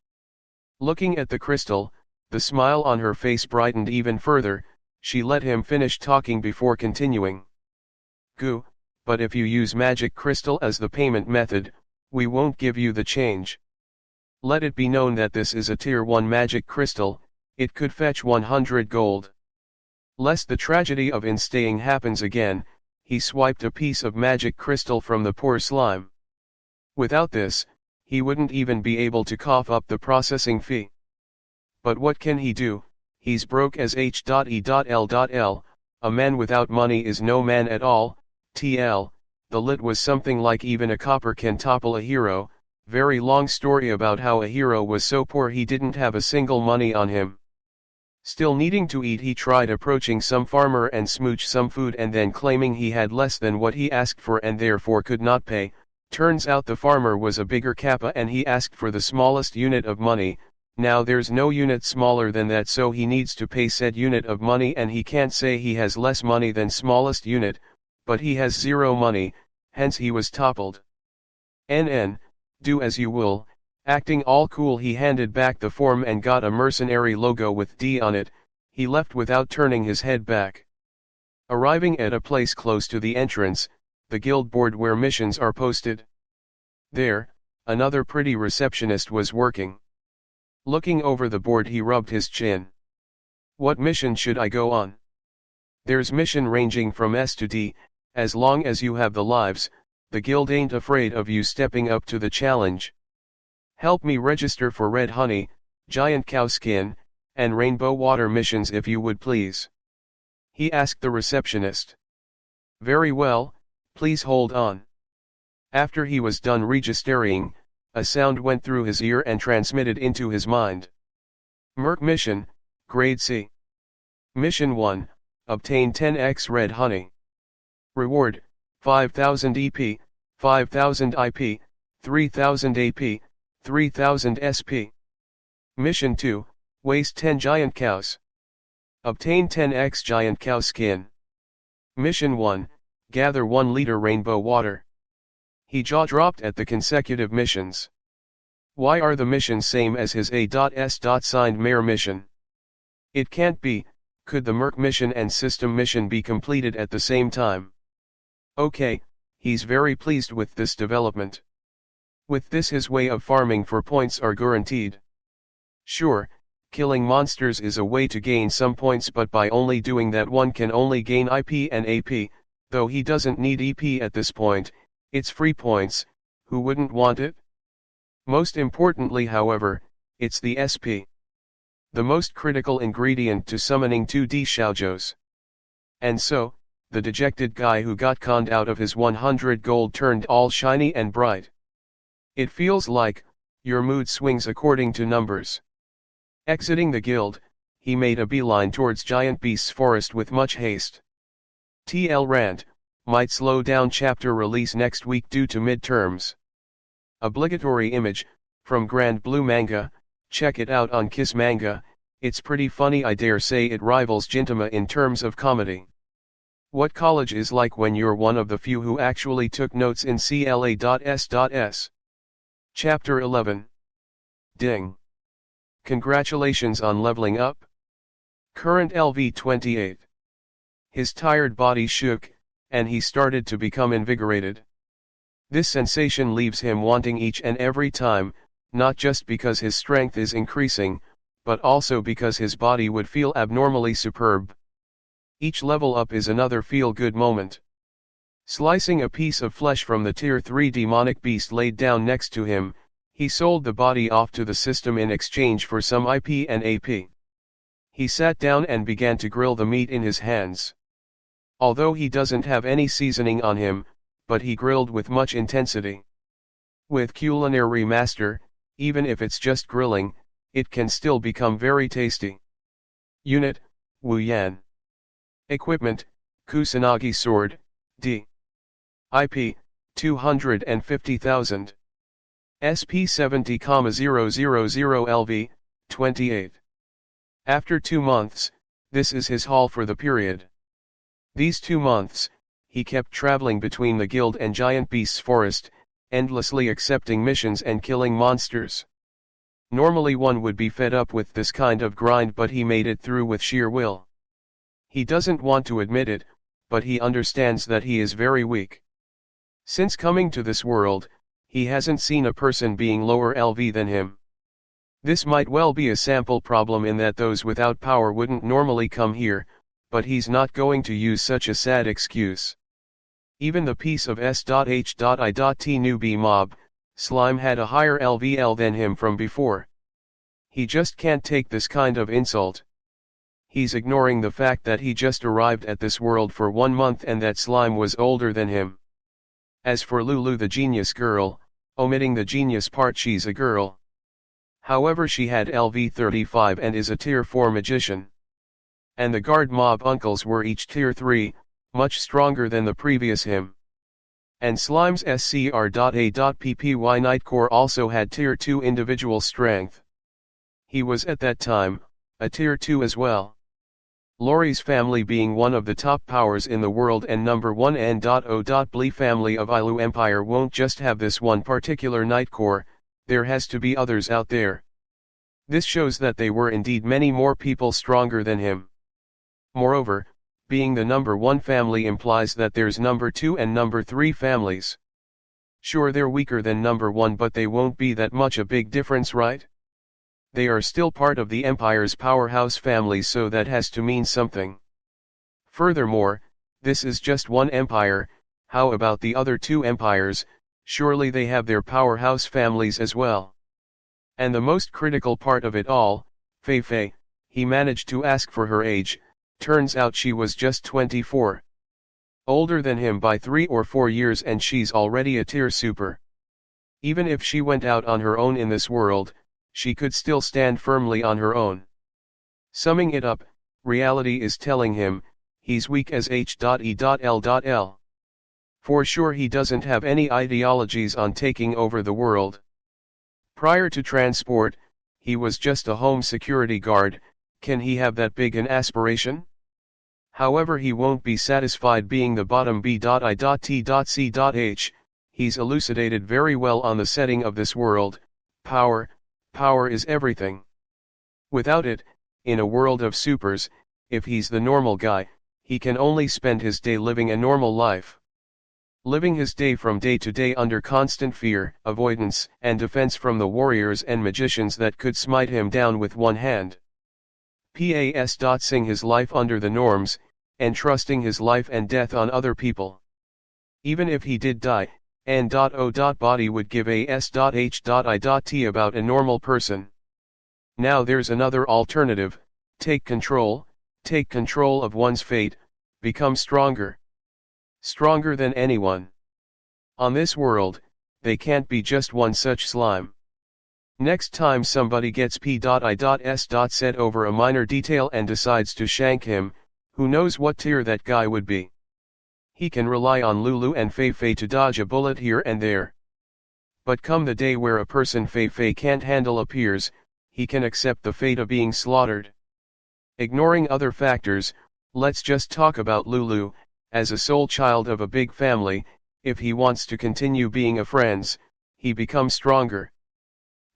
Looking at the crystal, the smile on her face brightened even further. She let him finish talking before continuing. "Goo, but if you use magic crystal as the payment method, we won't give you the change. Let it be known that this is a tier 1 magic crystal, it could fetch 100 gold. Lest the tragedy of instaying happens again," he swiped a piece of magic crystal from the poor slime. "Without this, he wouldn't even be able to cough up the processing fee. But what can he do, he's broke as H.E.L.L. A man without money is no man at all, TL, the lit was something like even a copper can topple a hero. Very long story about how a hero was so poor he didn't have a single money on him. Still needing to eat, he tried approaching some farmer and smooch some food, and then claiming he had less than what he asked for and therefore could not pay. Turns out the farmer was a bigger kappa and he asked for the smallest unit of money. Now there's no unit smaller than that, so he needs to pay said unit of money, and he can't say he has less money than smallest unit, but he has 0 money, hence he was toppled. NN. Do as you will." Acting all cool, he handed back the form and got a mercenary logo with D on it. He left without turning his head back. Arriving at a place close to the entrance, the guild board where missions are posted. There, another pretty receptionist was working. Looking over the board, he rubbed his chin. "What mission should I go on?" "There's mission ranging from S to D, as long as you have the lives. The guild ain't afraid of you stepping up to the challenge." "Help me register for red honey, giant cow skin, and rainbow water missions if you would please," he asked the receptionist. "Very well, please hold on." After he was done registering, a sound went through his ear and transmitted into his mind. "Merc mission, grade C. Mission 1, obtain 10x red honey. Reward, 5,000 EP, 5,000 IP, 3,000 AP, 3,000 SP. Mission 2, waste 10 giant cows. Obtain 10x giant cow skin. Mission 1, gather 1 liter rainbow water." He jaw-dropped at the consecutive missions. Why are the missions same as his A.S. signed mare mission? It can't be. Could the Merc mission and System mission be completed at the same time? Okay, he's very pleased with this development. With this, his way of farming for points are guaranteed. Sure, killing monsters is a way to gain some points, but by only doing that one can only gain IP and AP, though he doesn't need EP at this point, it's free points, who wouldn't want it? Most importantly however, it's the SP. The most critical ingredient to summoning 2D shoujos. And so, the dejected guy who got conned out of his 100 gold turned all shiny and bright. It feels like, your mood swings according to numbers. Exiting the guild, he made a beeline towards Giant Beast's forest with much haste. TL rant, might slow down chapter release next week due to midterms. Obligatory image, from Grand Blue Manga, check it out on Kiss Manga, it's pretty funny. I dare say it rivals Gintama in terms of comedy. What college is like when you're one of the few who actually took notes in CLA.S.S. Chapter 11. Ding. Congratulations on leveling up. Current LV 28. His tired body shook, and he started to become invigorated. This sensation leaves him wanting each and every time, not just because his strength is increasing, but also because his body would feel abnormally superb. Each level up is another feel-good moment. Slicing a piece of flesh from the tier 3 demonic beast laid down next to him, he sold the body off to the system in exchange for some IP and AP. He sat down and began to grill the meat in his hands. Although he doesn't have any seasoning on him, but he grilled with much intensity. With Culinary Master, even if it's just grilling, it can still become very tasty. Unit, Wu Yan. Equipment, Kusanagi Sword, D. IP, 250,000. SP 70,000 LV, 28. After 2 months, this is his haul for the period. These 2 months, he kept traveling between the guild and Giant Beast's forest, endlessly accepting missions and killing monsters. Normally one would be fed up with this kind of grind, but he made it through with sheer will. He doesn't want to admit it, but he understands that he is very weak. Since coming to this world, he hasn't seen a person being lower LV than him. This might well be a sample problem in that those without power wouldn't normally come here, but he's not going to use such a sad excuse. Even the piece of S.H.I.T newbie mob, Slime, had a higher LVL than him from before. He just can't take this kind of insult. He's ignoring the fact that he just arrived at this world for 1 month and that Slime was older than him. As for Lulu the genius girl, omitting the genius part, she's a girl. However, she had LV 35 and is a tier 4 magician. And the guard mob uncles were each tier 3, much stronger than the previous him. And Slime's SCR.A.PPY Nightcore also had tier 2 individual strength. He was at that time, a tier 2 as well. Lori's family being one of the top powers in the world and number 1 N.O.Bli family of Ilu Empire won't just have this one particular Nightcore, there has to be others out there. This shows that they were indeed many more people stronger than him. Moreover, being the number 1 family implies that there's number 2 and number 3 families. Sure, they're weaker than number 1, but they won't be that much a big difference, right? They are still part of the Empire's powerhouse family, so that has to mean something. Furthermore, this is just one empire. How about the other 2 empires? Surely they have their powerhouse families as well. And the most critical part of it all, Fei Fei, he managed to ask for her age. Turns out she was just 24. Older than him by 3 or 4 years, and she's already a tier super. Even if she went out on her own in this world, she could still stand firmly on her own. Summing it up, reality is telling him, he's weak as H.E.L.L. For sure he doesn't have any ideologies on taking over the world. Prior to transport, he was just a home security guard. Can he have that big an aspiration? However, he won't be satisfied being the bottom B.I.T.C.H. He's elucidated very well on the setting of this world. Power is everything. Without it, in a world of supers, if he's the normal guy, he can only spend his day living a normal life. Living his day from day to day under constant fear, avoidance, and defense from the warriors and magicians that could smite him down with one hand. Passing his life under the norms, and trusting his life and death on other people. Even if he did die, N.O. Body would give a S.H.I.T about a normal person. Now there's another alternative, take control of one's fate, become stronger. Stronger than anyone. On this world, they can't be just one such slime. Next time somebody gets P.I.S. said over a minor detail and decides to shank him, who knows what tier that guy would be. He can rely on Lulu and Fei Fei to dodge a bullet here and there. But come the day where a person Fei Fei can't handle appears, he can accept the fate of being slaughtered. Ignoring other factors, let's just talk about Lulu. As a sole child of a big family, if he wants to continue being a friends, he becomes stronger.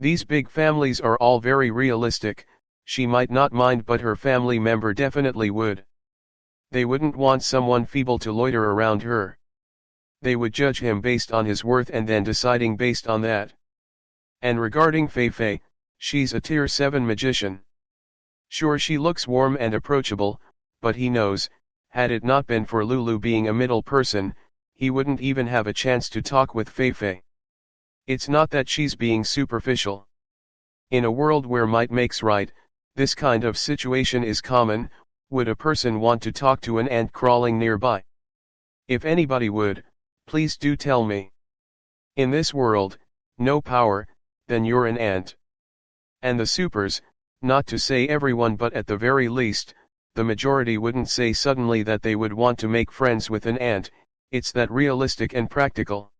These big families are all very realistic. She might not mind, but her family member definitely would. They wouldn't want someone feeble to loiter around her. They would judge him based on his worth and then deciding based on that. And regarding Fei Fei, she's a tier 7 magician. Sure, she looks warm and approachable, but he knows, had it not been for Lulu being a middle person, he wouldn't even have a chance to talk with Fei Fei. It's not that she's being superficial. In a world where might makes right, this kind of situation is common. Would a person want to talk to an ant crawling nearby? If anybody would, please do tell me. In this world, no power, then you're an ant. And the supers, not to say everyone but at the very least, the majority wouldn't say suddenly that they would want to make friends with an ant. It's that realistic and practical.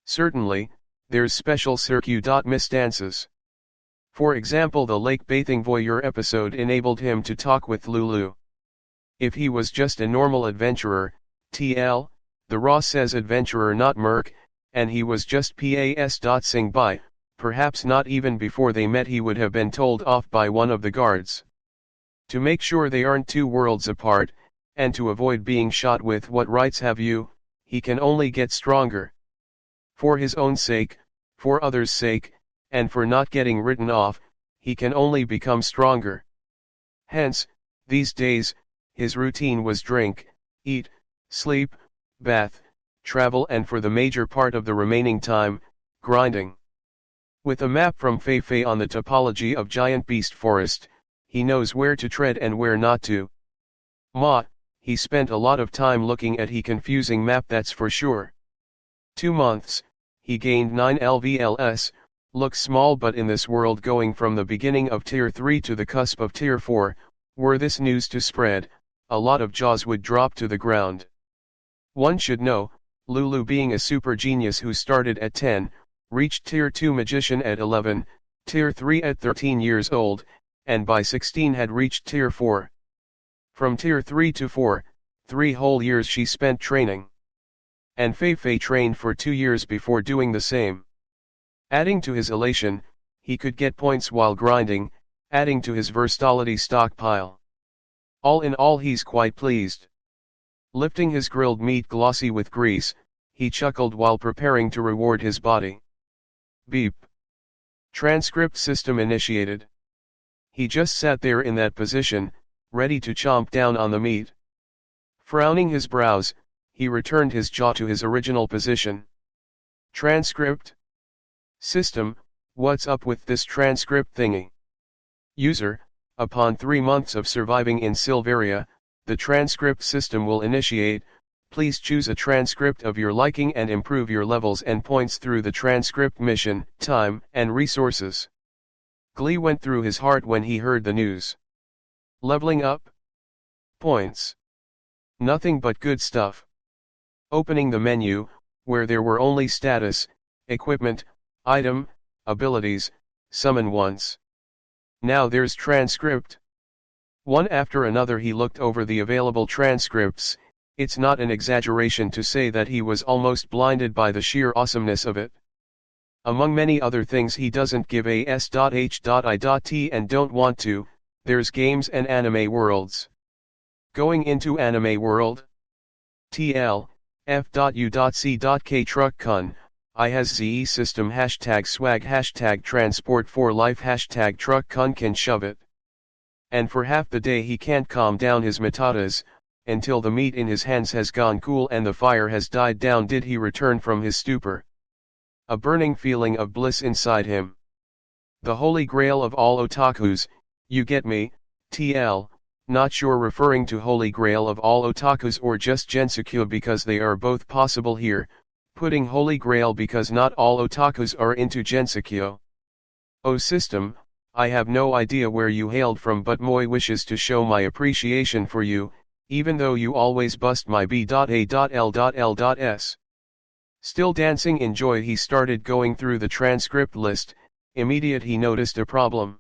Certainly, there's special circuit-misstances. For example, the lake bathing voyeur episode enabled him to talk with Lulu. If he was just a normal adventurer, TL, the Raw says adventurer not merc, and he was just passing by, perhaps not even before they met he would have been told off by one of the guards. To make sure they aren't 2 worlds apart, and to avoid being shot with what rights have you, he can only get stronger. For his own sake, for others' sake, and for not getting written off, he can only become stronger. Hence, these days, his routine was drink, eat, sleep, bath, travel, and for the major part of the remaining time, grinding. With a map from Fei Fei on the topology of giant beast forest, he knows where to tread and where not to. He spent a lot of time looking at he confusing map, that's for sure. 2 months, he gained 9 LVLS, looks small, but in this world going from the beginning of tier 3 to the cusp of tier 4, were this news to spread, a lot of jaws would drop to the ground. One should know, Lulu being a super genius who started at 10, reached tier 2 magician at 11, tier 3 at 13 years old, and by 16 had reached tier 4. From tier 3 to 4, 3 whole years she spent training. And Fei Fei trained for 2 years before doing the same. Adding to his elation, he could get points while grinding, adding to his versatility stockpile. All in all, he's quite pleased. Lifting his grilled meat glossy with grease, he chuckled while preparing to reward his body. Beep. Transcript system initiated. He just sat there in that position, ready to chomp down on the meat. Frowning his brows, he returned his jaw to his original position. Transcript system, what's up with this transcript thingy? User, upon 3 months of surviving in Silveria, the transcript system will initiate. Please choose a transcript of your liking and improve your levels and points through the transcript mission, time, and resources. Glee went through his heart when he heard the news. Leveling up? Points. Nothing but good stuff. Opening the menu, where there were only status, equipment, item, abilities, summon once. Now there's transcript. One after another he looked over the available transcripts. It's not an exaggeration to say that he was almost blinded by the sheer awesomeness of it. Among many other things he doesn't give a s.h.i.t and don't want to, there's games and anime worlds. Going into anime world? TL, f.u.c.k truck I has ZE system #swag #transport for life #truck can shove it. And for half the day he can't calm down his matatas, until the meat in his hands has gone cool and the fire has died down did he return from his stupor. A burning feeling of bliss inside him. The holy grail of all otakus, you get me, TL, not sure referring to holy grail of all otakus or just Gensokyo because they are both possible here, putting holy grail because not all otakus are into Gensokyo. Oh system, I have no idea where you hailed from but moi wishes to show my appreciation for you, even though you always bust my B.A.L.L.S. Still dancing in joy he started going through the transcript list, immediate he noticed a problem.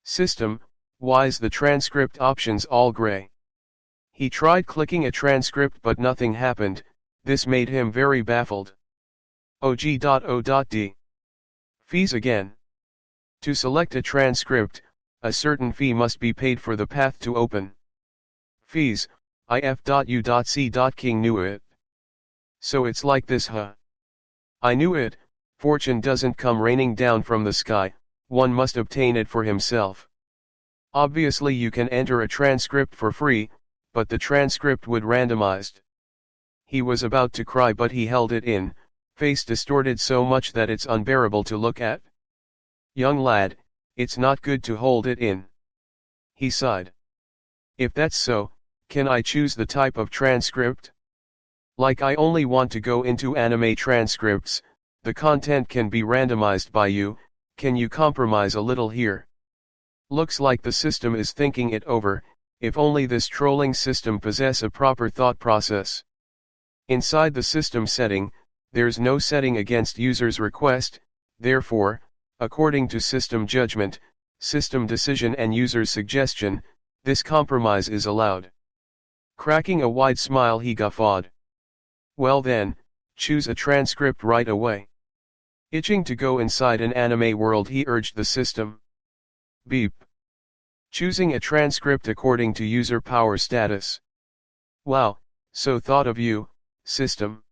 System, why's the transcript options all gray? He tried clicking a transcript but nothing happened, this made him very baffled. OG.O.D. Fees again. To select a transcript, a certain fee must be paid for the path to open. Fees, if.u.c.king knew it. So it's like this huh? I knew it, fortune doesn't come raining down from the sky, one must obtain it for himself. Obviously you can enter a transcript for free, but the transcript would randomized. He was about to cry but he held it in, face distorted so much that it's unbearable to look at. Young lad, it's not good to hold it in. He sighed. If that's so, can I choose the type of transcript? Like I only want to go into anime transcripts, the content can be randomized by you, can you compromise a little here? Looks like the system is thinking it over, if only this trolling system possess a proper thought process. Inside the system setting, there's no setting against user's request, therefore, according to system judgment, system decision and user's suggestion, this compromise is allowed. Cracking a wide smile he guffawed. Well then, choose a transcript right away. Itching to go inside an anime world he urged the system. Beep. Choosing a transcript according to user power status. Wow, so thought of you, system.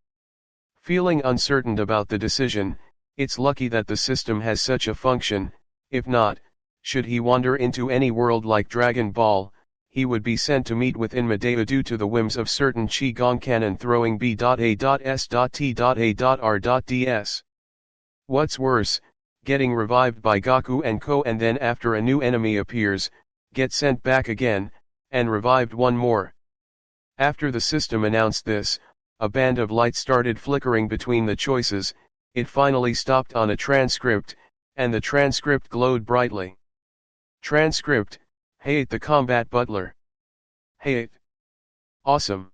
Feeling uncertain about the decision, it's lucky that the system has such a function, if not, should he wander into any world like Dragon Ball, he would be sent to meet with Inmedea due to the whims of certain Qigong canon throwing B.A.S.T.A.R.ds. What's worse, getting revived by Goku and Co and then after a new enemy appears, get sent back again, and revived one more. After the system announced this, a band of light started flickering between the choices, it finally stopped on a transcript, and the transcript glowed brightly. Transcript, Hayate the Combat Butler. Hayate. Awesome.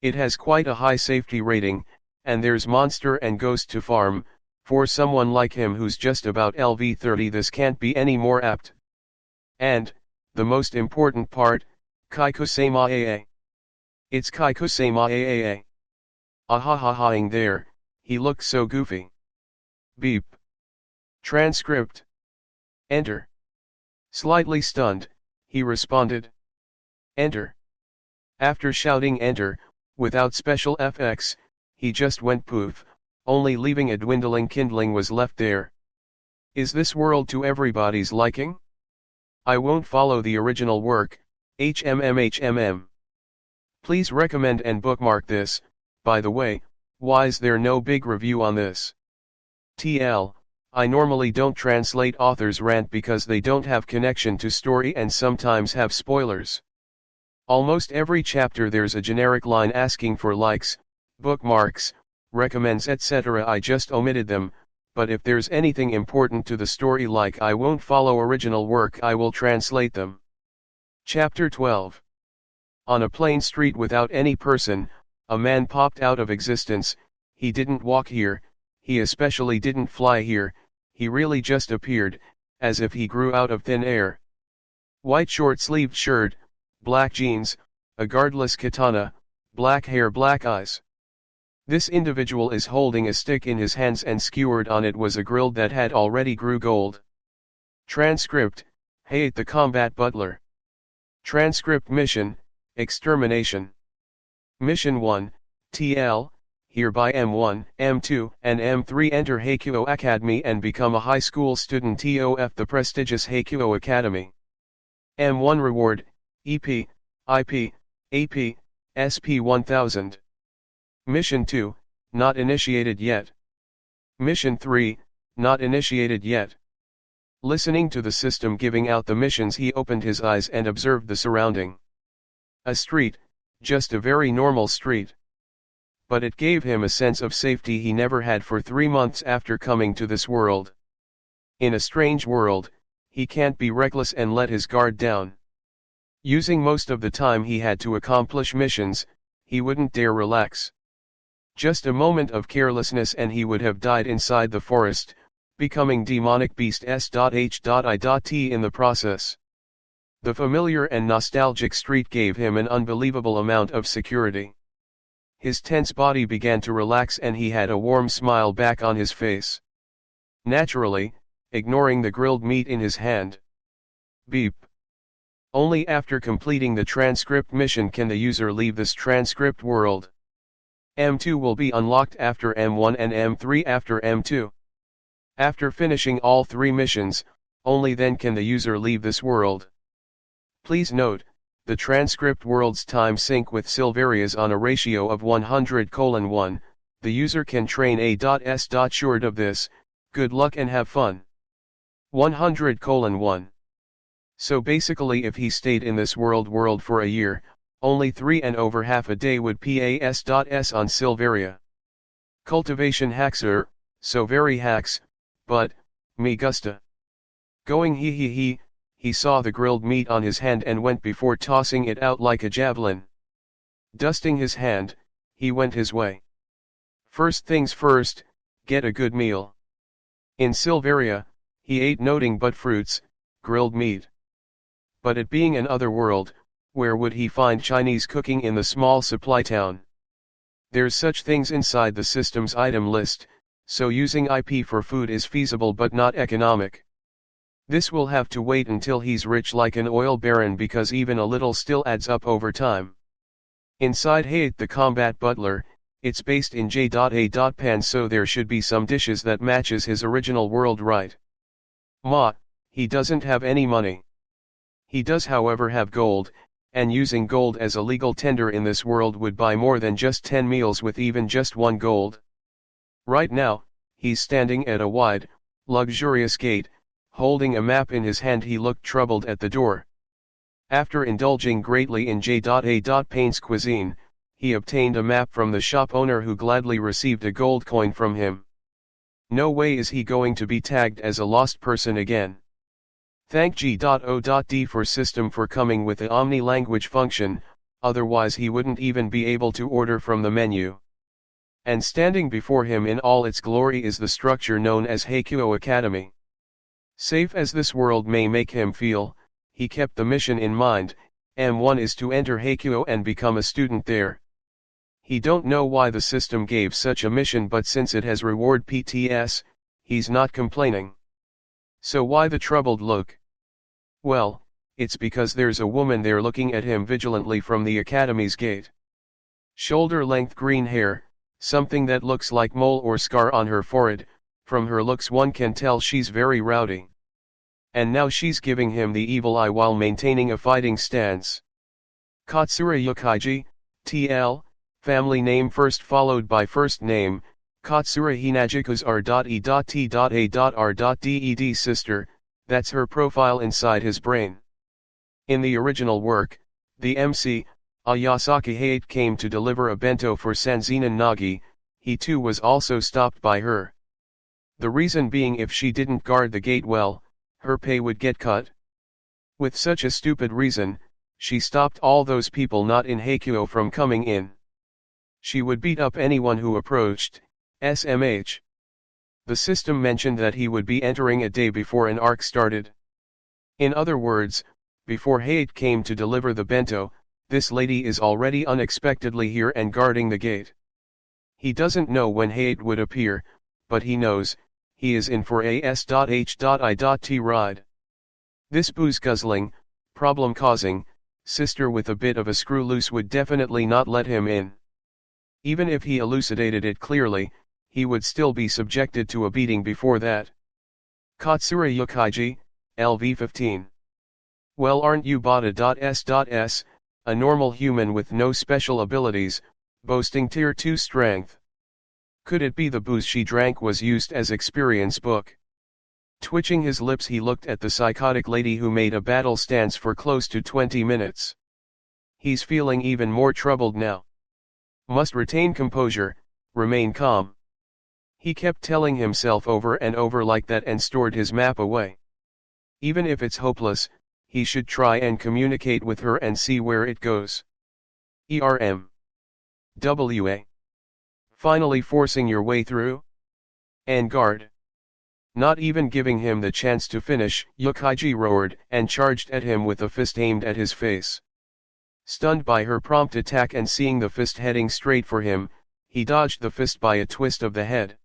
It has quite a high safety rating, and there's monster and ghost to farm, for someone like him who's just about LV30 this can't be any more apt. And, the most important part, Kaikusema AA. It's Kaikusema AAA. Ahahahaing there, he looked so goofy. Beep. Transcript. Enter. Slightly stunned, he responded. Enter. After shouting enter, without special FX, he just went poof, only leaving a dwindling kindling was left there. Is this world to everybody's liking? I won't follow the original work, HMM. Please recommend and bookmark this, by the way, why's there no big review on this? TL, I normally don't translate authors' rant because they don't have connection to story and sometimes have spoilers. Almost every chapter there's a generic line asking for likes, bookmarks, recommends etc. I just omitted them, but if there's anything important to the story like I won't follow original work I will translate them. Chapter 12. On a plain street without any person, a man popped out of existence. He didn't walk here, he especially didn't fly here, he really just appeared, as if he grew out of thin air. White short-sleeved shirt, black jeans, a guardless katana, black hair, black eyes. This individual is holding a stick in his hands and skewered on it was a grill that had already grew gold. Transcript, Hayate the Combat Butler. Transcript mission, Extermination. Mission 1, TL, hereby M1, M2, and M3 enter Heikuo Academy and become a high school student TOF the prestigious Heikuo Academy. M1 reward, EP, IP, AP, SP-1000. Mission 2, not initiated yet. Mission 3, not initiated yet. Listening to the system giving out the missions, he opened his eyes and observed the surrounding. A street, just a very normal street. But it gave him a sense of safety he never had for 3 months after coming to this world. In a strange world, he can't be reckless and let his guard down. Using most of the time he had to accomplish missions, he wouldn't dare relax. Just a moment of carelessness and he would have died inside the forest, becoming demonic beast S.H.I.T in the process. The familiar and nostalgic street gave him an unbelievable amount of security. His tense body began to relax and he had a warm smile back on his face. Naturally, ignoring the grilled meat in his hand. Beep. Only after completing the transcript mission can the user leave this transcript world. M2 will be unlocked after M1 and M3 after M2. After finishing all 3 missions, only then can the user leave this world. Please note, the transcript world's time sync with Silveria's on a ratio of 100:1, the user can train A.S. Short of this, good luck and have fun. 100:1. So basically if he stayed in this world for a year, only 3 and over half a day would PAS.S on Silveria. Cultivation hacks so very hacks, but, me gusta. Going he saw the grilled meat on his hand and went before tossing it out like a javelin. Dusting his hand, he went his way. First things first, get a good meal. In Silveria, he ate nothing but fruits, grilled meat. But it being an other world, where would he find Chinese cooking in the small supply town? There's such things inside the system's item list, so using IP for food is feasible but not economic. This will have to wait until he's rich like an oil baron because even a little still adds up over time. Inside Hayat the combat butler, it's based in J.A.Pan so there should be some dishes that matches his original world right. He doesn't have any money. He does however have gold, and using gold as a legal tender in this world would buy more than just 10 meals with even just 1 gold. Right now, he's standing at a wide, luxurious gate, holding a map in his hand. He looked troubled at the door. After indulging greatly in J.A.Pain's cuisine, he obtained a map from the shop owner who gladly received a gold coin from him. No way is he going to be tagged as a lost person again. Thank G.O.D for system for coming with the omni-language function, otherwise he wouldn't even be able to order from the menu. And standing before him in all its glory is the structure known as Heikuo Academy. Safe as this world may make him feel, he kept the mission in mind. M1 is to enter Heikuo and become a student there. He don't know why the system gave such a mission, but since it has reward PTS, he's not complaining. So why the troubled look? Well, it's because there's a woman there looking at him vigilantly from the academy's gate. Shoulder-length green hair, something that looks like mole or scar on her forehead. From her looks one can tell she's very rowdy. And now she's giving him the evil eye while maintaining a fighting stance. Katsura Yukaiji, TL, family name first followed by first name, Katsura Hinajika's R.E.T.A.R.D.E.D sister, that's her profile inside his brain. In the original work, the MC, Ayasaki Hayate came to deliver a bento for Sanzinan Nagi, he too was also stopped by her. The reason being if she didn't guard the gate well, her pay would get cut. With such a stupid reason, she stopped all those people not in Heikuo from coming in. She would beat up anyone who approached, SMH. The system mentioned that he would be entering a day before an arc started. In other words, before Hayate came to deliver the bento, this lady is already unexpectedly here and guarding the gate. He doesn't know when Hayate would appear, but he knows, he is in for a S.H.I.T ride. This booze-guzzling, problem-causing, sister with a bit of a screw loose would definitely not let him in. Even if he elucidated it clearly, he would still be subjected to a beating before that. Katsura Yukaiji, LV15. Well, aren't you Bada.S.S, a normal human with no special abilities, boasting tier 2 strength. Could it be the booze she drank was used as experience book? Twitching his lips, he looked at the psychotic lady who made a battle stance for close to 20 minutes. He's feeling even more troubled now. Must retain composure, remain calm. He kept telling himself over and over like that and stored his map away. Even if it's hopeless, he should try and communicate with her and see where it goes. WA. Finally forcing your way through? En garde. Not even giving him the chance to finish, Yukaiji roared and charged at him with a fist aimed at his face. Stunned by her prompt attack and seeing the fist heading straight for him, he dodged the fist by a twist of the head.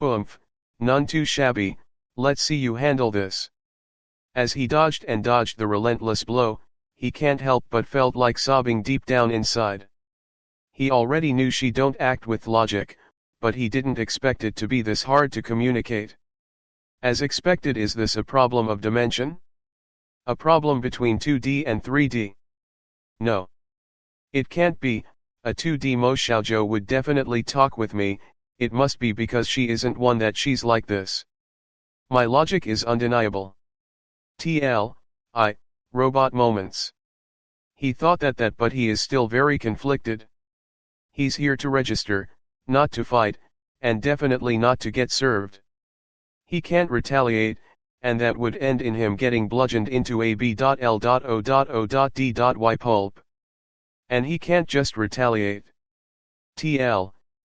Oomph, none too shabby, let's see you handle this. As he dodged and dodged the relentless blow, he can't help but felt like sobbing deep down inside. He already knew she don't act with logic, but he didn't expect it to be this hard to communicate. As expected, is this a problem of dimension? A problem between 2D and 3D? No. It can't be. A 2D Mo Xiaozhou would definitely talk with me, it must be because she isn't one that she's like this. My logic is undeniable. Robot moments. He thought that but he is still very conflicted. He's here to register, not to fight, and definitely not to get served. He can't retaliate, and that would end in him getting bludgeoned into a B.L.O.O.D.Y pulp. And he can't just retaliate.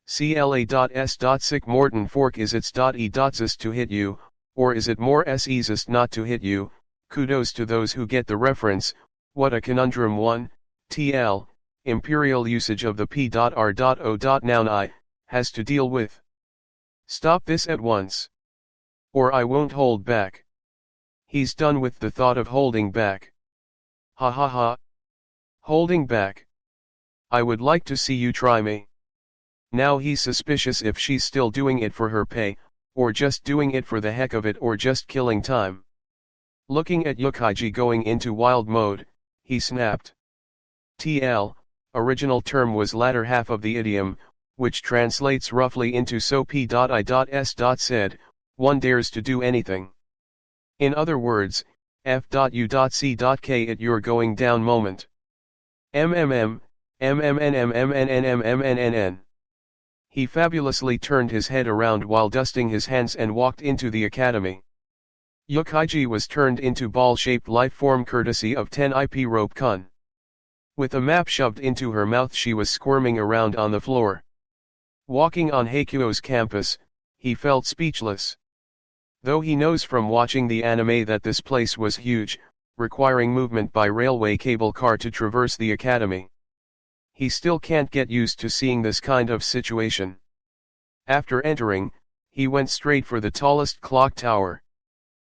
CLA.S.Sick Morton Fork, is it's .E.Zist to hit you, or is it more S.E.Zist not to hit you? Kudos to those who get the reference. What a conundrum. 1. TL, imperial usage of the P.R.O. noun I, has to deal with. Stop this at once. Or I won't hold back. He's done with the thought of holding back. Ha ha ha. Holding back. I would like to see you try me. Now he's suspicious if she's still doing it for her pay, or just doing it for the heck of it, or just killing time. Looking at Yukaiji going into wild mode, he snapped. TL, original term was latter half of the idiom, which translates roughly into so P.I.S. said, one dares to do anything. In other words, F.U.C.K at your going down moment. MMM. He fabulously turned his head around while dusting his hands and walked into the academy. Yukaiji was turned into ball-shaped life-form courtesy of 10 IP rope kun. With a map shoved into her mouth, she was squirming around on the floor. Walking on Heikyo's campus, he felt speechless. Though he knows from watching the anime that this place was huge, requiring movement by railway cable car to traverse the academy. He still can't get used to seeing this kind of situation. After entering, he went straight for the tallest clock tower.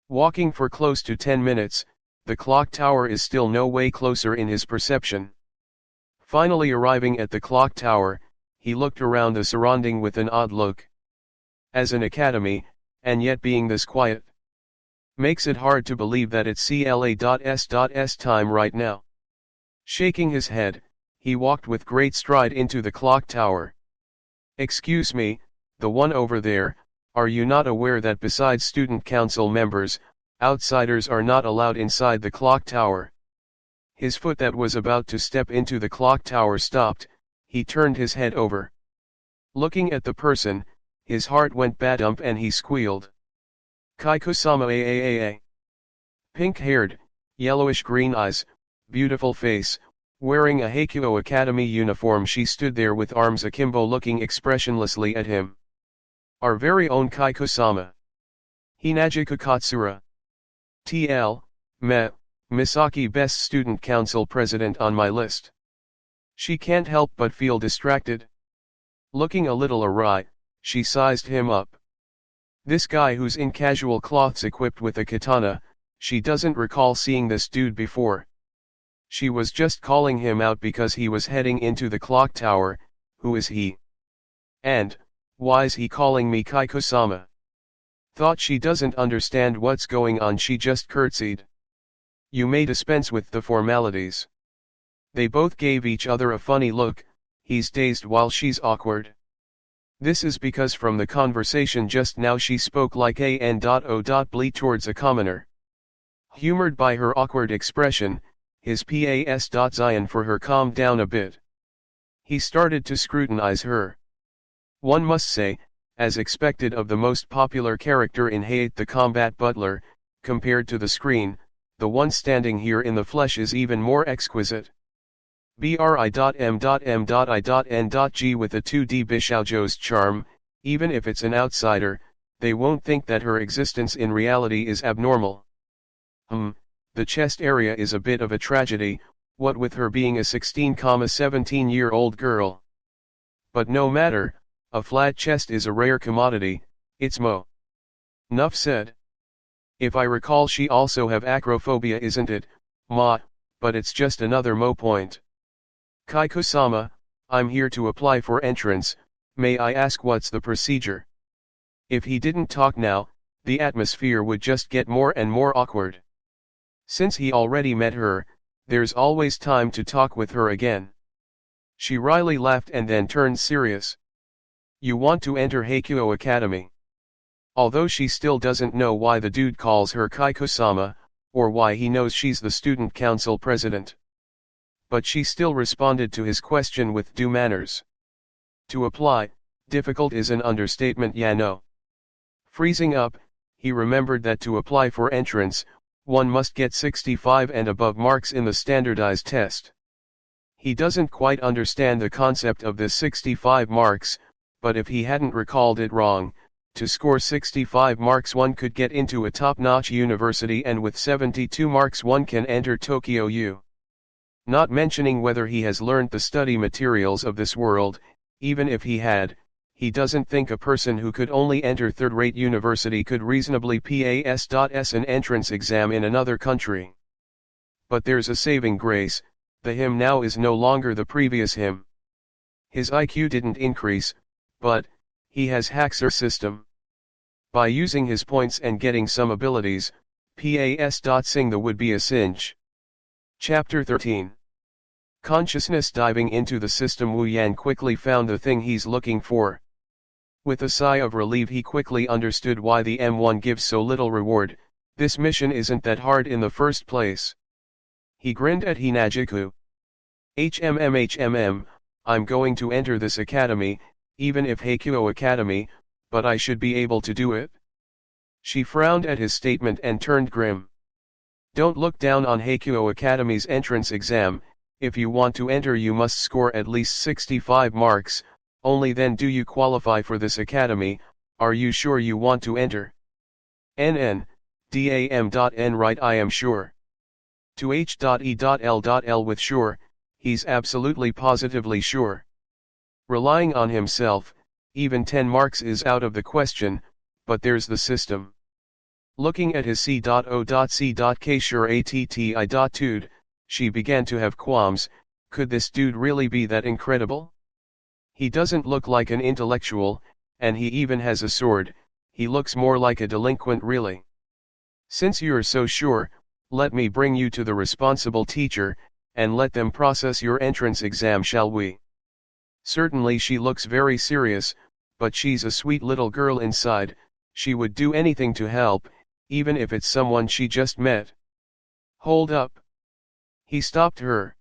Walking for close to 10 minutes, the clock tower is still no way closer in his perception. Finally arriving at the clock tower, he looked around the surrounding with an odd look. As an academy, and yet being this quiet, makes it hard to believe that it's CLA.S.S time right now. Shaking his head, he walked with great stride into the clock tower. Excuse me, the one over there, are you not aware that besides student council members, outsiders are not allowed inside the clock tower? His foot that was about to step into the clock tower stopped, he turned his head over. Looking at the person, his heart went badump and he squealed. Kaiko-sama aaaaa. Pink-haired, yellowish-green eyes, beautiful face, wearing a Heikyo Academy uniform, she stood there with arms akimbo looking expressionlessly at him. Our very own Kaiko-sama. Hinajika Katsura. TL, Misaki, best student council president on my list. She can't help but feel distracted. Looking a little awry, she sized him up. This guy who's in casual cloths equipped with a katana, she doesn't recall seeing this dude before. She was just calling him out because he was heading into the clock tower. Who is he? And, why's he calling me Kaiko-sama? Thought she doesn't understand what's going on, she just curtsied. You may dispense with the formalities. They both gave each other a funny look, he's dazed while she's awkward. This is because from the conversation just now she spoke like an.o.ble towards a commoner. Humored by her awkward expression, his pas.zion for her calmed down a bit. He started to scrutinize her. One must say, as expected of the most popular character in Hayat the Combat Butler, compared to the screen, the one standing here in the flesh is even more exquisite. Bri.m.m.i.n.g with the 2D Bishaojo's charm, even if it's an outsider, they won't think that her existence in reality is abnormal. The chest area is a bit of a tragedy, what with her being a 16-17-year-old girl. But no matter, a flat chest is a rare commodity, it's mo. Nuff said. If I recall she also have acrophobia isn't it, ma, but it's just another mo point. Kaiko-sama, I'm here to apply for entrance, may I ask what's the procedure? If he didn't talk now, the atmosphere would just get more and more awkward. Since he already met her, there's always time to talk with her again. She wryly laughed and then turned serious. You want to enter Heikuo Academy? Although she still doesn't know why the dude calls her Kaiko-sama, or why he knows she's the student council president. But she still responded to his question with due manners. To apply, difficult is an understatement, ya know. Freezing up, he remembered that to apply for entrance, one must get 65 and above marks in the standardized test. He doesn't quite understand the concept of this 65 marks, but if he hadn't recalled it wrong, to score 65 marks one could get into a top-notch university, and with 72 marks one can enter Tokyo U. Not mentioning whether he has learned the study materials of this world, even if he had, he doesn't think a person who could only enter third-rate university could reasonably pass an entrance exam in another country. But there's a saving grace, the him now is no longer the previous him. His IQ didn't increase, but he has hacked our system. By using his points and getting some abilities, pass.sing the would be a cinch. Chapter 13. Consciousness diving into the system. Wu Yan quickly found the thing he's looking for. With a sigh of relief he quickly understood why the M1 gives so little reward, this mission isn't that hard in the first place. He grinned at Hinajiku. HMM, I'm going to enter this academy, even if Heikuo Academy, but I should be able to do it? She frowned at his statement and turned grim. Don't look down on Heikuo Academy's entrance exam. If you want to enter you must score at least 65 marks, only then do you qualify for this academy. Are you sure you want to enter? NN, DAM.N right, I am sure. To H.E.L.L with sure, he's absolutely positively sure. Relying on himself, even 10 marks is out of the question, but there's the system. Looking at his C.O.C.K sure atti.tude, she began to have qualms. Could this dude really be that incredible? He doesn't look like an intellectual, and he even has a sword, he looks more like a delinquent really. Since you're so sure, let me bring you to the responsible teacher, and let them process your entrance exam, shall we? Certainly she looks very serious, but she's a sweet little girl inside, she would do anything to help, even if it's someone she just met. Hold up. He stopped her.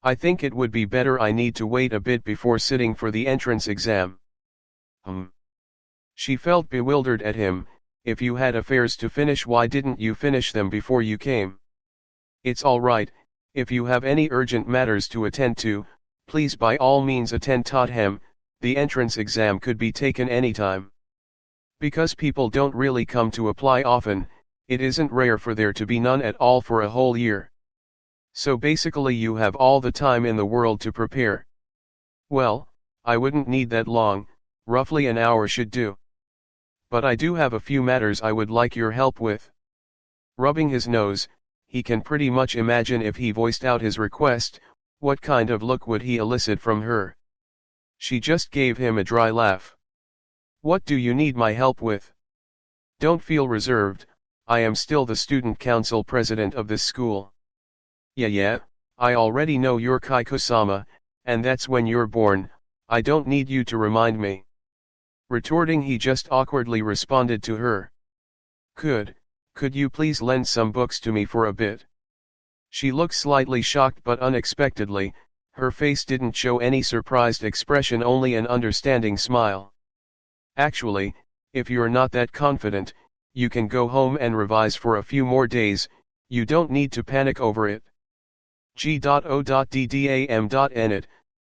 I think it would be better I need to wait a bit before sitting for the entrance exam. She felt bewildered at him. If you had affairs to finish, why didn't you finish them before you came? It's all right, if you have any urgent matters to attend to, please by all means attend Tottenham. The entrance exam could be taken anytime. Because people don't really come to apply often, it isn't rare for there to be none at all for a whole year. So basically you have all the time in the world to prepare. Well, I wouldn't need that long, roughly an hour should do. But I do have a few matters I would like your help with. Rubbing his nose, he can pretty much imagine if he voiced out his request, what kind of look would he elicit from her. She just gave him a dry laugh. What do you need my help with? Don't feel reserved, I am still the student council president of this school. Yeah, I already know you're Kaiko-sama, and that's when you're born, I don't need you to remind me. Retorting, he just awkwardly responded to her. Could you please lend some books to me for a bit? She looked slightly shocked, but unexpectedly, her face didn't show any surprised expression, only an understanding smile. Actually, if you're not that confident, you can go home and revise for a few more days, you don't need to panic over it. G.O.DDAM.NET,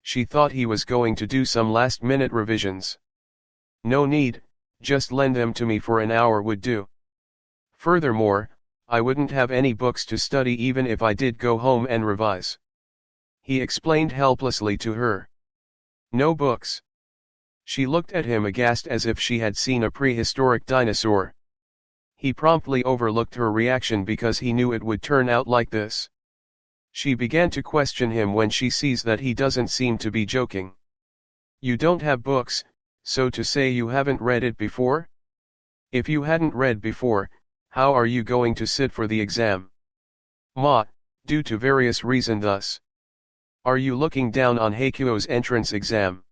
she thought he was going to do some last-minute revisions. No need, just lend them to me for an hour would do. Furthermore, I wouldn't have any books to study even if I did go home and revise. He explained helplessly to her. No books. She looked at him aghast as if she had seen a prehistoric dinosaur. He promptly overlooked her reaction because he knew it would turn out like this. She began to question him when she sees that he doesn't seem to be joking. You don't have books, so to say you haven't read it before? If you hadn't read before, how are you going to sit for the exam? Due to various reasons thus. Are you looking down on Heikuo's entrance exam?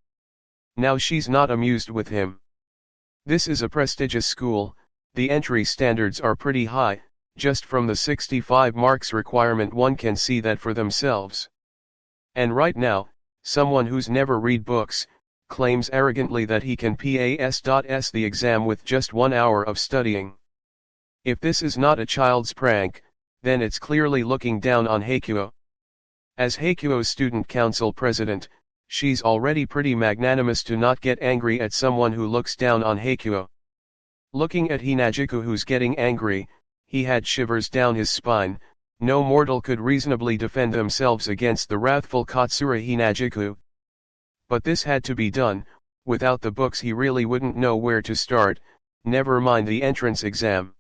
Now she's not amused with him. This is a prestigious school, the entry standards are pretty high, just from the 65 marks requirement one can see that for themselves. And right now, someone who's never read books, claims arrogantly that he can pass the exam with just 1 hour of studying. If this is not a child's prank, then it's clearly looking down on Heikuo. As Heikuo's student council president, she's already pretty magnanimous to not get angry at someone who looks down on Heikuo. Looking at Hinajuku, who's getting angry, he had shivers down his spine. No mortal could reasonably defend themselves against the wrathful Katsura Hinajuku. But this had to be done. Without the books he really wouldn't know where to start, never mind the entrance exam.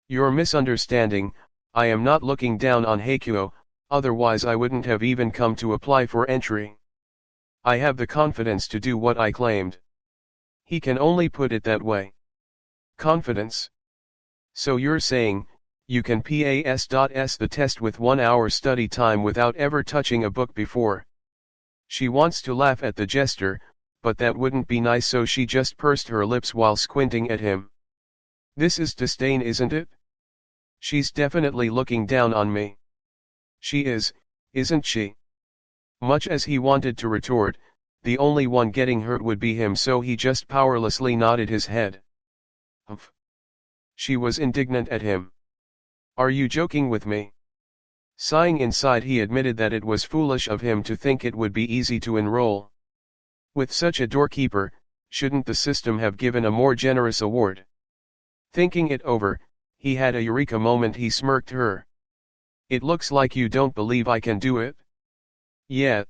You're misunderstanding, I am not looking down on Heikuo, otherwise I wouldn't have even come to apply for entry. I have the confidence to do what I claimed. He can only put it that way. Confidence? So you're saying, you can pass the test with 1 hour study time without ever touching a book before? She wants to laugh at the jester, but that wouldn't be nice, so she just pursed her lips while squinting at him. This is disdain, isn't it? She's definitely looking down on me. She is, isn't she? Much as he wanted to retort, the only one getting hurt would be him, so he just powerlessly nodded his head. Humph. She was indignant at him. Are you joking with me? Sighing inside, he admitted that it was foolish of him to think it would be easy to enroll. With such a doorkeeper, shouldn't the system have given a more generous award? Thinking it over, he had a eureka moment. He smirked her. It looks like you don't believe I can do it? Yeah.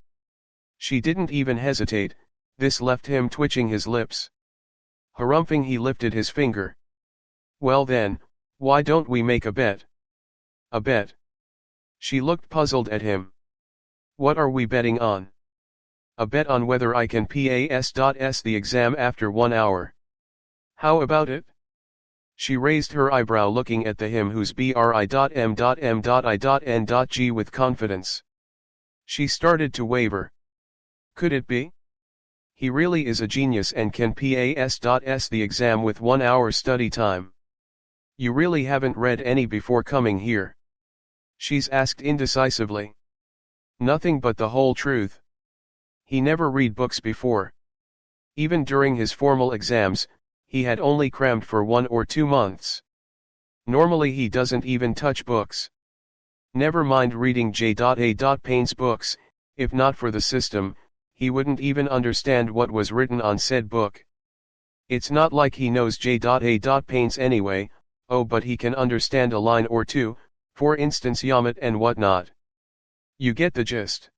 She didn't even hesitate, this left him twitching his lips. Harumphing, he lifted his finger. Well then, why don't we make a bet? A bet? She looked puzzled at him. What are we betting on? A bet on whether I can pass the exam after 1 hour. How about it? She raised her eyebrow, looking at the him who's bri.m.m.i.n.g with confidence. She started to waver. Could it be? He really is a genius and can pass the exam with 1 hour study time. You really haven't read any before coming here? She's asked indecisively. Nothing but the whole truth. He never read books before. Even during his formal exams, he had only crammed for 1 or 2 months. Normally he doesn't even touch books. Never mind reading J.A. Payne's books, if not for the system, he wouldn't even understand what was written on said book. It's not like he knows J.A. Payne's anyway, oh, but he can understand a line or two, for instance Yamat and whatnot. You get the gist.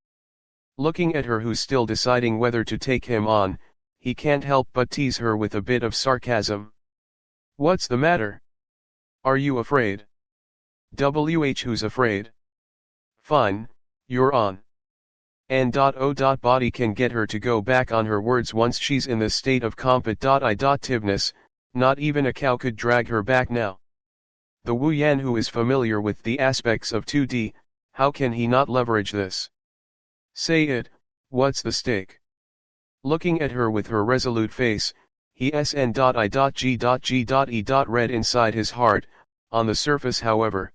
Looking at her, who's still deciding whether to take him on, he can't help but tease her with a bit of sarcasm. What's the matter? Are you afraid? Who's afraid? Fine, you're on. N.O. Body can get her to go back on her words once she's in the state of competitiveness, not even a cow could drag her back now. The Wu Yan, who is familiar with the aspects of 2D, How can he not leverage this? Say it, what's the stake? Looking at her with her resolute face, he sn.I.G.G.E. read inside his heart, on the surface however.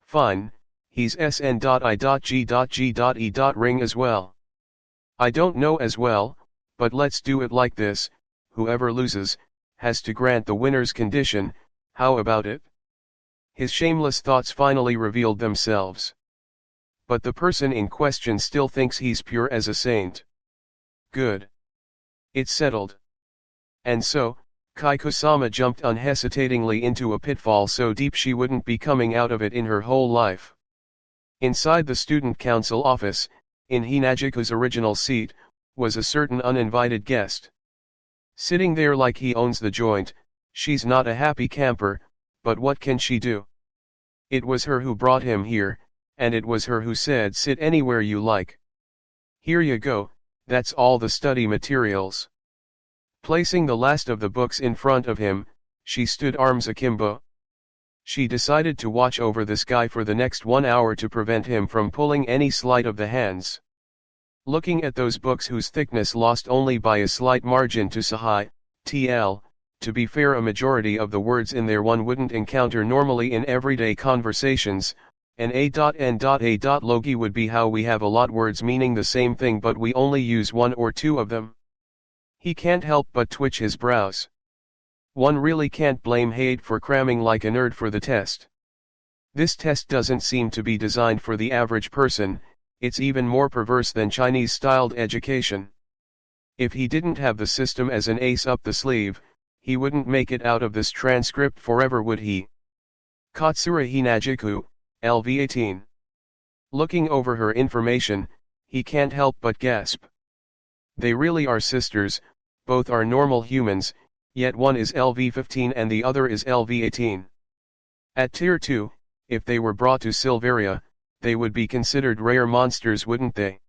Fine, he's sn.I.G.G.E. ring as well. I don't know as well, but let's do it like this, whoever loses, has to grant the winner's condition, how about it? His shameless thoughts finally revealed themselves. But the person in question still thinks he's pure as a saint. Good. It's settled. And so, Kaiko-sama jumped unhesitatingly into a pitfall so deep she wouldn't be coming out of it in her whole life. Inside the student council office, in Hinajiku's original seat, was a certain uninvited guest. Sitting there like he owns the joint, she's not a happy camper, but what can she do? It was her who brought him here, and it was her who said sit anywhere you like. Here you go, that's all the study materials. Placing the last of the books in front of him, she stood arms akimbo. She decided to watch over this guy for the next 1 hour to prevent him from pulling any sleight of the hands. Looking at those books whose thickness lost only by a slight margin to Sahai, TL, to be fair a majority of the words in there one wouldn't encounter normally in everyday conversations, and A.N.A. Logi would be how we have a lot words meaning the same thing but we only use 1 or 2 of them. He can't help but twitch his brows. One really can't blame Haidt for cramming like a nerd for the test. This test doesn't seem to be designed for the average person, it's even more perverse than Chinese-styled education. If he didn't have the system as an ace up the sleeve, he wouldn't make it out of this transcript forever, would he? Katsura Hinajiku, LV18. Looking over her information, he can't help but gasp. They really are sisters, both are normal humans, yet one is LV15 and the other is LV18. At Tier 2, if they were brought to Silveria, they would be considered rare monsters, wouldn't they?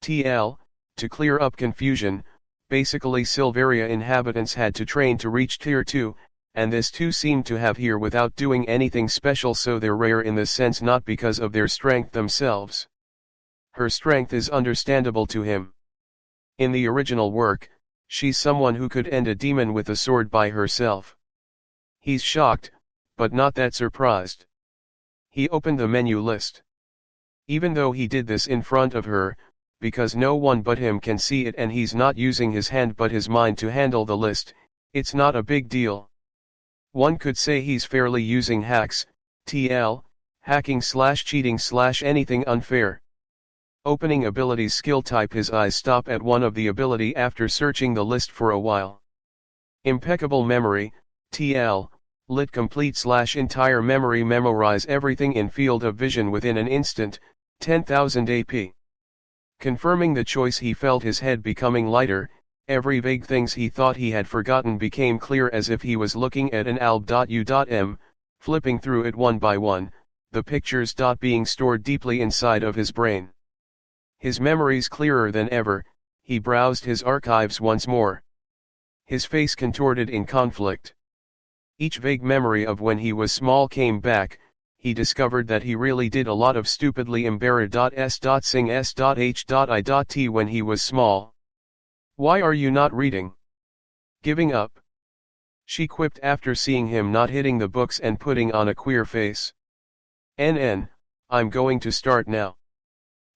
TL, to clear up confusion, basically Silveria inhabitants had to train to reach Tier 2, and this too seemed to have here without doing anything special, so they're rare in this sense not because of their strength themselves. Her strength is understandable to him. In the original work, she's someone who could end a demon with a sword by herself. He's shocked, but not that surprised. He opened the menu list. Even though he did this in front of her, because no one but him can see it and he's not using his hand but his mind to handle the list, it's not a big deal. One could say he's fairly using hacks, TL, hacking/cheating/anything unfair. Opening abilities skill type, his eyes stop at one of the ability after searching the list for a while. Impeccable memory, TL, lit complete/entire memory, memorize everything in field of vision within an instant, 10,000 AP. Confirming the choice, he felt his head becoming lighter, every vague things he thought he had forgotten became clear as if he was looking at an alb.u.m, flipping through it one by one, the pictures being stored deeply inside of his brain. His memories clearer than ever, he browsed his archives once more. His face contorted in conflict. Each vague memory of when he was small came back. He discovered that he really did a lot of stupidly embarrassing.s.sing.s.h.i.t when he was small. Why are you not reading? Giving up? She quipped after seeing him not hitting the books and putting on a queer face. I'm going to start now.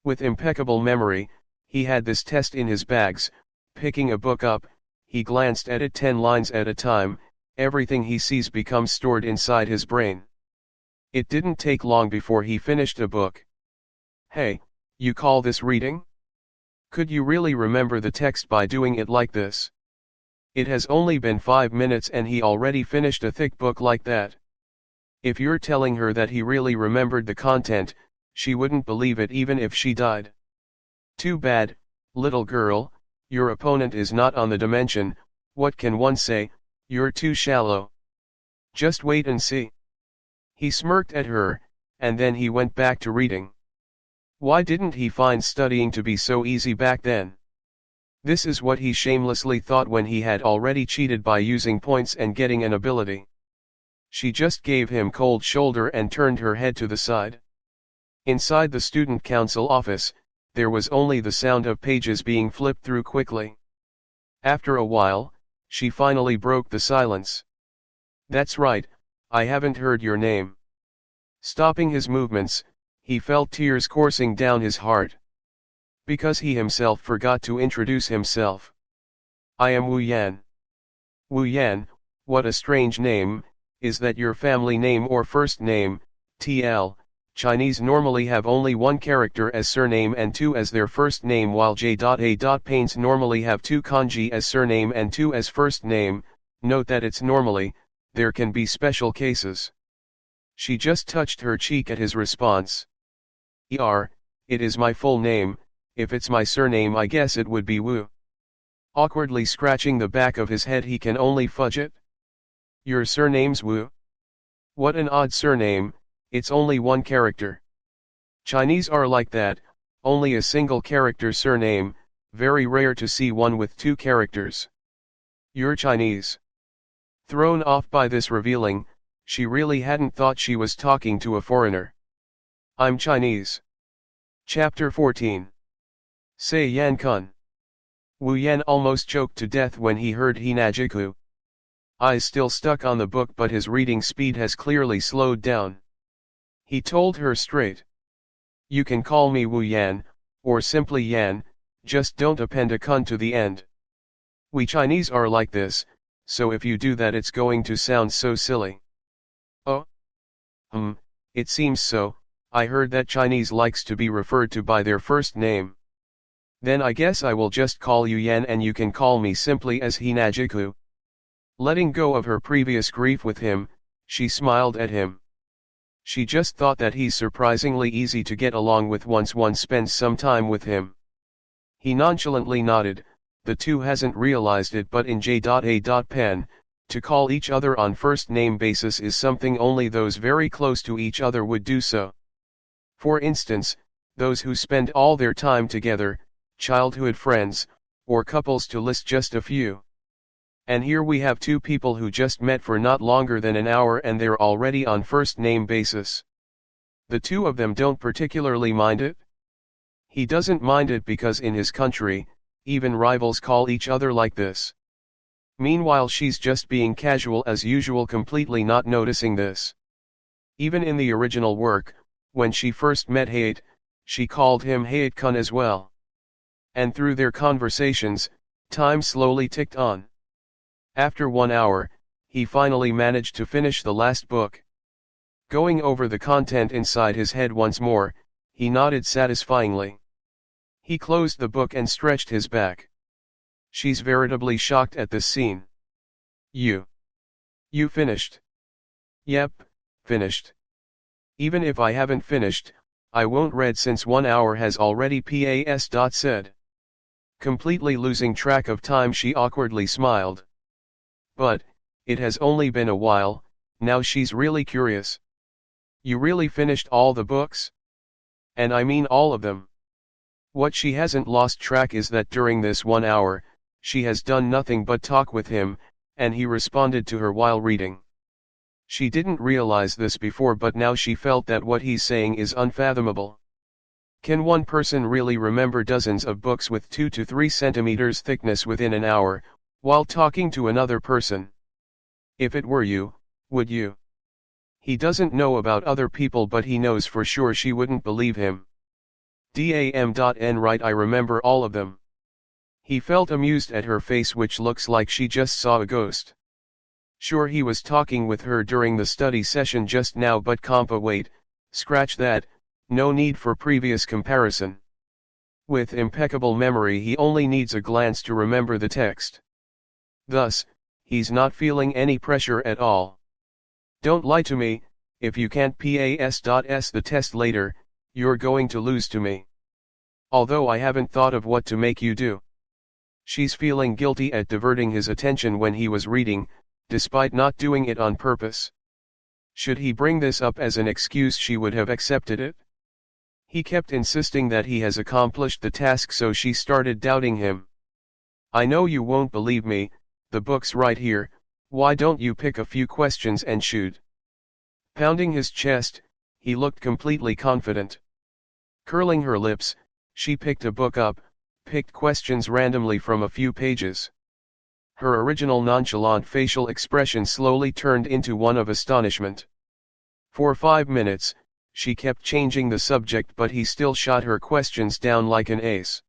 With impeccable memory, he had this test in his bags. Picking a book up, he glanced at it 10 lines at a time, everything he sees becomes stored inside his brain. It didn't take long before he finished a book. Hey, you call this reading? Could you really remember the text by doing it like this? It has only been 5 minutes and he already finished a thick book like that. If you're telling her that he really remembered the content, she wouldn't believe it even if she died. Too bad, little girl, your opponent is not on the dimension. What can one say? You're too shallow. Just wait and see. He smirked at her, and then he went back to reading. Why didn't he find studying to be so easy back then? This is what he shamelessly thought when he had already cheated by using points and getting an ability. She just gave him cold shoulder and turned her head to the side. Inside the student council office, there was only the sound of pages being flipped through quickly. After a while, she finally broke the silence. "That's right, I haven't heard your name." Stopping his movements, he felt tears coursing down his heart. Because he himself forgot to introduce himself. "I am Wu Yan." "Wu Yan, what a strange name. Is that your family name or first name?" TL. Chinese normally have only one character as surname and two as their first name, while J.A. Paints normally have two kanji as surname and two as first name. Note that it's normally, there can be special cases. She just touched her cheek at his response. It is my full name. If it's my surname I guess it would be Wu." Awkwardly scratching the back of his head, he can only fudge it. "Your surname's Wu? What an odd surname, it's only one character." Chinese are like that, only a single character surname, very rare to see one with two characters. "You're Chinese." Thrown off by this revealing, she really hadn't thought she was talking to a foreigner. "I'm Chinese." Chapter 14. Say Yan Kun. Wu Yan almost choked to death when he heard Hinajiku. Eyes still stuck on the book, but his reading speed has clearly slowed down. He told her straight. "You can call me Wu Yan, or simply Yan, just don't append a kun to the end. We Chinese are like this, so if you do that it's going to sound so silly." "Oh? It seems so. I heard that Chinese likes to be referred to by their first name." "Then I guess I will just call you Yan and you can call me simply as Hinajiku." Letting go of her previous grief with him, she smiled at him. She just thought that he's surprisingly easy to get along with once one spends some time with him. He nonchalantly nodded. The two hasn't realized it, but in J.A. Pen, to call each other on first name basis is something only those very close to each other would do so. For instance, those who spend all their time together, childhood friends, or couples, to list just a few. And here we have two people who just met for not longer than an hour and they're already on first name basis. The two of them don't particularly mind it. He doesn't mind it because in his country, even rivals call each other like this. Meanwhile she's just being casual as usual, completely not noticing this. Even in the original work, when she first met Hayate, she called him Hayate-kun as well. And through their conversations, time slowly ticked on. After 1 hour, he finally managed to finish the last book. Going over the content inside his head once more, he nodded satisfyingly. He closed the book and stretched his back. She's veritably shocked at this scene. You finished?" "Yep, finished. Even if I haven't finished, I won't read since 1 hour has already said." Completely losing track of time, she awkwardly smiled. But, it has only been a while, now she's really curious. "You really finished all the books? And I mean all of them?" What she hasn't lost track is that during this 1 hour, she has done nothing but talk with him, and he responded to her while reading. She didn't realize this before, but now she felt that what he's saying is unfathomable. Can one person really remember dozens of books with 2 to 3 centimeters thickness within an hour, while talking to another person? If it were you, would you? He doesn't know about other people, but he knows for sure she wouldn't believe him. Dam.n right, I remember all of them. He felt amused at her face, which looks like she just saw a ghost. Sure, he was talking with her during the study session just now, but wait, scratch that, no need for previous comparison. With impeccable memory he only needs a glance to remember the text. Thus, he's not feeling any pressure at all. Don't lie to me, if you can't pass the test later, you're going to lose to me. Although I haven't thought of what to make you do. She's feeling guilty at diverting his attention when he was reading, despite not doing it on purpose. Should he bring this up as an excuse, she would have accepted it. He kept insisting that he has accomplished the task, so she started doubting him. "I know you won't believe me, the book's right here, why don't you pick a few questions and shoot?" Pounding his chest, he looked completely confident. Curling her lips, she picked a book up, picked questions randomly from a few pages. Her original nonchalant facial expression slowly turned into one of astonishment. For 5 minutes, she kept changing the subject, but he still shot her questions down like an ace.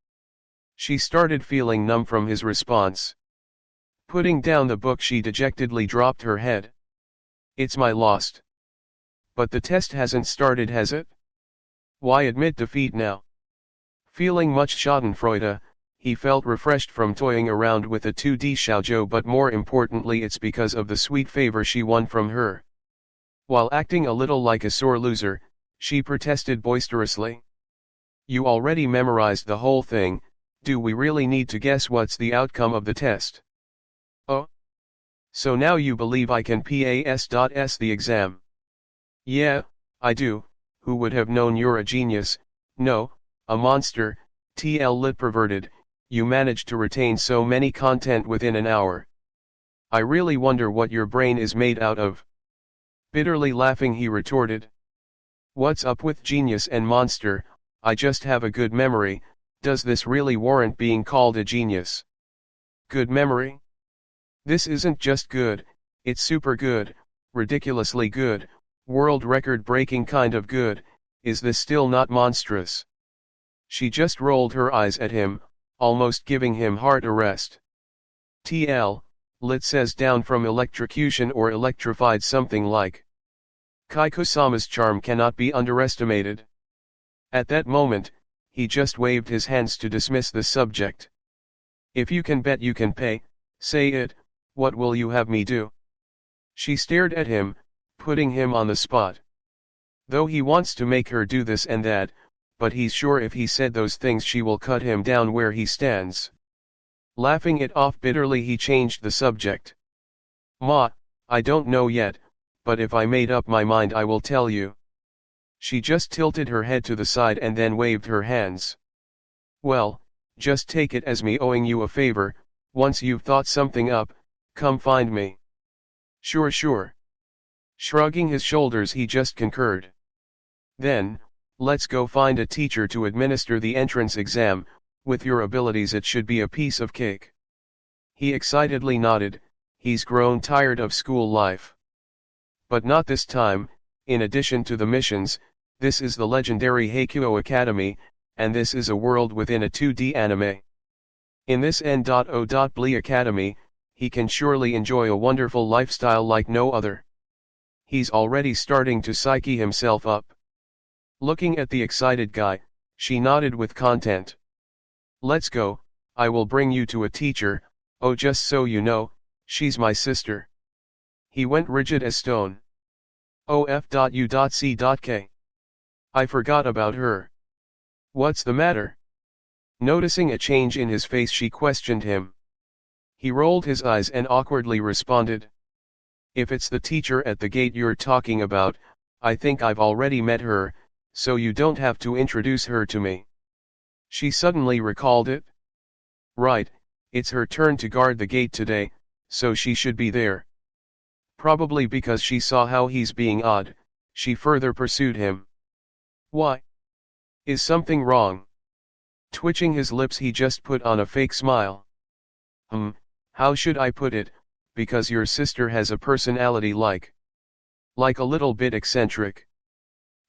She started feeling numb from his response. Putting down the book, she dejectedly dropped her head. It's my lost. But the test hasn't started, has it? Why admit defeat now? Feeling much schadenfreude, he felt refreshed from toying around with the 2D Xiaozhou, but more importantly it's because of the sweet favor she won from her. While acting a little like a sore loser, she protested boisterously. You already memorized the whole thing, do we really need to guess what's the outcome of the test? Oh? So now you believe I can pass the exam? Yeah, I do. Who would have known you're a genius? No, a monster. TL lit perverted, you managed to retain so many content within an hour. I really wonder what your brain is made out of. Bitterly laughing, he retorted. What's up with genius and monster? I just have a good memory. Does this really warrant being called a genius? Good memory? This isn't just good, it's super good, ridiculously good, world record breaking kind of good. Is this still not monstrous? She just rolled her eyes at him, almost giving him heart arrest. TL, lit says down from electrocution or electrified, something like. Kaiko-sama's charm cannot be underestimated. At that moment, he just waved his hands to dismiss the subject. If you can bet you can pay, say it, what will you have me do? She stared at him, putting him on the spot. Though he wants to make her do this and that, but he's sure if he said those things she will cut him down where he stands. Laughing it off bitterly, he changed the subject. Ma, I don't know yet, but if I made up my mind I will tell you. She just tilted her head to the side and then waved her hands. Well, just take it as me owing you a favor. Once you've thought something up, come find me. Sure, sure. Shrugging his shoulders, he just concurred. Then, let's go find a teacher to administer the entrance exam. With your abilities it should be a piece of cake. He excitedly nodded. He's grown tired of school life. But not this time. In addition to the missions, this is the legendary Heikuo Academy, and this is a world within a 2D anime. In this N.O.Bli Academy, he can surely enjoy a wonderful lifestyle like no other. He's already starting to psyche himself up. Looking at the excited guy, she nodded with content. Let's go, I will bring you to a teacher. Oh, just so you know, she's my sister. He went rigid as stone. OF.U.C.K. I forgot about her. What's the matter? Noticing a change in his face, she questioned him. He rolled his eyes and awkwardly responded. If it's the teacher at the gate you're talking about, I think I've already met her, so you don't have to introduce her to me. She suddenly recalled it. Right, it's her turn to guard the gate today, so she should be there. Probably because she saw how he's being odd, she further pursued him. Why? Is something wrong? Twitching his lips, he just put on a fake smile. How should I put it? Because your sister has a personality like a little bit eccentric.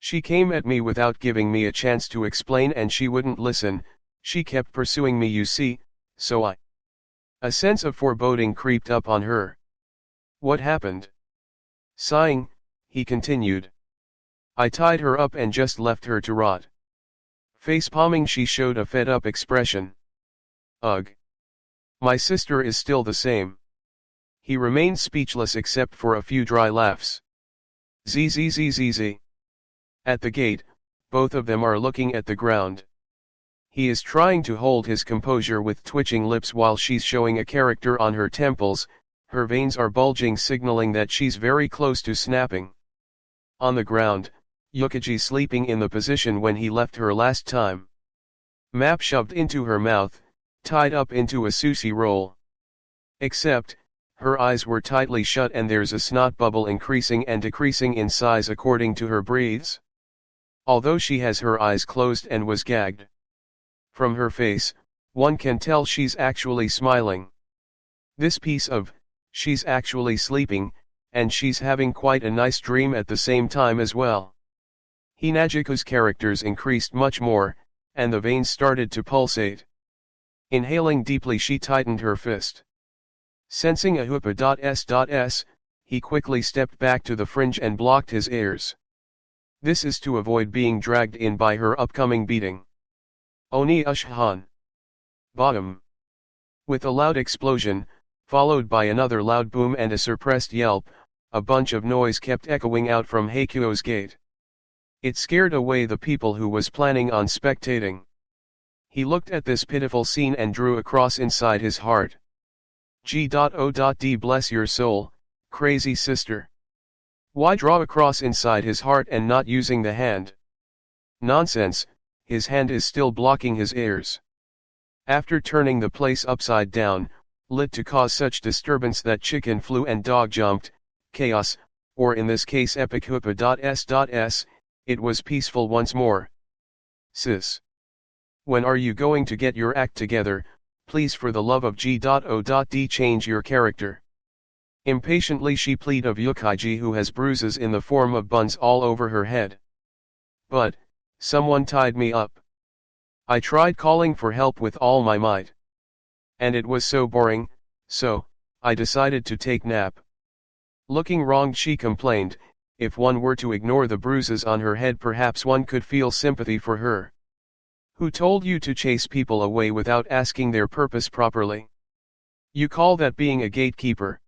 She came at me without giving me a chance to explain, and she wouldn't listen. She kept pursuing me, you see, so A sense of foreboding creeped up on her. What happened? Sighing, he continued. I tied her up and just left her to rot. Face-palming, she showed a fed-up expression. Ugh. My sister is still the same. He remained speechless except for a few dry laughs. Zzzzz. At the gate, both of them are looking at the ground. He is trying to hold his composure with twitching lips while she's showing a character on her temples. Her veins are bulging, signaling that she's very close to snapping. On the ground, Yukaji's sleeping in the position when he left her last time. Map shoved into her mouth, tied up into a sushi roll. Except, her eyes were tightly shut and there's a snot bubble increasing and decreasing in size according to her breathes. although she has her eyes closed and was gagged. From her face, one can tell she's actually smiling. This piece of, she's actually sleeping, and she's having quite a nice dream at the same time as well. Hinagiko's characters increased much more, and the veins started to pulsate. Inhaling deeply, she tightened her fist. Sensing a hoopa.s.s, he quickly stepped back to the fringe and blocked his ears. This is to avoid being dragged in by her upcoming beating. Oni ushhan. Bottom. With a loud explosion, followed by another loud boom and a suppressed yelp, a bunch of noise kept echoing out from Heikuo's gate. It scared away the people who was planning on spectating. He looked at this pitiful scene and drew a cross inside his heart. G.O.D. Bless your soul, crazy sister. Why draw a cross inside his heart and not using the hand? Nonsense, his hand is still blocking his ears. After turning the place upside down, lit to cause such disturbance that chicken flew and dog jumped, chaos, or in this case epic hoopa.s.s, it was peaceful once more. Sis. When are you going to get your act together? Please, for the love of G.O.D, change your character. Impatiently she pleaded of Yukaiji, who has bruises in the form of buns all over her head. But, someone tied me up. I tried calling for help with all my might. And it was so boring, so, I decided to take nap. Looking wronged, she complained, if one were to ignore the bruises on her head perhaps one could feel sympathy for her. Who told you to chase people away without asking their purpose properly? You call that being a gatekeeper?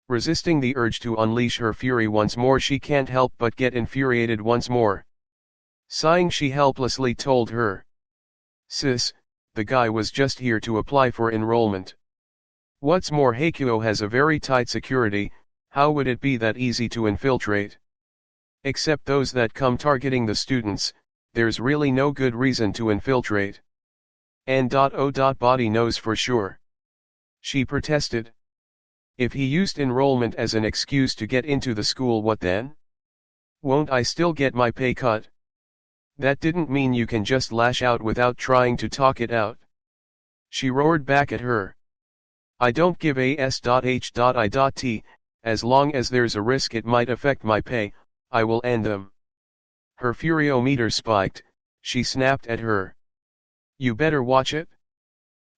Resisting the urge to unleash her fury once more, she can't help but get infuriated once more. Sighing, she helplessly told her. Sis, the guy was just here to apply for enrollment. What's more, Heikuo has a very tight security, how would it be that easy to infiltrate? Except those that come targeting the students, there's really no good reason to infiltrate. N.O. Body knows for sure. She protested. If he used enrollment as an excuse to get into the school, what then? Won't I still get my pay cut? That didn't mean you can just lash out without trying to talk it out. She roared back at her. I don't give a s.h.i.t, as long as there's a risk it might affect my pay, I will end them. Her furiometer spiked, she snapped at her. You better watch it.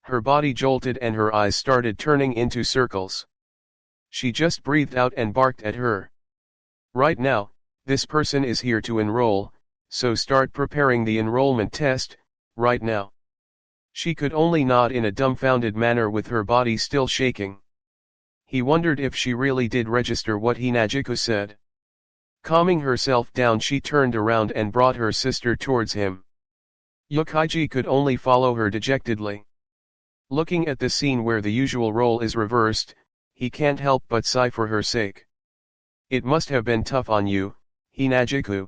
Her body jolted and her eyes started turning into circles. She just breathed out and barked at her. Right now, this person is here to enroll, so start preparing the enrollment test, right now. She could only nod in a dumbfounded manner with her body still shaking. He wondered if she really did register what Hinagiko said. Calming herself down, she turned around and brought her sister towards him. Yukaiji could only follow her dejectedly. Looking at the scene where the usual role is reversed, he can't help but sigh for her sake. It must have been tough on you, Hinagiku.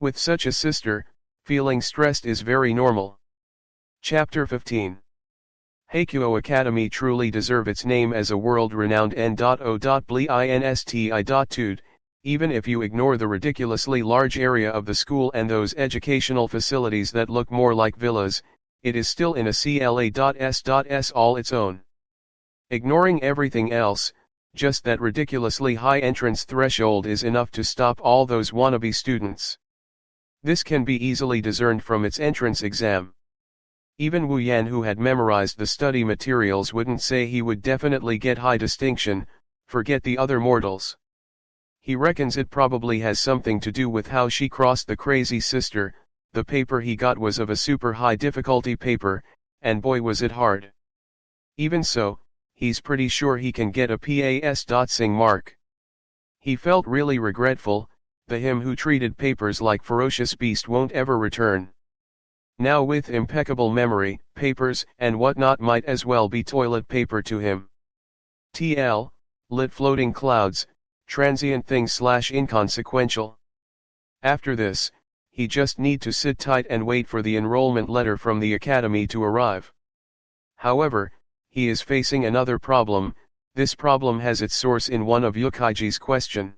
With such a sister, feeling stressed is very normal. Chapter 15. Heikuo Academy truly deserve its name as a world-renowned N.O.Blinsti.tude, even if you ignore the ridiculously large area of the school and those educational facilities that look more like villas, it is still in a CLA.S.S all its own. Ignoring everything else, just that ridiculously high entrance threshold is enough to stop all those wannabe students. This can be easily discerned from its entrance exam. Even Wu Yan, who had memorized the study materials, wouldn't say he would definitely get high distinction, forget the other mortals. He reckons it probably has something to do with how she crossed the crazy sister. The paper he got was of a super high difficulty paper, and boy was it hard. Even so, he's pretty sure he can get a PAS.Sing mark. He felt really regretful, the him who treated papers like ferocious beast won't ever return. Now with impeccable memory, papers and whatnot might as well be toilet paper to him. TL, lit floating clouds, transient things / inconsequential. After this, he just need to sit tight and wait for the enrollment letter from the academy to arrive. However, he is facing another problem. This problem has its source in one of Yukaiji's question.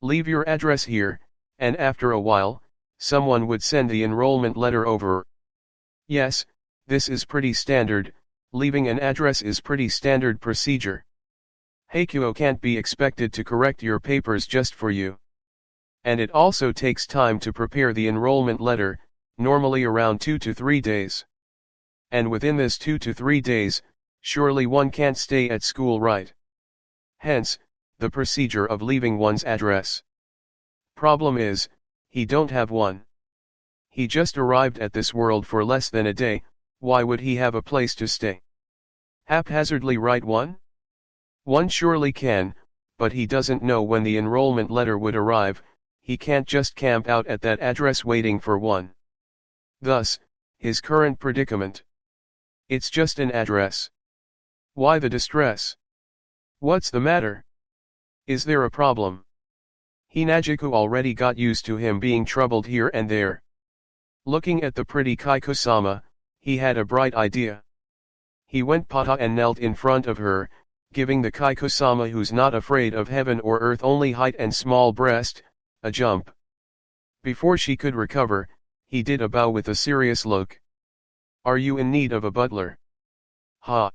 Leave your address here, and after a while, someone would send the enrollment letter over. Yes, this is pretty standard, leaving an address is pretty standard procedure. Hakuo can't be expected to correct your papers just for you. And it also takes time to prepare the enrollment letter, normally around 2 to 3 days. And within this 2 to 3 days, surely one can't stay at school, right? Hence, the procedure of leaving one's address. Problem is, he don't have one. He just arrived at this world for less than a day, why would he have a place to stay? Haphazardly write one? One surely can, but he doesn't know when the enrollment letter would arrive, he can't just camp out at that address waiting for one. Thus, his current predicament. It's just an address. Why the distress? What's the matter? Is there a problem? Hinajiku already got used to him being troubled here and there. Looking at the pretty Kaiko-sama, he had a bright idea. He went pata and knelt in front of her, giving the Kaiko-sama who's not afraid of heaven or earth only height and small breast, a jump. Before she could recover, he did a bow with a serious look. Are you in need of a butler? Ha!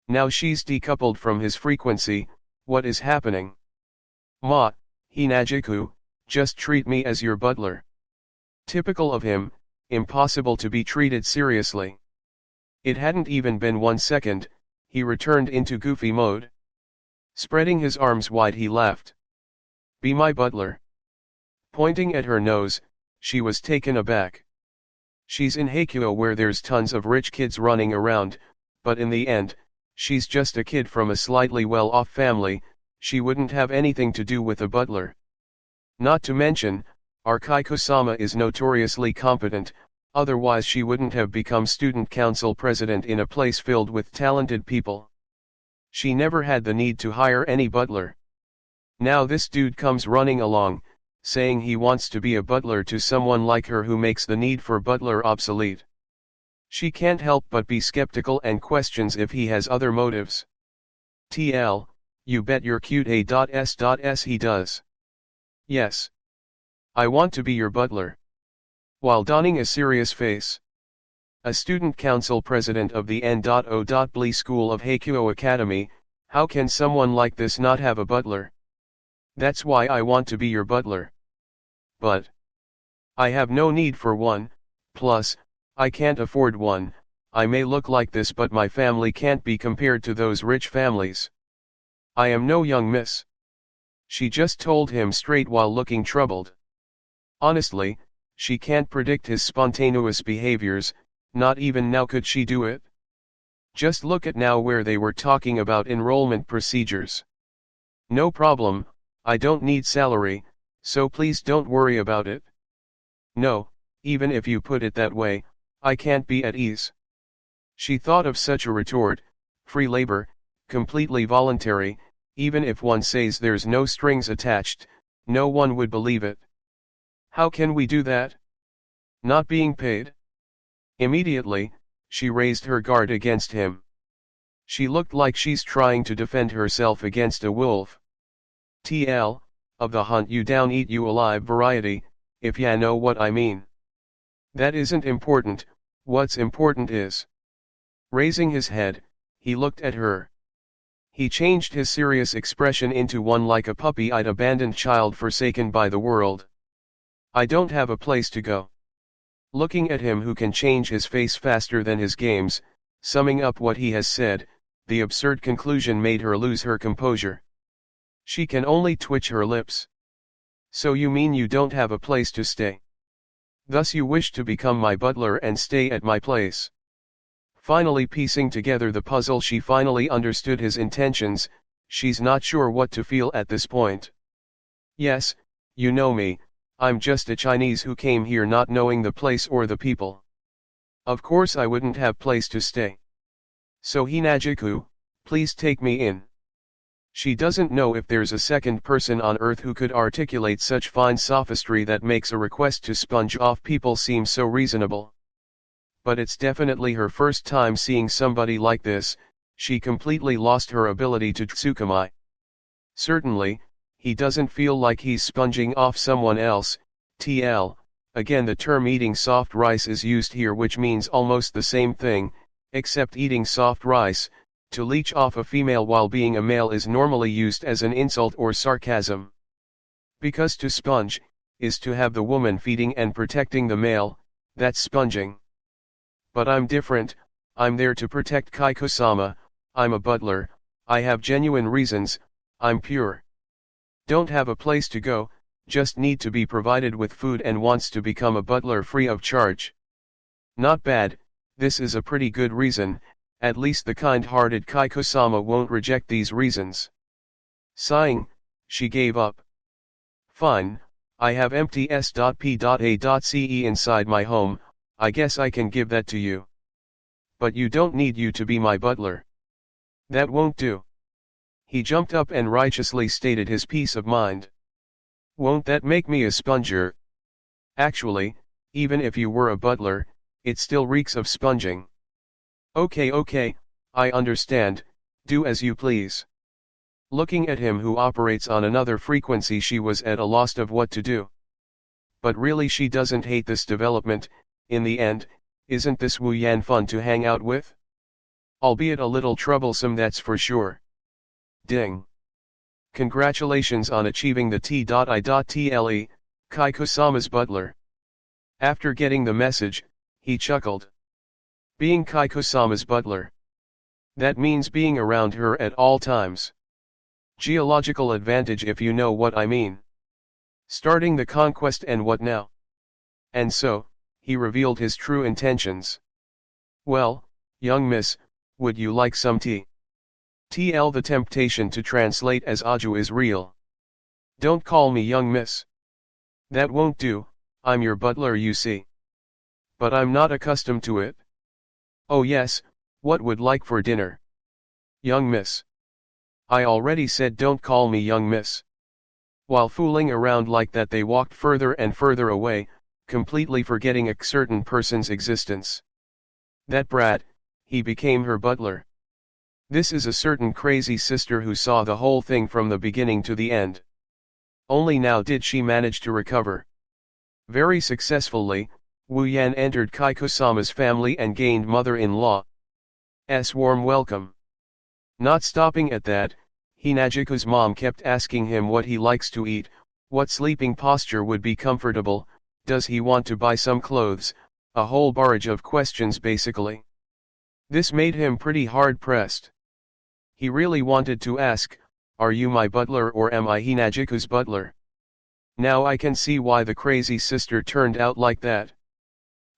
Now she's decoupled from his frequency, what is happening? Ma, Hinajiku, just treat me as your butler. Typical of him, impossible to be treated seriously. It hadn't even been 1 second, he returned into goofy mode. Spreading his arms wide he laughed. Be my butler. Pointing at her nose, she was taken aback. She's in Hakuo where there's tons of rich kids running around, but in the end, she's just a kid from a slightly well-off family, she wouldn't have anything to do with a butler. Not to mention, our Kaiko-sama is notoriously competent, otherwise she wouldn't have become student council president in a place filled with talented people. She never had the need to hire any butler. Now this dude comes running along, saying he wants to be a butler to someone like her who makes the need for butler obsolete. She can't help but be skeptical and questions if he has other motives. TL, you bet your cute A.S.S he does. Yes. I want to be your butler. While donning a serious face. A student council president of the N.O.Bli School of Hakuo Academy, how can someone like this not have a butler? That's why I want to be your butler. But I have no need for one, plus, I can't afford one. I may look like this but my family can't be compared to those rich families. I am no young miss. She just told him straight while looking troubled. Honestly, she can't predict his spontaneous behaviors, not even now could she do it. Just look at now where they were talking about enrollment procedures. No problem, I don't need salary, so please don't worry about it. No, even if you put it that way, I can't be at ease. She thought of such a retort, free labor, completely voluntary, even if one says there's no strings attached, no one would believe it. How can we do that? Not being paid? Immediately, she raised her guard against him. She looked like she's trying to defend herself against a wolf. TL, of the hunt you down eat you alive variety, if ya know what I mean. That isn't important, what's important is. Raising his head, he looked at her. He changed his serious expression into one like a puppy-eyed abandoned child forsaken by the world. I don't have a place to go. Looking at him who can change his face faster than his games, summing up what he has said, the absurd conclusion made her lose her composure. She can only twitch her lips. So you mean you don't have a place to stay? Thus you wish to become my butler and stay at my place. Finally piecing together the puzzle, she finally understood his intentions. She's not sure what to feel at this point. Yes, you know me, I'm just a Chinese who came here not knowing the place or the people. Of course I wouldn't have place to stay. So Hinajiku, please take me in. She doesn't know if there's a second person on earth who could articulate such fine sophistry that makes a request to sponge off people seem so reasonable. But it's definitely her first time seeing somebody like this, she completely lost her ability to tsukamai. Certainly, he doesn't feel like he's sponging off someone else, TL, Again, the term eating soft rice is used here, which means almost the same thing, except eating soft rice, to leech off a female while being a male, is normally used as an insult or sarcasm. Because to sponge is to have the woman feeding and protecting the male, that's sponging. But I'm different, I'm there to protect Kaiko-sama, I'm a butler, I have genuine reasons, I'm pure. Don't have a place to go, just need to be provided with food and wants to become a butler free of charge. Not bad, this is a pretty good reason, at least the kind-hearted Kaiko-sama won't reject these reasons. Sighing, she gave up. Fine, I have empty s.p.a.ce inside my home, I guess I can give that to you. But you don't need you to be my butler. That won't do. He jumped up and righteously stated his peace of mind. Won't that make me a sponger? Actually, even if you were a butler, it still reeks of sponging. Okay, I understand, do as you please. Looking at him who operates on another frequency, she was at a loss of what to do. But really she doesn't hate this development, in the end, isn't this Wu Yan fun to hang out with? Albeit a little troublesome, that's for sure. Ding. Congratulations on achieving the T.I.tle, Kaiko-sama's butler. After getting the message, he chuckled. Being Kaiko-sama's butler. That means being around her at all times. Geological advantage, if you know what I mean. Starting the conquest and what now? And so, he revealed his true intentions. Well, young miss, would you like some tea? TL, the temptation to translate as Aju is real. Don't call me young miss. That won't do, I'm your butler, you see. But I'm not accustomed to it. Oh yes, what would like for dinner? Young miss. I already said don't call me young miss. While fooling around like that, they walked further and further away, completely forgetting a certain person's existence. That brat, he became her butler. This is a certain crazy sister who saw the whole thing from the beginning to the end. Only now did she manage to recover. Very successfully, Wu Yan entered Kaiko-sama's family and gained mother-in-law's warm welcome. Not stopping at that, Hinajiku's mom kept asking him what he likes to eat, what sleeping posture would be comfortable, does he want to buy some clothes, a whole barrage of questions basically. This made him pretty hard-pressed. He really wanted to ask, are you my butler or am I Hinajiku's butler? Now I can see why the crazy sister turned out like that.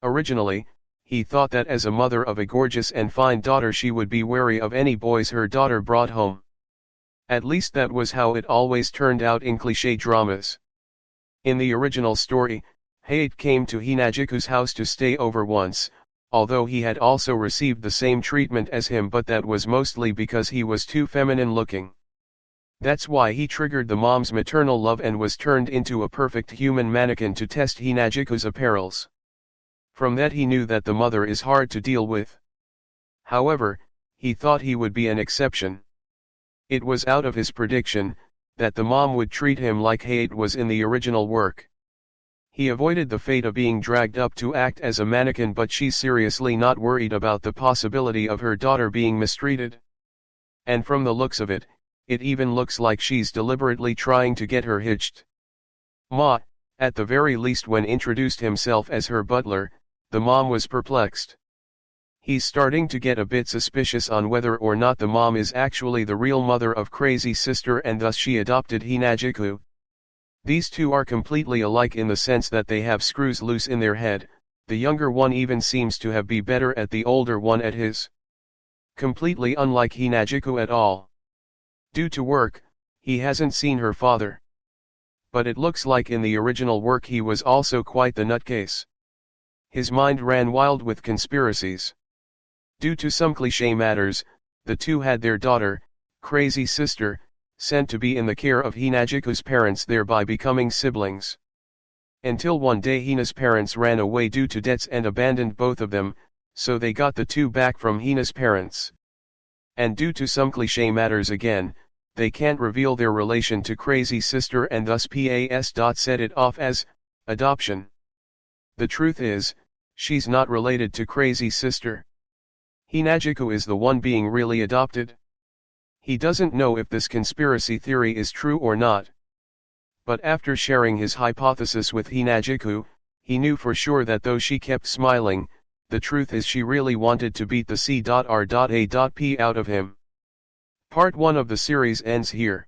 Originally, he thought that as a mother of a gorgeous and fine daughter she would be wary of any boys her daughter brought home. At least that was how it always turned out in cliché dramas. In the original story, Hayate came to Hinajiku's house to stay over once, although he had also received the same treatment as him, but that was mostly because he was too feminine looking. That's why he triggered the mom's maternal love and was turned into a perfect human mannequin to test Hinajiku's apparels. From that he knew that the mother is hard to deal with. However, he thought he would be an exception. It was out of his prediction, that the mom would treat him like Hayate was in the original work. He avoided the fate of being dragged up to act as a mannequin, but she's seriously not worried about the possibility of her daughter being mistreated. And from the looks of it, it even looks like she's deliberately trying to get her hitched. At the very least, when introduced himself as her butler, the mom was perplexed. He's starting to get a bit suspicious on whether or not the mom is actually the real mother of crazy sister and thus she adopted Hinajiku. These two are completely alike in the sense that they have screws loose in their head, the younger one even seems to have be better at the older one at his. Completely unlike Hinajiku at all. Due to work, he hasn't seen her father. But it looks like in the original work he was also quite the nutcase. His mind ran wild with conspiracies. Due to some cliché matters, the two had their daughter, crazy sister, sent to be in the care of Hinajiku's parents, thereby becoming siblings. Until one day Hina's parents ran away due to debts and abandoned both of them, so they got the two back from Hina's parents. And due to some cliché matters again, they can't reveal their relation to crazy sister and thus set it off as adoption. The truth is, she's not related to Crazy's sister. Hinagiku is the one being really adopted. He doesn't know if this conspiracy theory is true or not. But after sharing his hypothesis with Hinagiku, he knew for sure that though she kept smiling, the truth is she really wanted to beat the C.R.A.P out of him. Part 1 of the series ends here.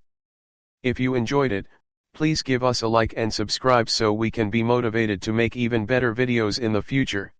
If you enjoyed it, please give us a like and subscribe so we can be motivated to make even better videos in the future.